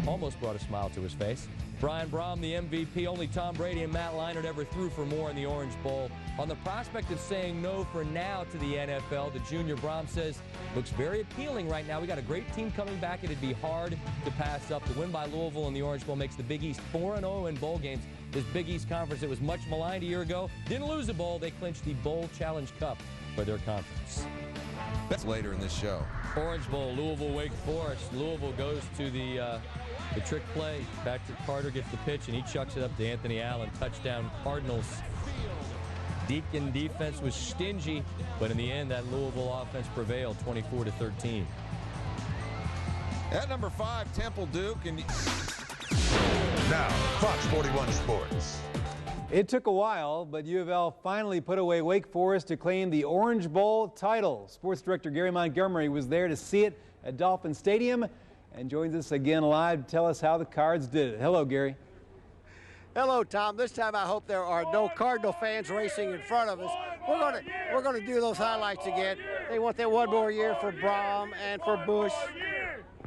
Almost brought a smile to his face. Brian Brohm, the MVP. Only Tom Brady and Matt Leinart ever threw for more in the Orange Bowl. On the prospect of saying no for now to the NFL, the junior Brohm says, looks very appealing right now. We got a great team coming back. It'd be hard to pass up. The win by Louisville in the Orange Bowl makes the Big East 4-0 in bowl games. This Big East conference that was much maligned a year ago didn't lose a bowl. They clinched the Bowl Challenge Cup for their conference. That's later in this show. Orange Bowl, Louisville, Wake Forest. Louisville goes to the trick play. Patrick Carter gets the pitch, and he chucks it up to Anthony Allen. Touchdown, Cardinals. Deacon defense was stingy, but in the end, that Louisville offense prevailed, 24-13. At number 5, Temple Duke. And now, Fox 41 Sports. It took a while, but U of L finally put away Wake Forest to claim the Orange Bowl title. Sports director Gary Montgomery was there to see it at Dolphin Stadium and joins us again live to tell us how the Cards did it. Hello, Gary. Hello, Tom. This time I hope there are no Cardinal fans racing in front of us. We're going to do those highlights again. They want that one more year for Brohm and for Bush.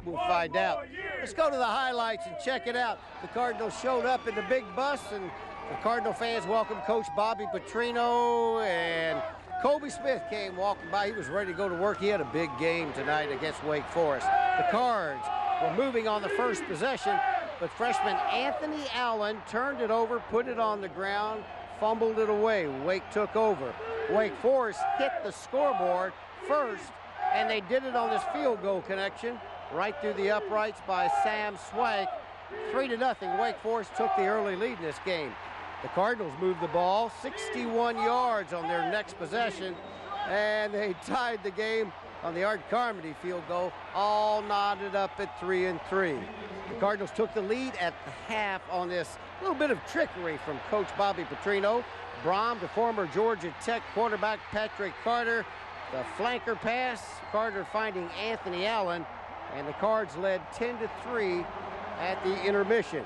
We'll find out. Let's go to the highlights and check it out. The Cardinals showed up in the big bus, and the Cardinal fans welcomed Coach Bobby Petrino, and Colby Smith came walking by. He was ready to go to work. He had a big game tonight against Wake Forest. The Cards were moving on the first possession, but freshman Anthony Allen turned it over, put it on the ground, fumbled it away. Wake took over. Wake Forest hit the scoreboard first, and they did it on this field goal connection right through the uprights by Sam Swank. 3-0. Wake Forest took the early lead in this game. The Cardinals moved the ball 61 yards on their next possession, and they tied the game on the Art Carmody field goal, all knotted up at 3-3. The Cardinals took the lead at the half on this little bit of trickery from Coach Bobby Petrino. Brohm to former Georgia Tech quarterback Patrick Carter. The flanker pass, Carter finding Anthony Allen, and the Cards led 10-3 at the intermission.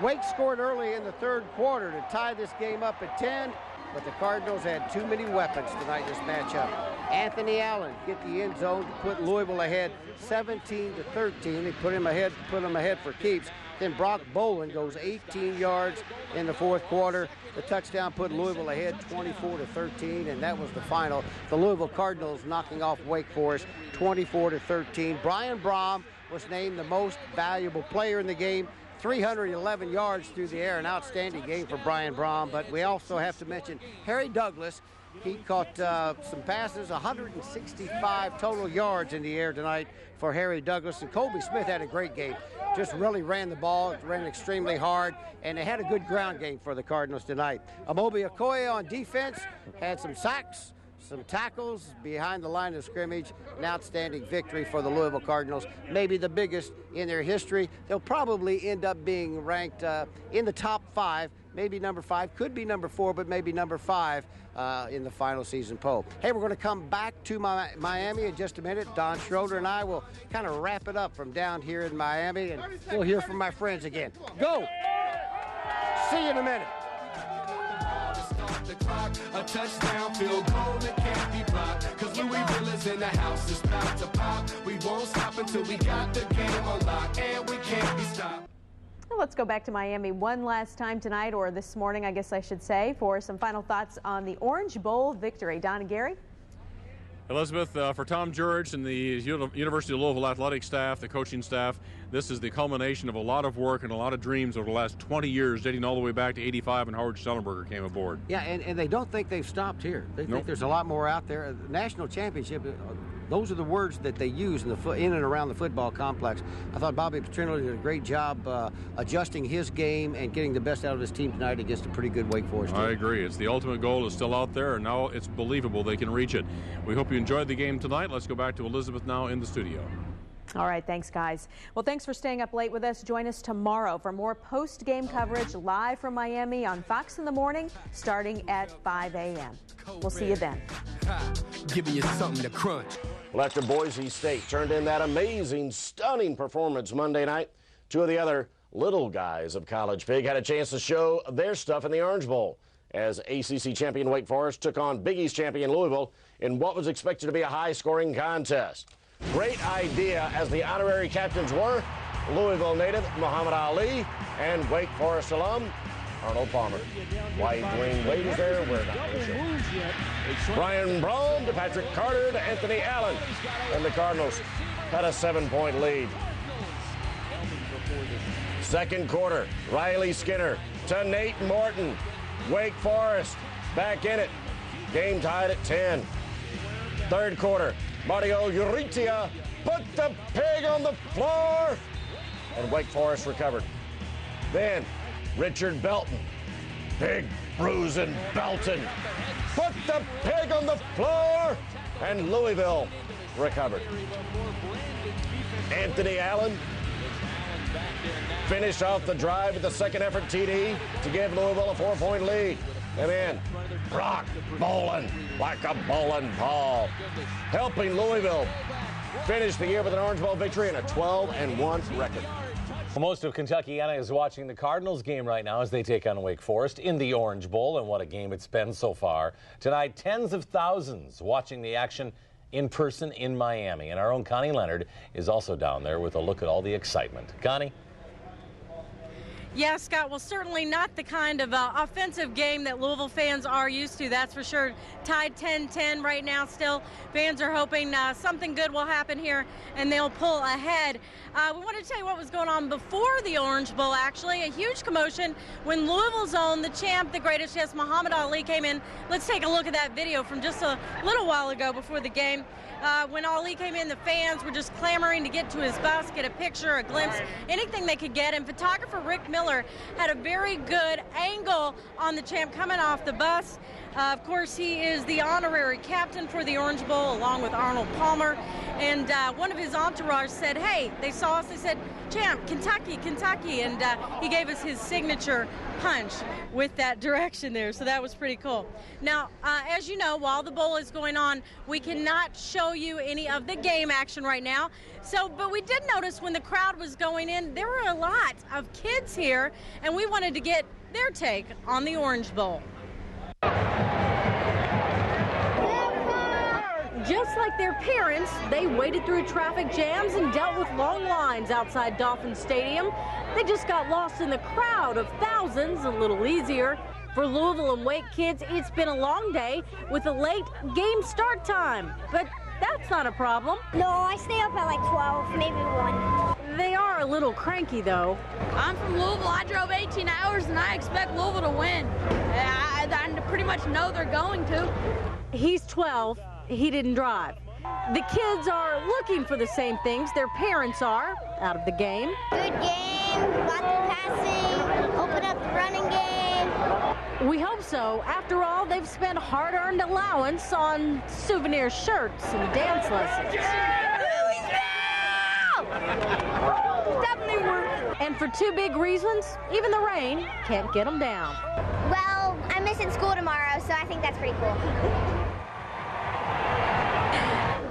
Wake scored early in the third quarter to tie this game up at 10, but the Cardinals had too many weapons tonight in this matchup. Anthony Allen get the end zone to put Louisville ahead 17-13. They put him ahead for keeps. Then Brock Boland goes 18 yards in the fourth quarter. The touchdown put Louisville ahead 24-13, and that was the final. The Louisville Cardinals knocking off Wake Forest 24-13. Brian Brohm was named the most valuable player in the game. 311 yards through the air, an outstanding game for Brian Brohm. But we also have to mention Harry Douglas. He caught some passes, 165 total yards in the air tonight for Harry Douglas. And Colby Smith had a great game. Just really ran the ball, ran extremely hard, and they had a good ground game for the Cardinals tonight. Amobi Okoye on defense had some sacks, some tackles behind the line of scrimmage, an outstanding victory for the Louisville Cardinals, maybe the biggest in their history. They'll probably end up being ranked in the top 5, maybe number 5, could be number 4, but maybe number 5 in the final season poll. Hey, we're going to come back to Miami in just a minute. Don Schroeder and I will kind of wrap it up from down here in Miami, and we'll hear from my friends again. Go! See you in a minute. A touchdown field goal that can't be blocked, cause Louisville is in the house, it's about to pop. We won't stop until we got the game on lock, and we can't be stopped. Well, let's go back to Miami one last time tonight, or this morning I guess I should say, for some final thoughts on the Orange Bowl victory. Don and Gary? Elizabeth, for Tom Jurich and the University of Louisville athletic staff, the coaching staff, this is the culmination of a lot of work and a lot of dreams over the last 20 years, dating all the way back to '85 when Howard Schnellenberger came aboard. Yeah, and they don't think they've stopped here. They think there's a lot more out there. The national championship, those are the words that they use in and around the football complex. I thought Bobby Petrino did a great job adjusting his game and getting the best out of his team tonight against a pretty good Wake Forest team. I agree. It's the ultimate goal is still out there, and now it's believable they can reach it. We hope you enjoyed the game tonight. Let's go back to Elizabeth now in the studio. All right, thanks, guys. Well, thanks for staying up late with us. Join us tomorrow for more post-game coverage live from Miami on Fox in the Morning, starting at 5 a.m. We'll see you then. Giving you something to crunch. Well, after Boise State turned in that amazing, stunning performance Monday night, two of the other little guys of College Pig had a chance to show their stuff in the Orange Bowl as ACC champion Wake Forest took on Big East champion Louisville in what was expected to be a high-scoring contest. Great idea, as the honorary captains were Louisville native Muhammad Ali and Wake Forest alum Arnold Palmer. Why Dwayne Wade is there, we're not really sure. Brian Brohm to Patrick Carter to Anthony Allen, and the Cardinals had a 7-point lead. Second quarter, Riley Skinner to Nate Morton. Wake Forest back in it. Game tied at 10. Third quarter, Mario Uritia put the pig on the floor, and Wake Forest recovered. Then Richard Belton, big bruising Belton, put the pig on the floor, and Louisville recovered. Anthony Allen finished off the drive with the second effort TD to give Louisville a 4-point lead. And then Brock bowling like a bowling ball, helping Louisville finish the year with an Orange Bowl victory and a 12-1 record. Well, most of Kentuckiana is watching the Cardinals game right now as they take on Wake Forest in the Orange Bowl, and what a game it's been so far. Tonight, tens of thousands watching the action in person in Miami, and our own Connie Leonard is also down there with a look at all the excitement. Connie? Yeah, Scott, well, certainly not the kind of offensive game that Louisville fans are used to, that's for sure. Tied 10-10 right now still. Fans are hoping something good will happen here and they'll pull ahead. We want to tell you what was going on before the Orange Bowl, actually. A huge commotion when Louisville's own, the champ, the greatest, yes, Muhammad Ali came in. Let's take a look at that video from just a little while ago before the game. When Ali came in, the fans were just clamoring to get to his bus, get a picture, a glimpse, anything they could get. And photographer Rick Miller had a very good angle on the champ coming off the bus. Of course, he is the honorary captain for the Orange Bowl, along with Arnold Palmer. And one of his entourage said, hey, they saw us, they said, champ, Kentucky, Kentucky. And he gave us his signature punch with that direction there. So that was pretty cool. Now, as you know, while the bowl is going on, we cannot show you any of the game action right now. But we did notice when the crowd was going in, there were a lot of kids here, and we wanted to get their take on the Orange Bowl. Just like their parents, they waded through traffic jams and dealt with long lines outside Dolphin Stadium. They just got lost in the crowd of thousands a little easier. For Louisville and Wake kids, it's been a long day with a late game start time. But that's not a problem. No, I stay up at like 12, maybe 1. They are a little cranky, though. I'm from Louisville. I drove 18 hours, and I expect Louisville to win. I pretty much know they're going to. He's 12. He didn't drive. The kids are looking for the same things their parents are out of the game. Good game, lots of passing, open up the running game. We hope so. After all, they've spent hard-earned allowance on souvenir shirts and dance lessons. Definitely worth it. And for two big reasons, even the rain can't get them down. Well, I'm missing school tomorrow, so I think that's pretty cool.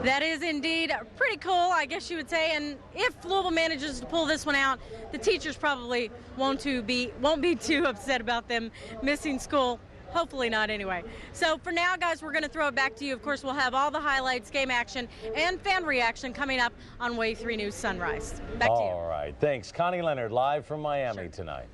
That is indeed pretty cool, I guess you would say. And if Louisville manages to pull this one out, the teachers probably won't be too upset about them missing school. Hopefully not anyway. So for now, guys, we're going to throw it back to you. Of course, we'll have all the highlights, game action, and fan reaction coming up on Wave 3 News Sunrise. Back to you. All right. Thanks. Connie Leonard live from Miami tonight.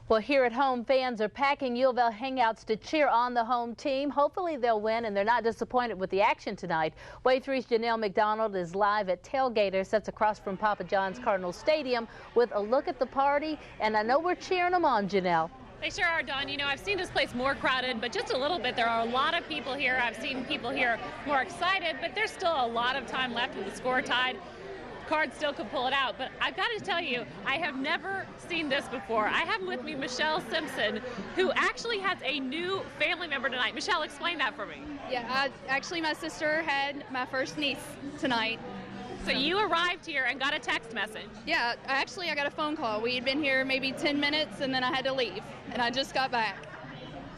Well, here at home, fans are packing U of L hangouts to cheer on the home team. Hopefully they'll win, and they're not disappointed with the action tonight. Wave 3's Janelle McDonald is live at Tailgaters, that's across from Papa John's Cardinal Stadium, with a look at the party, and I know we're cheering them on, Janelle. They sure are, Dawn. You know, I've seen this place more crowded, but just a little bit. There are a lot of people here. I've seen people here more excited, but there's still a lot of time left with the score tied. Cards still could pull it out, but I've got to tell you, I have never seen this before. I have with me Michelle Simpson, who actually has a new family member tonight. Michelle, explain that for me. Yeah, actually my sister had my first niece tonight. So you arrived here and got a text message. Yeah, I got a phone call. We had been here maybe 10 minutes and then I had to leave, and I just got back.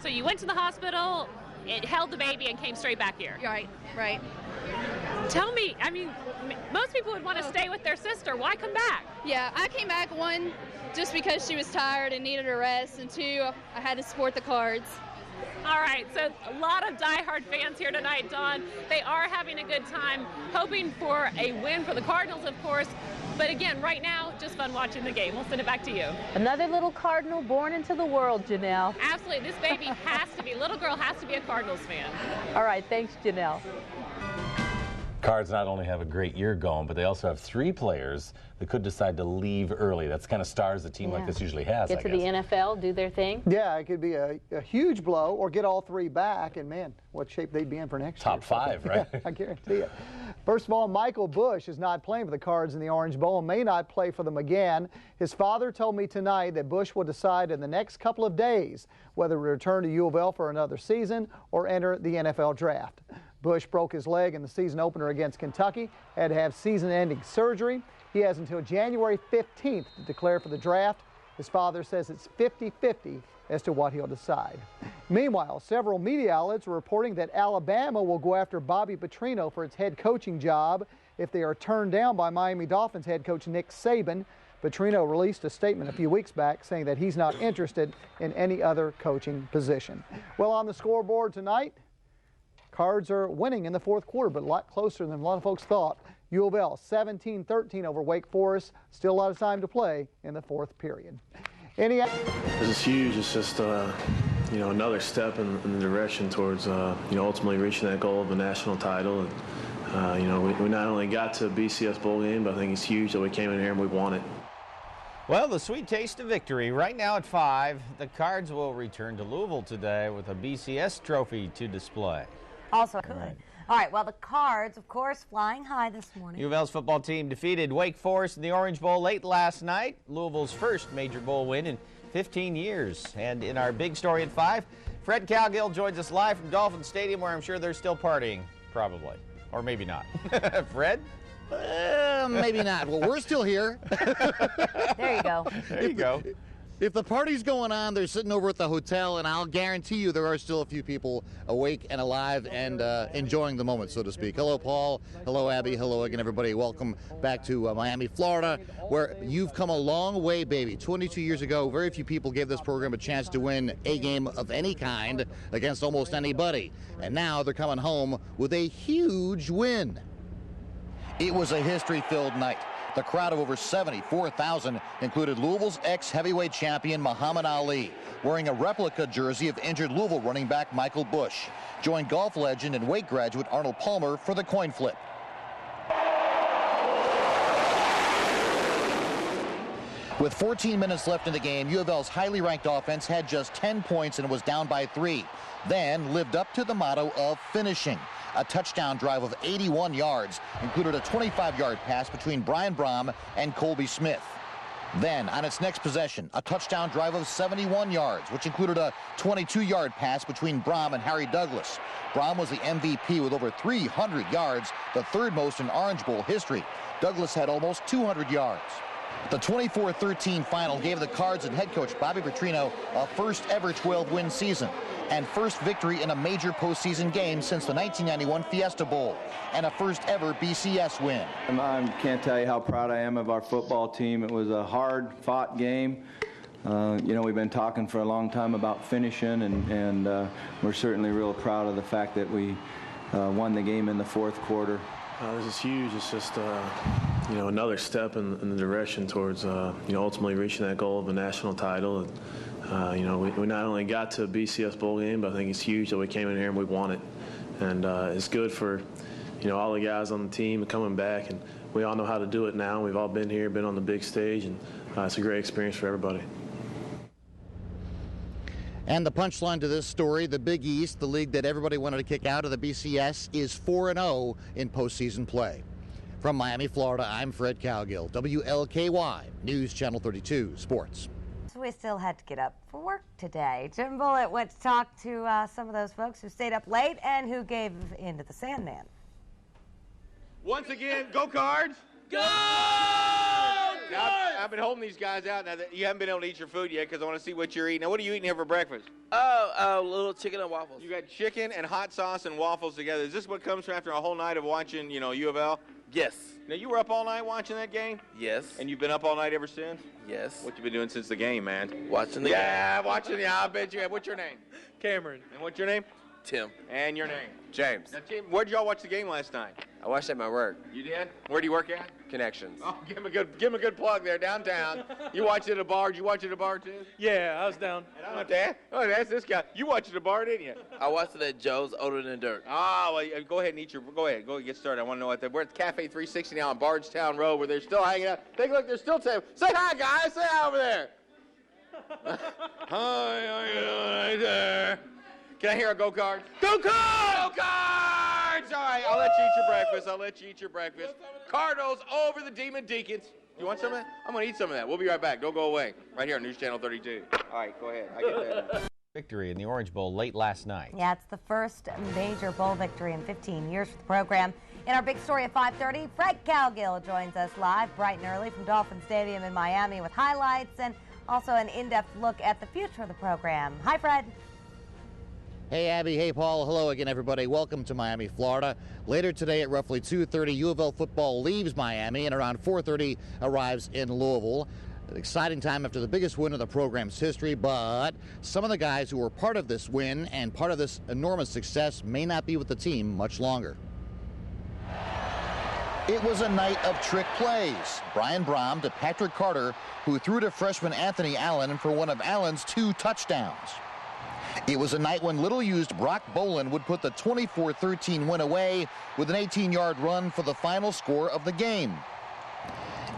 So you went to the hospital, it held the baby, and came straight back here. Right. Tell me, I mean, most people would want to stay with their sister. Why come back? Yeah, I came back, one, just because she was tired and needed a rest, and two, I had to support the Cards. All right, so a lot of diehard fans here tonight, Dawn. They are having a good time, hoping for a win for the Cardinals, of course. But again, right now, just fun watching the game. We'll send it back to you. Another little Cardinal born into the world, Janelle. Absolutely. This baby has to be, little girl has to be a Cardinals fan. All right, thanks, Janelle. Cards not only have a great year going, but they also have 3 players that could decide to leave early. That's kind of stars a team like this usually has, Get to the NFL, do their thing. Yeah, it could be a huge blow, or get all 3 back, and man, what shape they'd be in for next year. Top 5, right? I guarantee it. First of all, Michael Bush is not playing for the Cards in the Orange Bowl and may not play for them again. His father told me tonight that Bush will decide in the next couple of days whether to return to U of L for another season or enter the NFL draft. Bush broke his leg in the season opener against Kentucky, had to have season-ending surgery. He has until January 15th to declare for the draft. His father says it's 50-50 as to what he'll decide. Meanwhile, several media outlets are reporting that Alabama will go after Bobby Petrino for its head coaching job if they are turned down by Miami Dolphins head coach Nick Saban. Petrino released a statement a few weeks back saying that he's not interested in any other coaching position. Well, on the scoreboard tonight, Cards are winning in the fourth quarter, but a lot closer than a lot of folks thought. U of L 17-13 over Wake Forest. Still a lot of time to play in the fourth period. This is huge. It's just another step in the direction towards ultimately reaching that goal of a national title. And we not only got to a BCS bowl game, but I think it's huge that we came in here and we won it. Well, the sweet taste of victory right now at 5. The Cards will return to Louisville today with a BCS trophy to display. Also could. All right, well, the Cards, of course, flying high this morning. U of L's football team defeated Wake Forest in the Orange Bowl late last night, Louisville's first major bowl win in 15 years. And in our big story at 5, Fred Cowgill joins us live from Dolphin Stadium, where I'm sure they're still partying, probably. Or maybe not. Fred? Maybe not. Well, we're still here. There you go. There you go. If the party's going on, they're sitting over at the hotel, and I'll guarantee you there are still a few people awake and alive and enjoying the moment, so to speak. Hello, Paul. Hello, Abby. Hello again, everybody. Welcome back to Miami, Florida, where you've come a long way, baby. 22 years ago, very few people gave this program a chance to win a game of any kind against almost anybody. And now they're coming home with a huge win. It was a history-filled night. The crowd of over 74,000 included Louisville's ex-heavyweight champion Muhammad Ali, wearing a replica jersey of injured Louisville running back Michael Bush. Joined golf legend and Wake graduate Arnold Palmer for the coin flip. With 14 minutes left in the game, U of L's highly ranked offense had just 10 points and was down by 3. Then lived up to the motto of finishing. A touchdown drive of 81 yards included a 25-yard pass between Brohm and Colby Smith. Then, on its next possession, a touchdown drive of 71 yards, which included a 22-yard pass between Brohm and Harry Douglas. Brohm was the MVP with over 300 yards, the third most in Orange Bowl history. Douglas had almost 200 yards. The 24-13 final gave the Cards and head coach Bobby Petrino a first-ever 12-win season and first victory in a major postseason game since the 1991 Fiesta Bowl, and a first-ever BCS win. I can't tell you how proud I am of our football team. It was a hard-fought game. You know, we've been talking for a long time about finishing, and we're certainly real proud of the fact that we won the game in the fourth quarter. This is huge. It's just, you know, another step in the direction towards, you know, ultimately reaching that goal of a national title. And, you know, we not only got to a BCS bowl game, but I think it's huge that we came in here and we won it. And it's good for, you know, all the guys on the team coming back. And we all know how to do it now. We've all been here, been on the big stage, and it's a great experience for everybody. And the punchline to this story, the Big East, the league that everybody wanted to kick out of the BCS, is 4-0 in postseason play. From Miami, Florida, I'm Fred Cowgill, WLKY News Channel 32 Sports. So we still had to get up for work today. Jim Bullitt went to talk to some of those folks who stayed up late and who gave in to the Sandman. Once again, go Cards! Go! I've been holding these guys out. Now that you haven't been able to eat your food yet because I want to see what you're eating. Now, what are you eating here for breakfast? A little chicken and waffles. You got chicken and hot sauce and waffles together. Is this what comes after a whole night of watching, you know, U of L? Yes. Now, you were up all night watching that game? Yes. And you've been up all night ever since? Yes. What you been doing since the game, man? Watching the game. Watching the I bet you have. What's your name? Cameron. And what's your name? Tim. And your name? James. Now, Tim, where'd y'all watch the game last night? I watched at my work. You did? Where do you work at? Connections. Oh, give him a good plug there downtown. You watched it at a bar. Did you watch it at a bar too? Yeah, I was down. And I'm not there. Oh, that's this guy. You watched it at a bar, didn't you? I watched it at Joe's Older Than Dirt. Ah, well, go ahead and eat your. Go ahead, get started. I want to know what we're at Cafe 360 now on Bardstown Road, where they're still hanging out. Take a look, they're still saying, "Say hi, guys. Say hi over there." Hi, how you doing right there? Can I hear a go Cards? Go Cards! Go Cards! All right, I'll let you eat your breakfast. Cardinals over the Demon Deacons. You want some of that? I'm going to eat some of that. We'll be right back. Don't go away. Right here on News Channel 32. All right, go ahead. I get that. Victory in the Orange Bowl late last night. Yeah, it's the first major bowl victory in 15 years for the program. In our big story at 5:30, Fred Cowgill joins us live bright and early from Dolphin Stadium in Miami with highlights and also an in-depth look at the future of the program. Hi, Fred. Hey, Abby. Hey, Paul. Hello again, everybody. Welcome to Miami, Florida. Later today at roughly 2:30, U of L football leaves Miami and around 4:30 arrives in Louisville. An exciting time after the biggest win of the program's history, but some of the guys who were part of this win and part of this enormous success may not be with the team much longer. It was a night of trick plays. Brian Brohm to Patrick Carter, who threw to freshman Anthony Allen for one of Allen's 2 touchdowns. It was a night when little-used Brock Bolin would put the 24-13 win away with an 18-yard run for the final score of the game.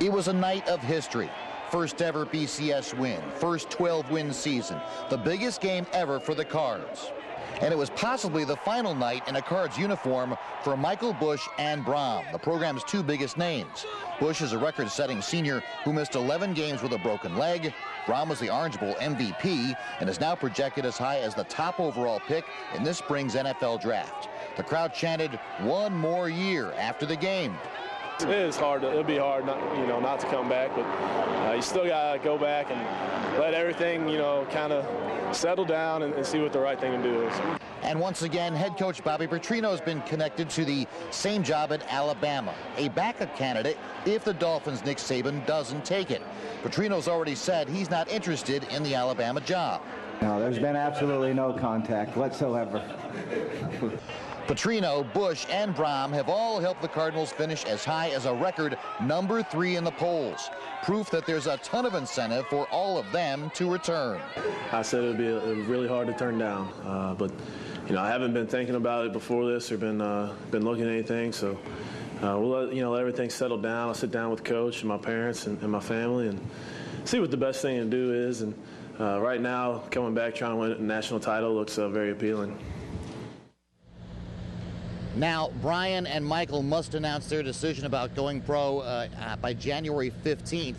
It was a night of history. First ever BCS win, first 12-win season, the biggest game ever for the Cards. And it was possibly the final night in a Cards uniform for Michael Bush and Brohm, the program's 2 biggest names. Bush is a record-setting senior who missed 11 games with a broken leg. Brohm was the Orange Bowl MVP and is now projected as high as the top overall pick in this spring's NFL draft. The crowd chanted, "One more year," after the game. It is hard. It'll be hard, not to come back, but you still gotta go back and let everything, kind of settle down and see what the right thing to do is. And once again, head coach Bobby Petrino has been connected to the same job at Alabama, a backup candidate if the Dolphins' Nick Saban doesn't take it. Petrino's already said he's not interested in the Alabama job. No, there's been absolutely no contact whatsoever. Petrino, Bush, and Brohm have all helped the Cardinals finish as high as a record number 3 in the polls. Proof that there's a ton of incentive for all of them to return. I said it would be really hard to turn down, but I haven't been thinking about it before this or been looking at anything. So we'll let everything settle down. I'll sit down with Coach and my parents and my family and see what the best thing to do is. And right now, coming back trying to win a national title looks very appealing. Now, Brian and Michael must announce their decision about going pro by January 15th.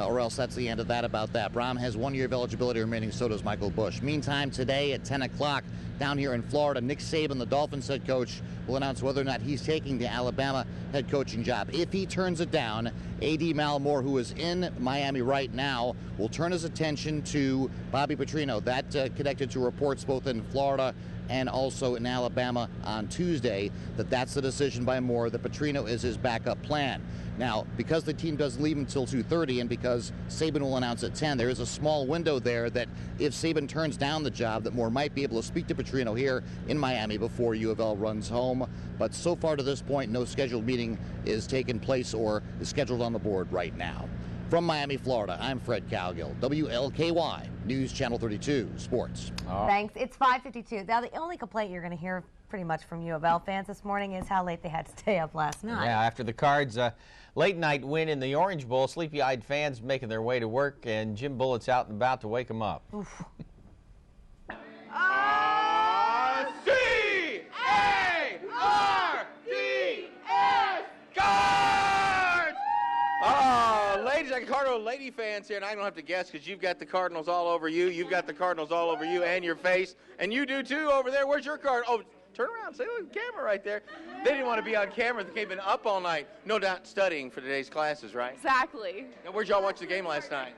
or else that's the end of that about that. Brohm has 1 year of eligibility remaining, so does Michael Bush. Meantime, today at 10 o'clock down here in Florida, Nick Saban, the Dolphins head coach, will announce whether or not he's taking the Alabama head coaching job. If he turns it down, A.D. Malamore, who is in Miami right now, will turn his attention to Bobby Petrino. That connected to reports both in Florida and also in Alabama on Tuesday that's the decision by Moore that Petrino is his backup plan. Now, because the team doesn't leave until 2:30 and because Saban will announce at 10, there is a small window there that if Saban turns down the job, that Moore might be able to speak to Petrino here in Miami before U of L runs home. But so far to this point, no scheduled meeting is taking place or is scheduled on the board right now. From Miami, Florida, I'm Fred Cowgill, WLKY News Channel 32 Sports. Thanks. It's 5:52. Now, the only complaint you're going to hear pretty much from U of L fans this morning is how late they had to stay up last night. Yeah, after the Cards' late night win in the Orange Bowl, sleepy-eyed fans making their way to work, and Jim Bullett's out and about to wake them up. Oof. C-A-R-D-S, Cards! Oh, ladies and Cardinal lady fans here, and I don't have to guess because you've got the Cardinals all over you. You've got the Cardinals all over you and your face, and you do too over there. Where's your card? Oh, turn around. Say, look at the camera right there. They didn't want to be on camera. They've been up all night, no doubt studying for today's classes, right? Exactly. Now, where'd y'all watch the game last night?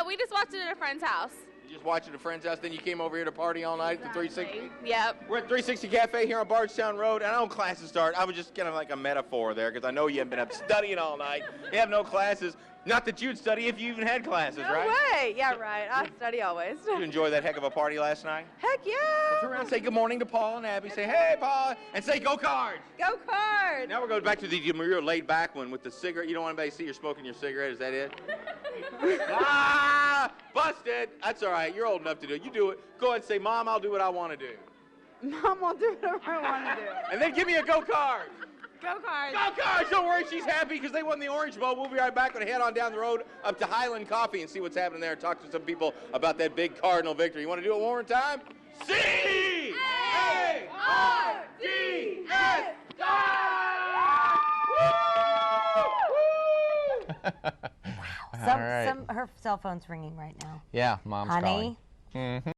We just watched it at a friend's house. You just watched it at a friend's house, then you came over here to party all night at the 360? Yep. We're at 360 Cafe here on Bardstown Road, and I know classes start. I was just kind of like a metaphor there because I know you haven't been up studying all night. You have no classes. Not that you'd study if you even had classes, right? No way. Yeah, right. I study always. Did you enjoy that heck of a party last night? Heck yeah. Well, turn around and say good morning to Paul and Abby. Say, hey, Paul, and say, go Cards. Go Cards. Now we're going back to the demure laid-back one with the cigarette. You don't want anybody to see you're smoking your cigarette. Is that it? Busted. That's all right. You're old enough to do it. You do it. Go ahead and say, Mom, I'll do what I want to do. Mom, I'll do whatever I want to do. And then give me a go Card. Go Cards. Go Cards. Don't worry. She's happy because they won the Orange Bowl. We'll be right back. We're going to head on down the road up to Highland Coffee and see what's happening there and talk to some people about that big Cardinal victory. You want to do it one more time? C-A-R-D-S. Wow. Her cell phone's ringing right now. Yeah, Mom's Honey. calling.